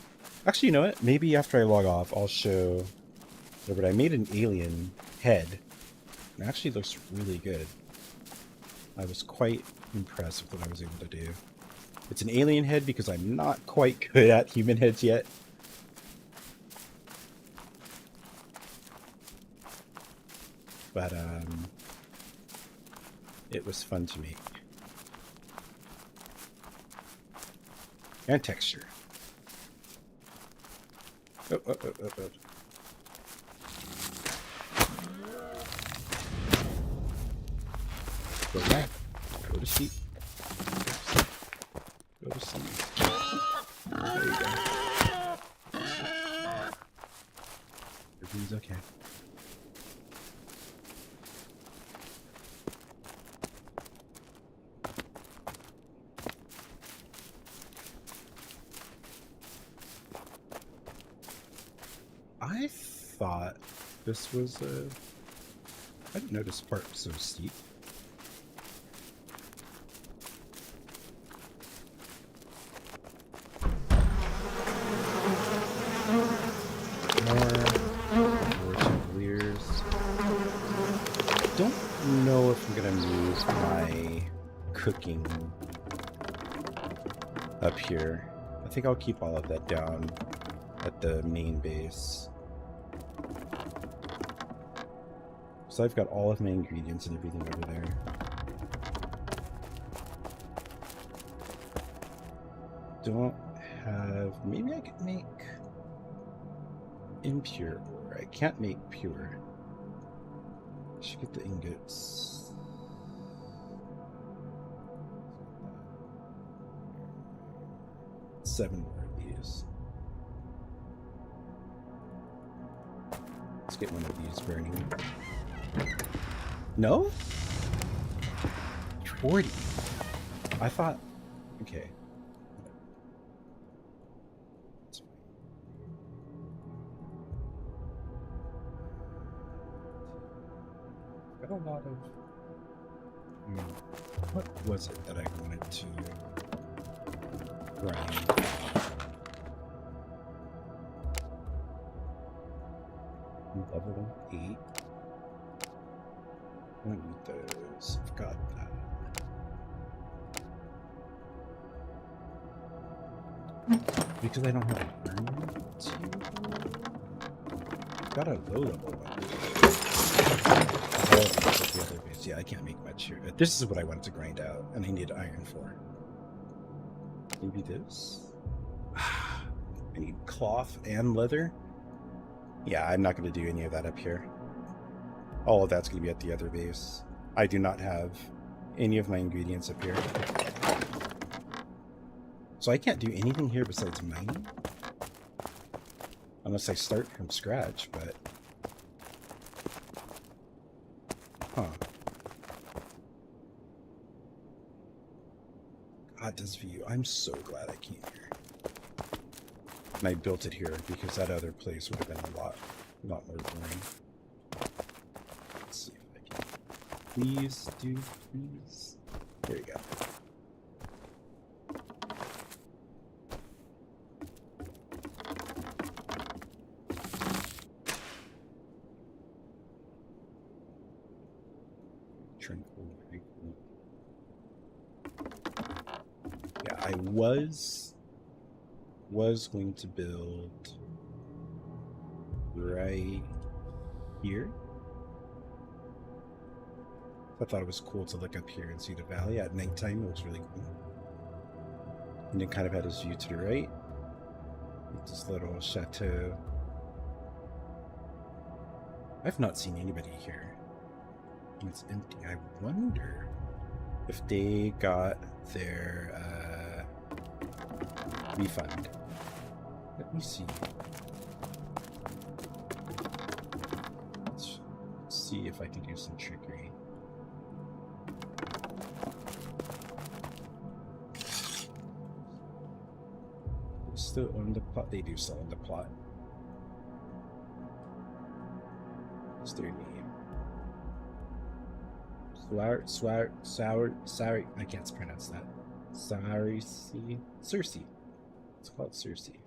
Actually, you know what? Maybe after I log off, I'll show... But I made an alien head. It actually looks really good. I was quite impressed with what I was able to do. It's an alien head because I'm not quite good at human heads yet. But, it was fun to make. And texture. Oh. Go back. Go to sleep. Go to sleep. There you go. Everything's okay. I thought this was a... I didn't know this part was so steep. More chandeliers. I don't know if I'm gonna move my cooking up here. I think I'll keep all of that down at the main base. So I've got all of my ingredients and everything over there. Don't have... Maybe I could make impure ore. I can't make pure. I should get the ingots. Seven more of these. Let's get one of these burning. No? 40. I thought... Okay. Got a lot of... what was it that I wanted to grind? Level 8. I don't need those. I've got that. Because I don't have an armor to... Got a low level one. The other base. Yeah, I can't make much here. This is what I wanted to grind out, and I need iron for. Maybe this? I need cloth and leather. Yeah, I'm not going to do any of that up here. All of that's going to be at the other base. I do not have any of my ingredients up here. So I can't do anything here besides mining. Unless I start from scratch, but... Huh. God, this view. I'm so glad I came here. And I built it here because that other place would have been a lot more boring. Let's see if I can... Please, dude, please. There you go. Yeah, I was going to build right here. I thought it was cool to look up here and see the valley at nighttime. It was really cool. And it kind of had his view to the right. With this little chateau. I've not seen anybody here. And it's empty. I wonder if they got their refund. Let me see. Let's see if I can do some trickery. Still own the plot. They do still own the plot. What's their name? Sorry, I can't pronounce that. Cersei. It's called Cersei.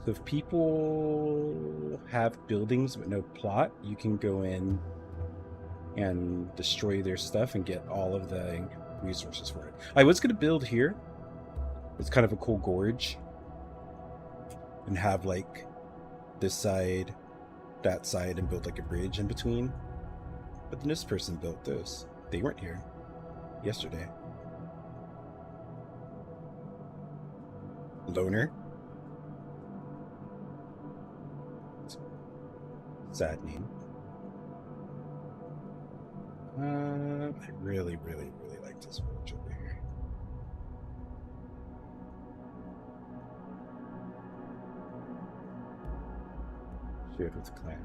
So if people have buildings with no plot, you can go in and destroy their stuff and get all of the resources for it. I was going to build here. It's kind of a cool gorge. And have like this side, that side, and build like a bridge in between. But then this person built this. They weren't here yesterday. Loner. Sad name. I really like this village over here. Shared with clan.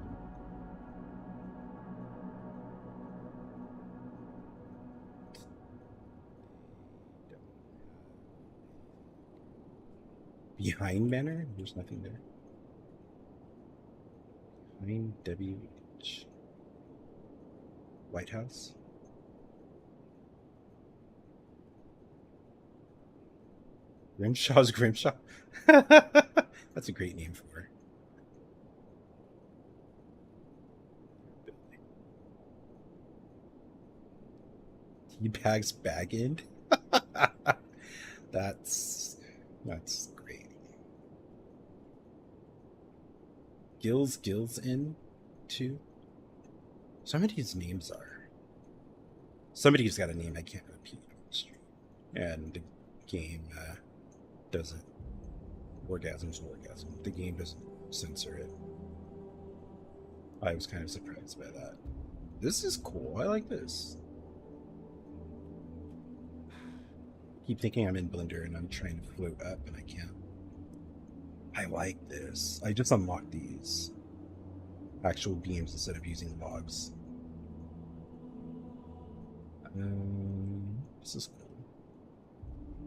Behind Manor? There's nothing there. Behind WH. White House? Grimshaw's Grimshaw? That's a great name for her. Teabag's bag end? That's great. Gills in too. Some of these names are. Somebody's got a name I can't repeat on the stream. And the game doesn't. Orgasm's orgasm. The game doesn't censor it. I was kind of surprised by that. This is cool. I like this. Keep thinking I'm in Blender and I'm trying to float up and I can't. I like this. I just unlocked these actual beams instead of using logs. This is cool.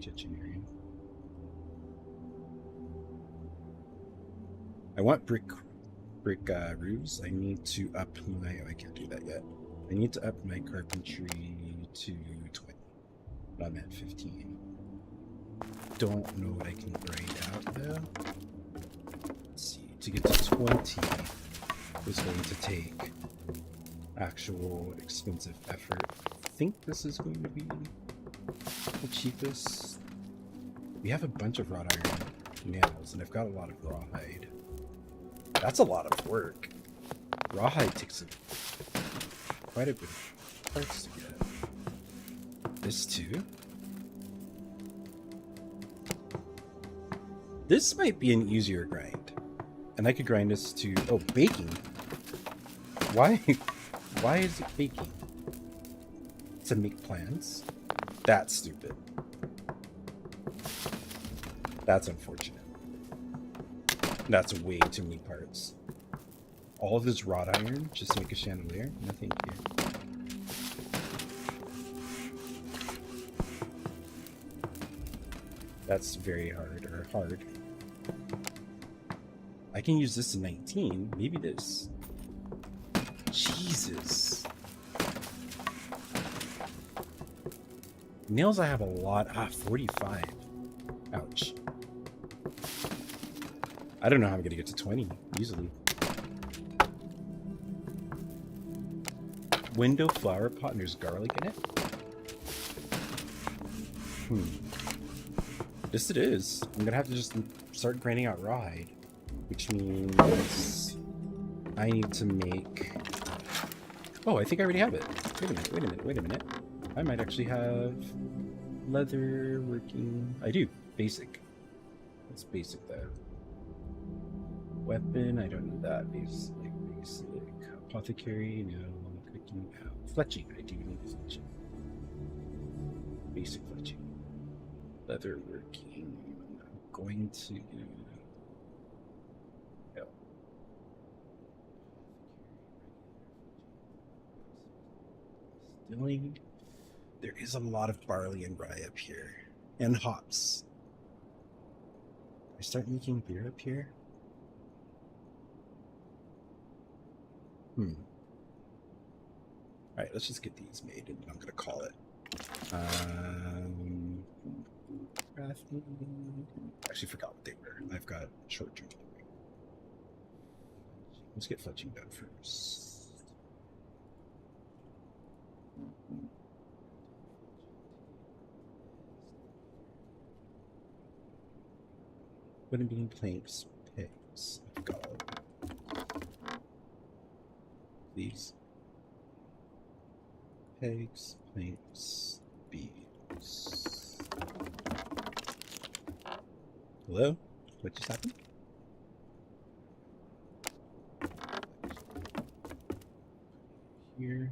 Kitchen area. I want brick roofs. I need to up my. Oh, I can't do that yet. I need to up my carpentry to 20. I'm at 15. Don't know what I can grind out though. Let's see. To get to 20 is going to take actual expensive effort. I think this is going to be The cheapest. We have a bunch of wrought iron nails, and I've got a lot of rawhide. That's a lot of work. Rawhide takes quite a bit of parts to get. This too? This might be an easier grind. And I could grind this to... Oh, baking. Why? Why is it baking? To make plans? That's stupid. That's unfortunate. That's way too many parts. All of this wrought iron just to make a chandelier? No, thank you. That's very hard, or hard. I can use this in 19. Maybe this. Jesus. Nails I have a lot. 45. Ouch. I don't know how I'm gonna get to 20 easily. Window flower pot and there's garlic in it? Yes, it is. I'm gonna have to just start grinding out rawhide, which means I need to make... Oh, I think I already have it. Wait a minute. I might actually have leather working... I do. Basic. That's basic, though. Weapon, I don't need that. Basic. Apothecary, no. Cooking, no. Fletching, I do need fletching. Basic fletching. Leather working. I'm going to... No. Distilling. There is a lot of barley and rye up here. And hops. I start making beer up here? Alright, let's just get these made and I'm gonna call it. Crafting. Actually forgot what they were. I've got short-term. Let's get fletching done first. Wooden beam planks, pigs. I've got all of them. These. Pegs, planks, beams. Hello? What just happened? Here.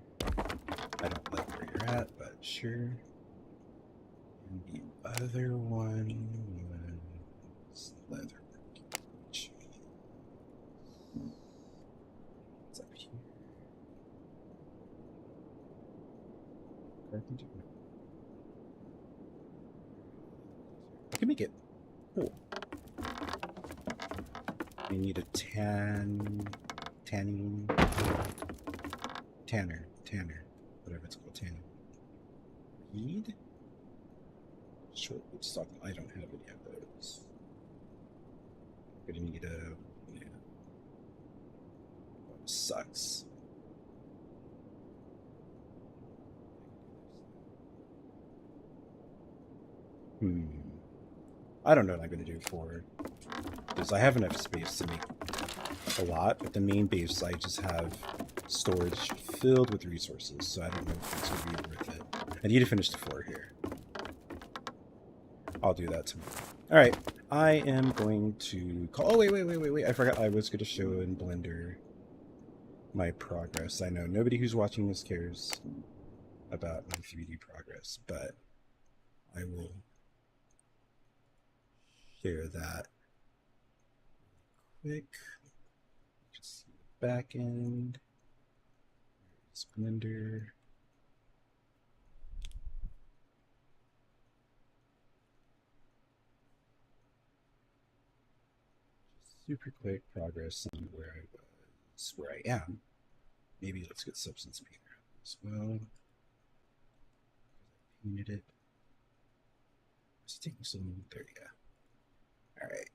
I don't like where you're at, but sure. And the other one was leather. What's up here? Carpenter. I can make it. Cool. We need a tanner, whatever it's called, tanner. Reed? Short wood stock. I don't have any of those. I'm gonna need a, yeah. Oh, sucks. I don't know what I'm gonna do for, because I have enough space to make a lot, but the main base I just have storage filled with resources, so I don't know if it's gonna be worth it. I need to finish the floor here. I'll do that tomorrow. Alright, I am going to call... Oh, wait. I forgot I was going to show in Blender my progress. I know nobody who's watching this cares about my 3D progress, but I will share that quick. Just see the back end. There's Blender. Super quick progress on where I was, where I am. Maybe let's get Substance Painter as well. Painted it. It's taking some. There you go. Alright.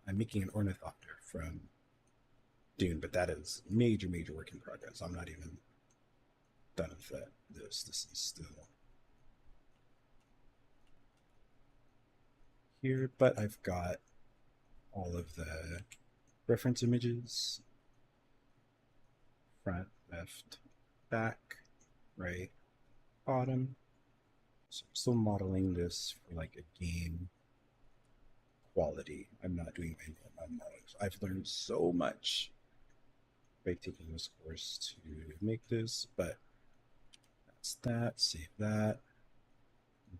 I'm making an ornithopter from Dune, but that is major work in progress. I'm not even done with that. This is still here, but I've got all of the reference images, front, left, back, right, bottom. So I'm still modeling this for like a game quality. I'm not doing my models. I've learned so much by taking this course to make this, but that's that. Save that.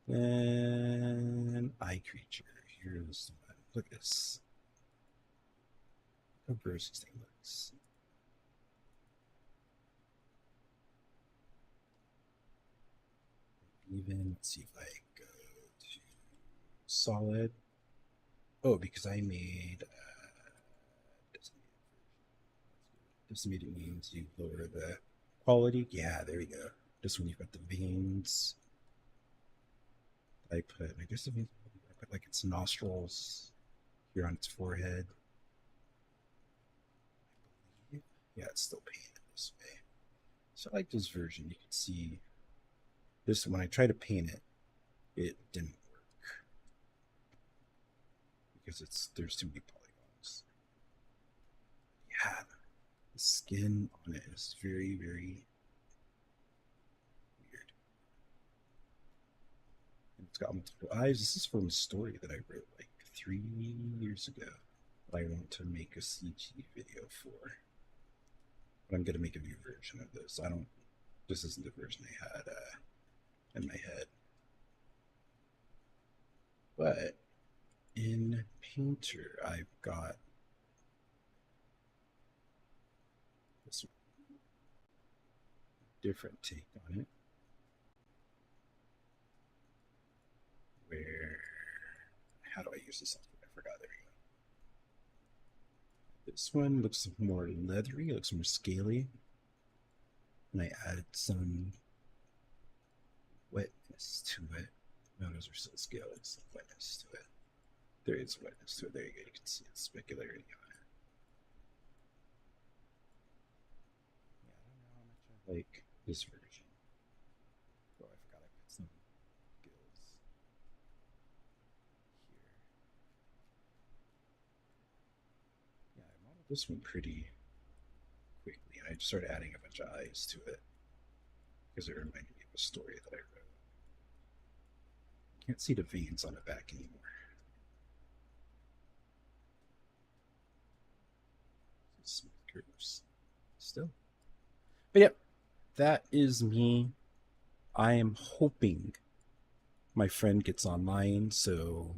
Then eye creature. Here's the one. Look at this. How gross this thing looks. Even let's see if I go to solid. Oh, because I made decimated means you lower the quality. Yeah, there we go. This one you've got the veins. I guess the veins, I put like its nostrils here on its forehead. Yeah, it's still painted this way. So I like this version. You can see this when I try to paint it, it didn't work because there's too many polygons. Yeah, the skin on it is very, very weird. And it's got multiple eyes. This is from a story that I wrote like 3 years ago that I want to make a CG video for. But I'm gonna make a new version of this. This isn't the version I had in my head. But in Painter, I've got this different take on it. Where, how do I use this software? I forgot. There we go. This one looks more leathery, looks more scaly. And I added some wetness to it. No, those are still scaly. Some wetness to it. There is wetness to it. There you go. You can see its specularity on it. Yeah, I don't know how much I like this version. Oh, I forgot I put some gills here. Yeah, I modeled this one pretty quickly, and I just started adding a bunch of eyes to it because it reminded me of a story that I wrote. Can't see the veins on the back anymore. Smooth curves still. But yep, that is me. I am hoping my friend gets online so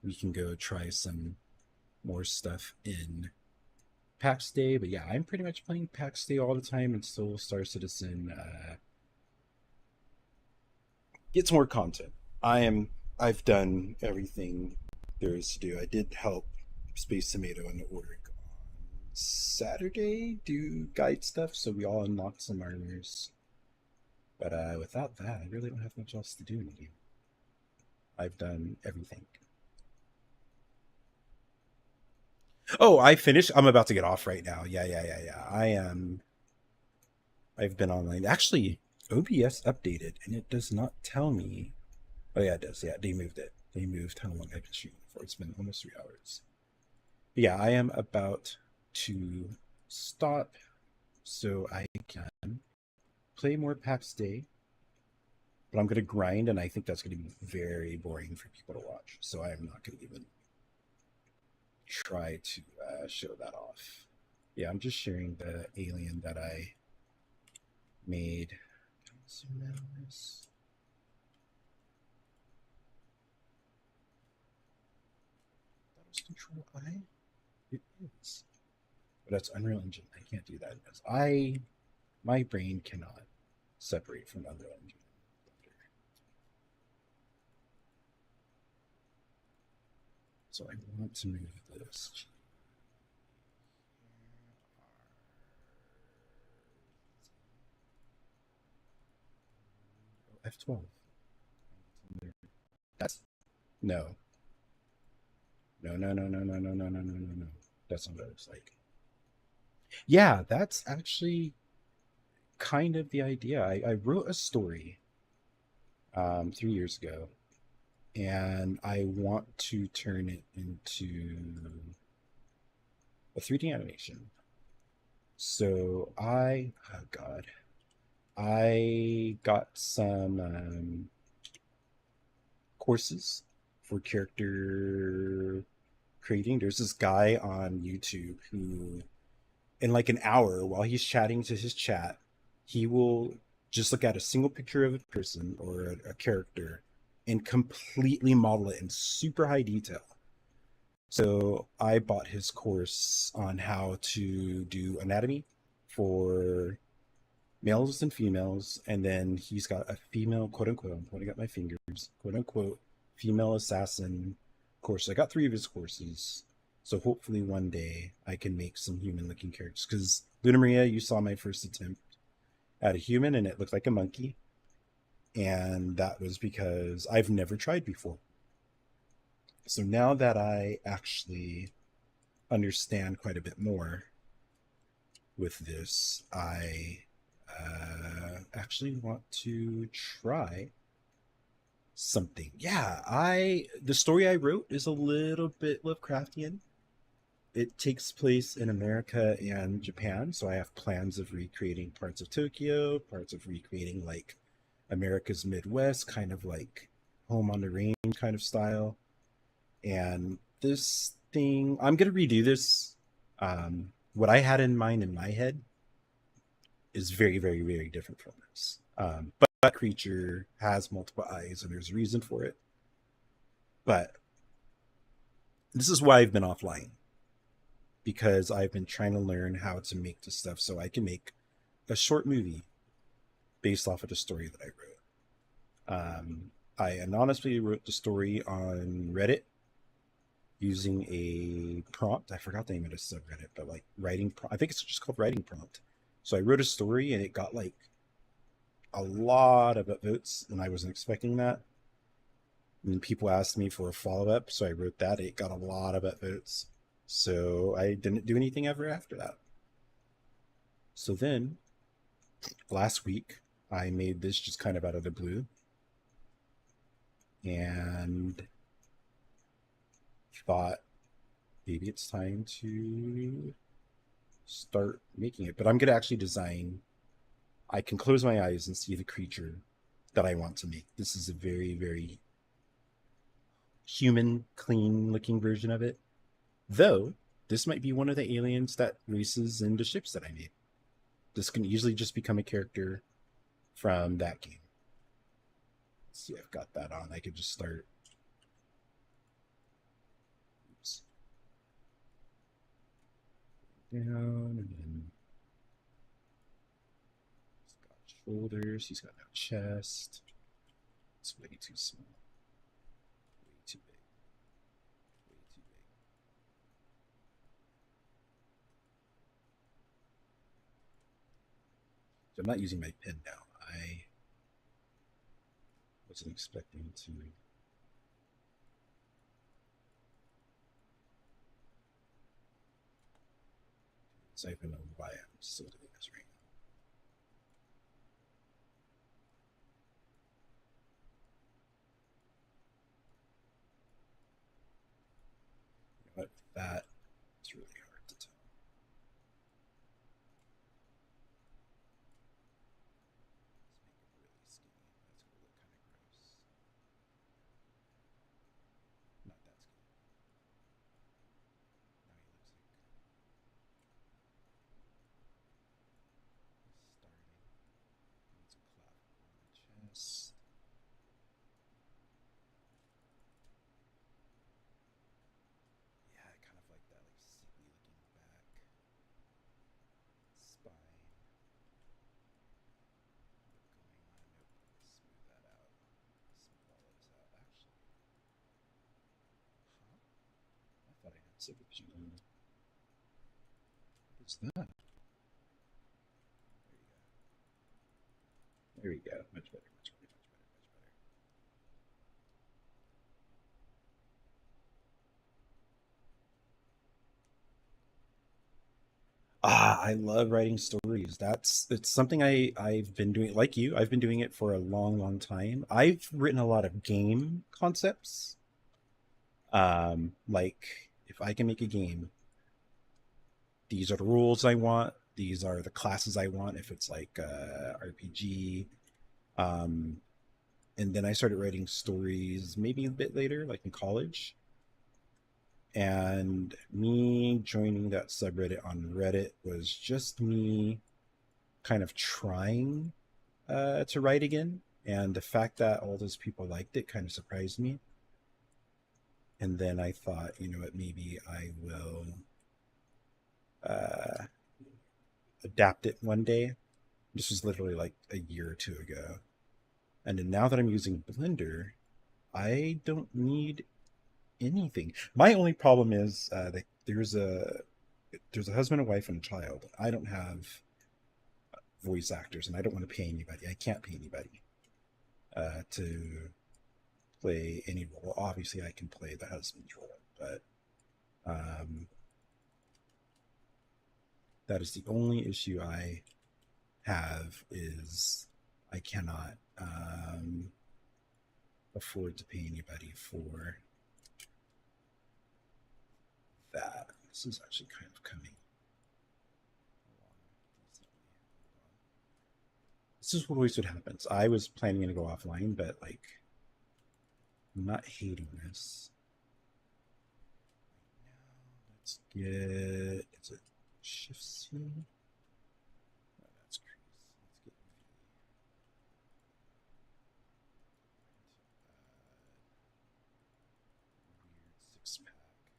we can go try some more stuff in Pax Dei. But yeah, I'm pretty much playing Pax Dei all the time until Star Citizen gets more content. I've done everything there is to do. I did help Space Tomato and the org on Saturday do guide stuff, so we all unlocked some armors. But without that, I really don't have much else to do in the game. I've done everything. Oh, I finished. I'm about to get off right now. Yeah. I am. I've been online. Actually, OBS updated, and it does not tell me. Oh yeah, it does. Yeah, they moved it. They moved how long I've been shooting for. It's been almost 3 hours. But yeah, I am about to stop so I can play more Pax Day. But I'm gonna grind, and I think that's gonna be very boring for people to watch. So I am not gonna even try to show that off. Yeah, I'm just sharing the alien that I made. Can I zoom in on this? That was Control I? It is. But that's Unreal Engine. I can't do that because my brain cannot separate from Unreal Engine. So I want to move this. F12. That's no. No. That's not what it looks like. Yeah, that's actually kind of the idea. I wrote a story 3 years ago and I want to turn it into a 3D animation. So oh God, I got some courses for character creating. There's this guy on YouTube who, in like an hour, while he's chatting to his chat, he will just look at a single picture of a person or a character and completely model it in super high detail. So I bought his course on how to do anatomy for males and females, and then he's got a female, quote unquote, I'm pointing at my fingers, quote unquote, female assassin course. I got three of his courses. So hopefully one day I can make some human looking characters. Because Luna Maria, you saw my first attempt at a human and it looked like a monkey. And that was because I've never tried before. So now that I actually understand quite a bit more with this, I actually want to try something. Yeah, the story I wrote is a little bit Lovecraftian. It takes place in America and Japan, so I have plans of recreating parts of Tokyo, parts of recreating like America's Midwest, kind of like home on the range kind of style. And this thing, I'm gonna redo this. What I had in mind in my head is very, very, very different from this. But that creature has multiple eyes, and there's a reason for it. But this is why I've been offline, because I've been trying to learn how to make this stuff so I can make a short movie based off of the story that I wrote. I anonymously wrote the story on Reddit using a prompt. I forgot the name of the subreddit, but like writing. I think it's just called writing prompt. So I wrote a story and it got like a lot of votes, and I wasn't expecting that. And people asked me for a follow up, so I wrote that. It got a lot of votes, so I didn't do anything ever after that. So then last week, I made this just kind of out of the blue, and thought maybe it's time to start making it. But I'm gonna actually design. I can close my eyes and see the creature that I want to make. This is a very, very human, clean looking version of it. Though, this might be one of the aliens that races in the ships that I made. This can easily just become a character from that game. Let's see, I've got that on. I could just start. Oops. Down, and then he's got shoulders. He's got no chest. It's way too small. Way too big. Way too big. So I'm not using my pen now. I wasn't expecting to. So I don't know why I'm still doing this right now. But that is really hard to tell. Let's make it really skinny. That's gonna look kind of gross. Not that skinny. Now he looks like he's starting. Needs a clavicle on the chest. Yeah, I kind of like that, like sickly looking back, spine. Going on. Nope. Smooth that out. Smooth all of this out. Actually, huh? I thought I had supervision on. What's that? There we go. There we go. Much better. Much better. Much better. Much better. I love writing stories. It's something I've been doing like you. I've been doing it for a long, long time. I've written a lot of game concepts. Like if I can make a game, these are the rules I want. These are the classes I want. If it's like RPG, um, and then I started writing stories maybe a bit later, like in college. And me joining that subreddit on Reddit was just me kind of trying to write again. And the fact that all those people liked it kind of surprised me. And then I thought, you know what, maybe I will uh, adapt it one day. This was literally like a year or two ago. And then now that I'm using Blender, I don't need anything. My only problem is that there's a husband and wife and a child. I don't have voice actors, and I don't want to pay anybody. I can't pay anybody to play any role. Obviously, I can play the husband's role, but um, that is the only issue I have is I cannot afford to pay anybody for that. This is actually kind of coming along. This is what always what happens. I was planning to go offline, but like I'm not hating this. Let's get is it Shift C? Oh, that's crazy. Let's get weird 6 pack. Let's go down there.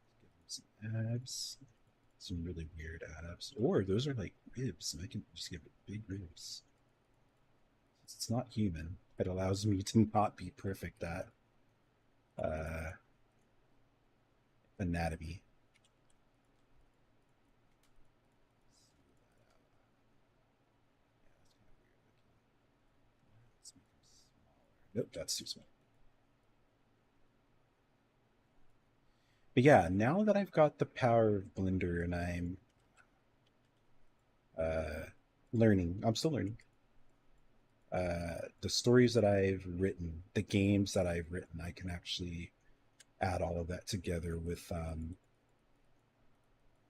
Let's give him some abs. Some really weird abs. Or those are like ribs. I can just give it big ribs. It's not human. It allows me to not be perfect at uh, anatomy. Nope, that's too small. But yeah, now that I've got the power of Blender and I'm uh, learning, I'm still learning. The stories that I've written, the games that I've written, I can actually add all of that together with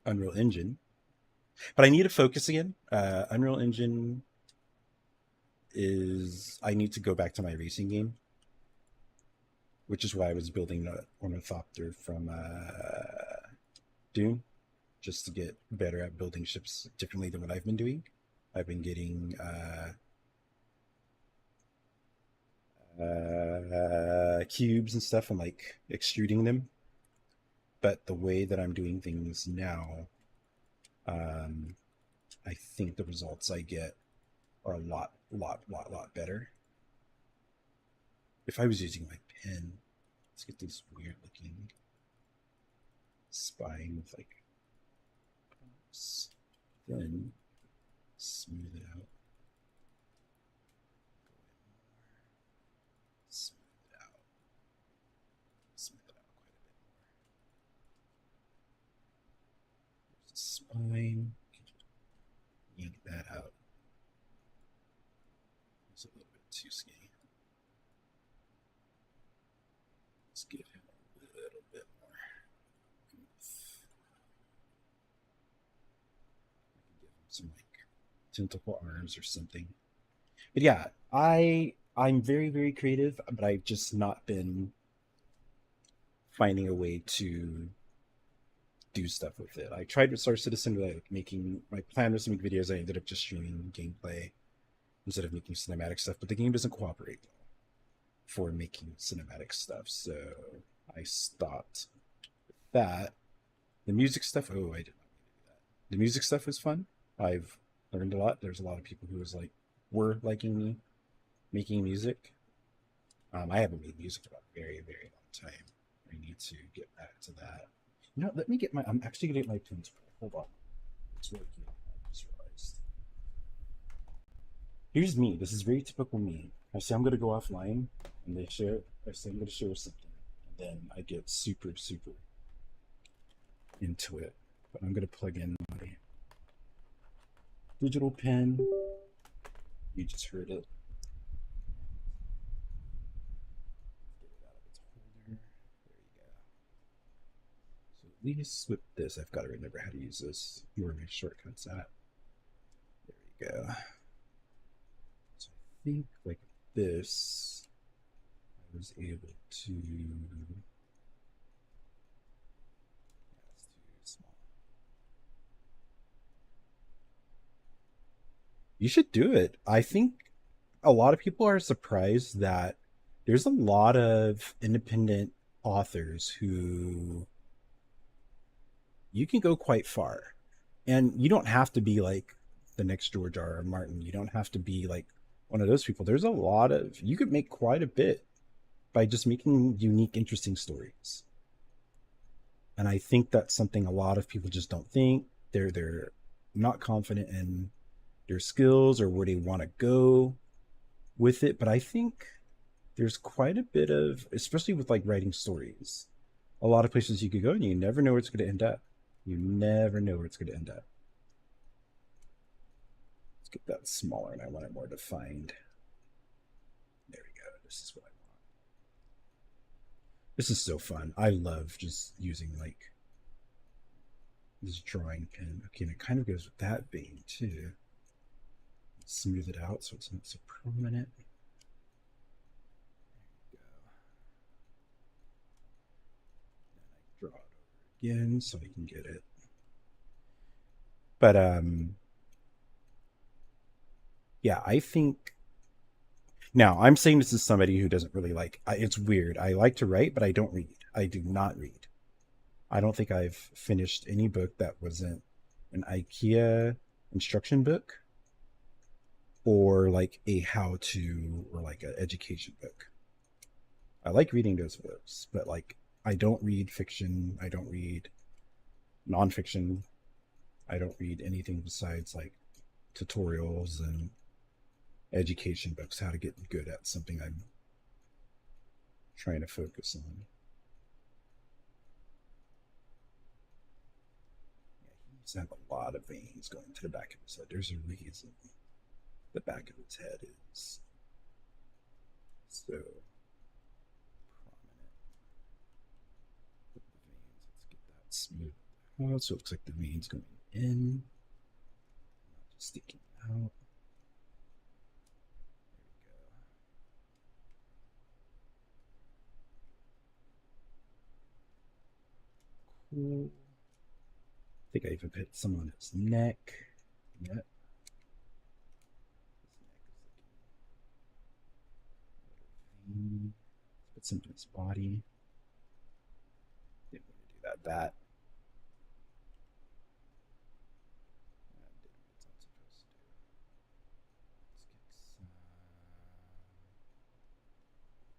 Unreal Engine. But I need to focus again. Unreal Engine is I need to go back to my racing game, which is why I was building the ornithopter from Dune, just to get better at building ships differently than what I've been doing. I've been getting cubes and stuff and like extruding them. But the way that I'm doing things now, um, I think the results I get are a lot better. If I was using my pen, let's get this weird looking spine with like bumps. Then smooth it out. Smooth it out. Smooth it out quite a bit more. There's a spine. Yank that out. It's a little bit too skinny. Let's give him a little bit more. I can give him some like tentacle arms or something. But yeah, I'm very creative, but I've just not been finding a way to do stuff with it. I tried with Star Citizen, like making my plan was to make videos. I ended up just streaming gameplay instead of making cinematic stuff, but the game doesn't cooperate for making cinematic stuff, so I stopped that. The music stuff, oh, I did not mean to do that. The music stuff was fun. I've learned a lot. There's a lot of people who was like were liking me making music. I haven't made music in a very long time. I need to get back to that. You know, let me get my. I'm actually gonna get my pins. Hold on, it's working. I just realized. Here's me. This is very typical me. I say I'm gonna go offline, and they share. I say I'm gonna share something, then I get super, super into it. But I'm going to plug in my digital pen. You just heard it. Get it out of its holder. There you go. So at least with this, I've got to remember how to use this. Where my shortcuts at. There we go. So I think like this, I was able to. Yeah, it's too small. You should do it. I think a lot of people are surprised that there's a lot of independent authors who you can go quite far. And you don't have to be like the next George R. R. Martin. You don't have to be like one of those people. There's a lot of, you could make quite a bit by just making unique, interesting stories. And I think that's something a lot of people just don't think. They're not confident in their skills or where they want to go with it. But I think there's quite a bit of, especially with like writing stories, a lot of places you could go and you never know where it's going to end up. You never know where it's going to end up. Let's get that smaller and I want it more defined. There we go. This is what I want. This is so fun. I love just using like this drawing pen. Okay, and it kind of goes with that vein too. Smooth it out so it's not so prominent. Draw it over again so I can get it. But yeah, I think now I'm saying this is somebody who doesn't really like it's weird. I like to write, but I don't read. I do not read. I don't think I've finished any book that wasn't an IKEA instruction book or like a how to or like an education book. I like reading those books, but like I don't read fiction. I don't read nonfiction. I don't read anything besides like tutorials and education books, how to get good at something I'm trying to focus on. Yeah, he's had a lot of veins going to the back of his head. There's a reason the back of his head is so prominent. With the veins, let's get that smooth out so it looks like the veins going in, not just sticking out. Cool. I think I even put some on his neck. Yep. His neck is looking. Put some in his body. Didn't want to do that. That. Did what it's not supposed to do. Let's get some.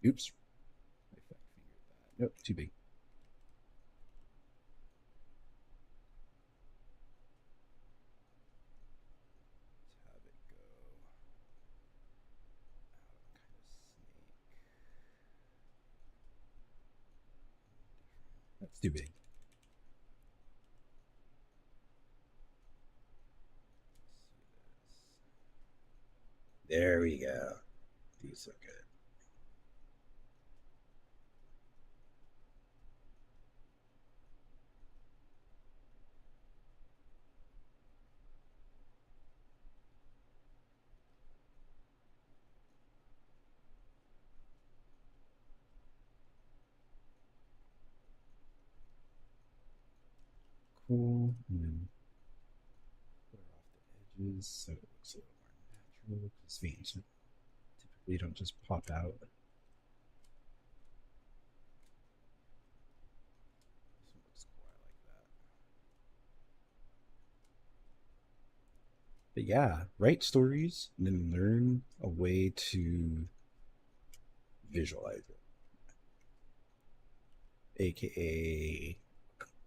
Oops. I fat fingered that. Nope, too big. Have it go out kind of snake. That's too big. There we go. These look good. Cool. And then clear off the edges so it looks a little more natural because veins typically don't just pop out. This one looks cool. I like that. But yeah, write stories and then learn a way to visualize it, aka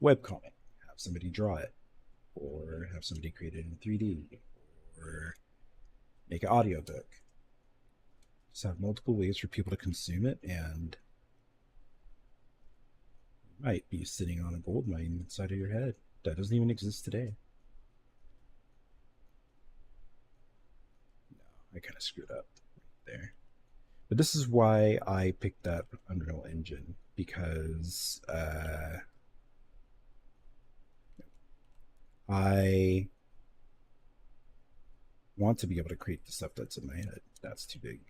webcomic. Have somebody draw it, or have somebody create it in 3D, or make an audiobook. Just have multiple ways for people to consume it, and Might be sitting on a gold mine inside of your head that doesn't even exist today. No, I kind of screwed up right there. But this is why I picked up Unreal Engine, because I want to be able to create the stuff that's in my head. That's too big.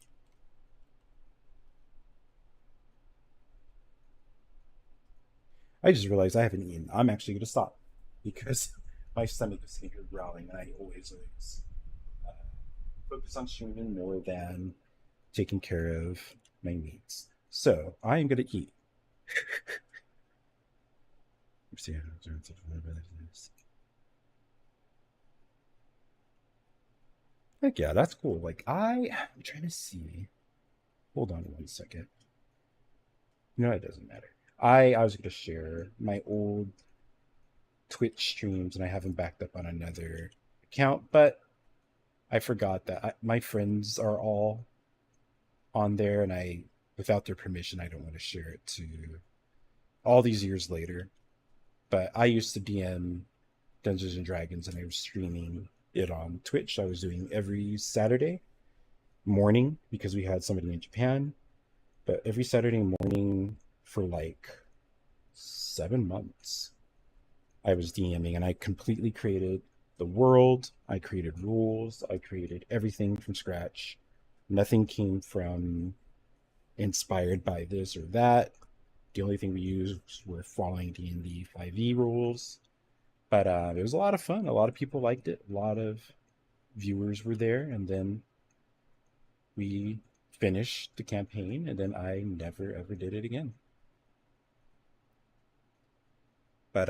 I just realized I haven't eaten. I'm actually going to stop because my stomach is sitting here growling, and I always uh, focus on streaming more than taking care of my needs. So I am going to eat. Heck yeah, that's cool. I'm trying to see. Hold on 1 second. No, it doesn't matter. I was going to share my old Twitch streams, and I have them backed up on another account, but I forgot that my friends are all on there, and without their permission, I don't want to share it to all these years later. But I used to DM Dungeons and Dragons, and I was streaming it on Twitch. I was doing every Saturday morning because we had somebody in Japan, but every Saturday morning for like 7 months, I was DMing, and I completely created the world. I created rules. I created everything from scratch. Nothing came from inspired by this or that. The only thing we used were following D&D 5e rules. But it was a lot of fun. A lot of people liked it. A lot of viewers were there. And then we finished the campaign, and then I never ever did it again. But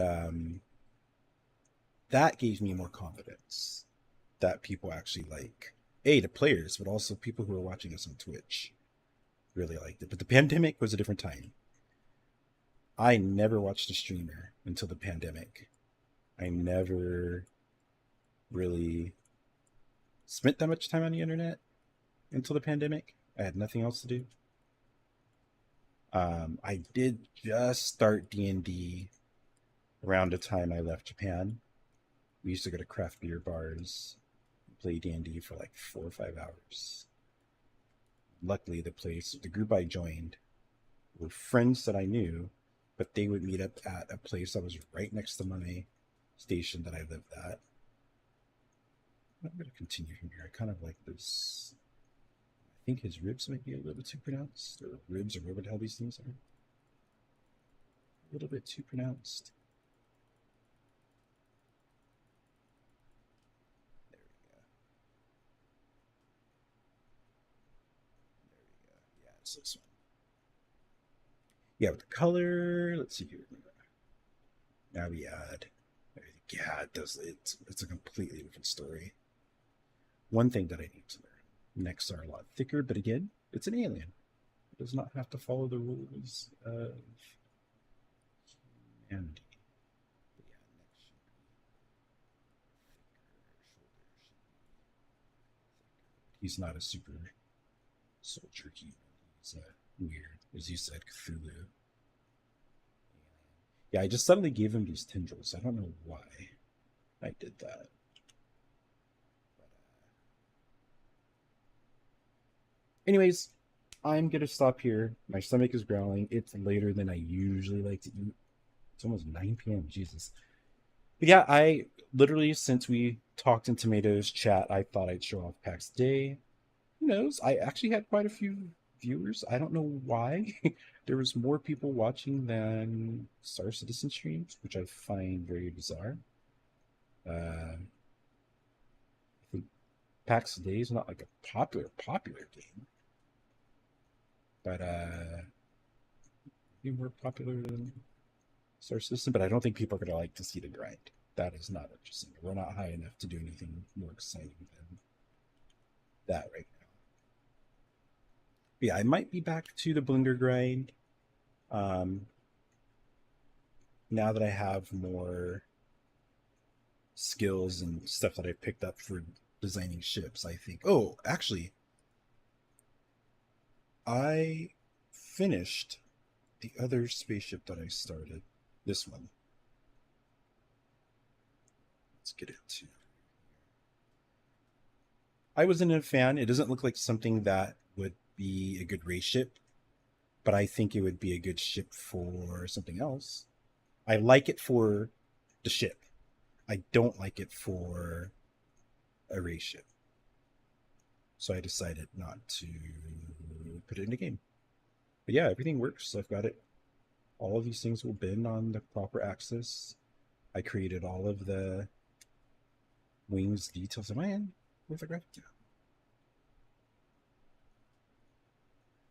that gave me more confidence that people actually like the players, but also people who are watching us on Twitch really liked it. But the pandemic was a different time. I never watched a streamer until the pandemic. I never really spent that much time on the internet until the pandemic. I had nothing else to do. I did just start D&D around the time I left Japan. We used to go to craft beer bars, play D&D for like 4 or 5 hours. Luckily, the group I joined were friends that I knew, but they would meet up at a place that was right next to my station that I lived at. I'm going to continue from here. I kind of like this. I think his ribs might be a little bit too pronounced, or ribs, or whatever the hell these things are. A little bit too pronounced. There we go. There we go. Yeah, it's this one. Yeah, with the color, let's see here. Now we add everything. Yeah, it does. It's a completely different story. One thing that I need to learn. Necks are a lot thicker, but again, it's an alien. It does not have to follow the rules of humanity. But yeah, neck should be thicker. He's not a super soldier human. He's weird, as you said, Cthulhu. Yeah, I just suddenly gave him these tendrils. I don't know why I did that. Anyways, I'm gonna stop here. My stomach is growling. It's later than I usually like to eat. It's almost 9 p.m. Jesus. But yeah, I literally, since we talked in Tomatoes chat, I thought I'd show off Pax Day. Who knows? I actually had quite a few viewers. I don't know why. There was more people watching than Star Citizen streams, which I find very bizarre. I think PAX Day is not like a popular game, but maybe more popular than Star Citizen. But I don't think people are gonna like to see the grind. That is not interesting. We're not high enough to do anything more exciting than that right now. But yeah, I might be back to the Blender grind. Um, Now that I have more skills and stuff that I picked up for designing ships, I think. Oh, actually, I finished the other spaceship that I started. This one. Let's get into. I wasn't a fan. It doesn't look like something that would be a good race ship, but I think it would be a good ship for something else. I like it for the ship. I don't like it for a race ship. So I decided not to put it in the game. But yeah, everything works. I've got it. All of these things will bin on the proper axis. I created all of the wings details. Am I in with the graphic? Yeah.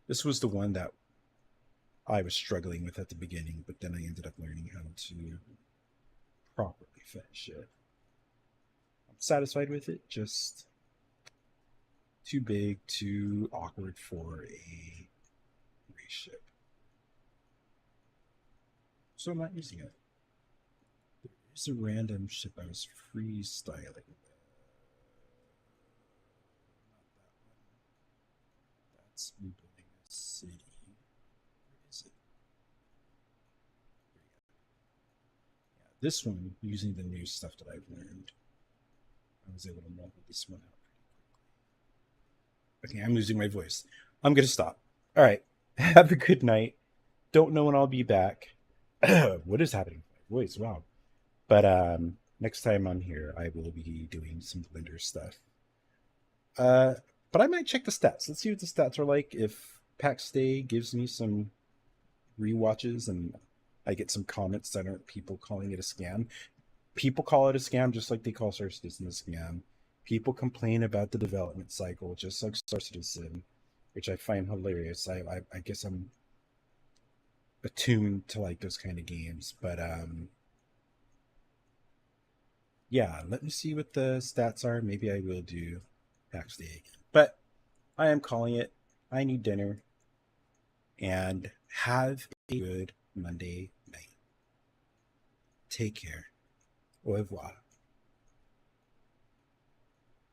This was the one that I was struggling with at the beginning, but then I ended up learning how to properly finish it. I'm satisfied with it, just too big, too awkward for a race ship. So I'm not using it. There's a random ship I was freestyling. Not that one. That's rebuilding a city. Where is it? There you go. Yeah, this one, using the new stuff that I've learned, I was able to model this one out pretty quickly. Okay, I'm losing my voice. I'm going to stop. All right. Have a good night. Don't know when I'll be back. What is happening with my voice? Wow. But next time I'm here, I will be doing some Blender stuff. Uh, but I might check the stats. Let's see what the stats are like. If Pax Dei gives me some rewatches and I get some comments that aren't people calling it a scam. People call it a scam just like they call Star Citizen a scam. People complain about the development cycle just like Star Citizen, which I find hilarious. I guess I'm attuned to like those kind of games, but yeah, let me see what the stats are. Maybe I will do Pax Day again. But I am calling it. I need dinner. And have a good Monday night. Take care. Au revoir.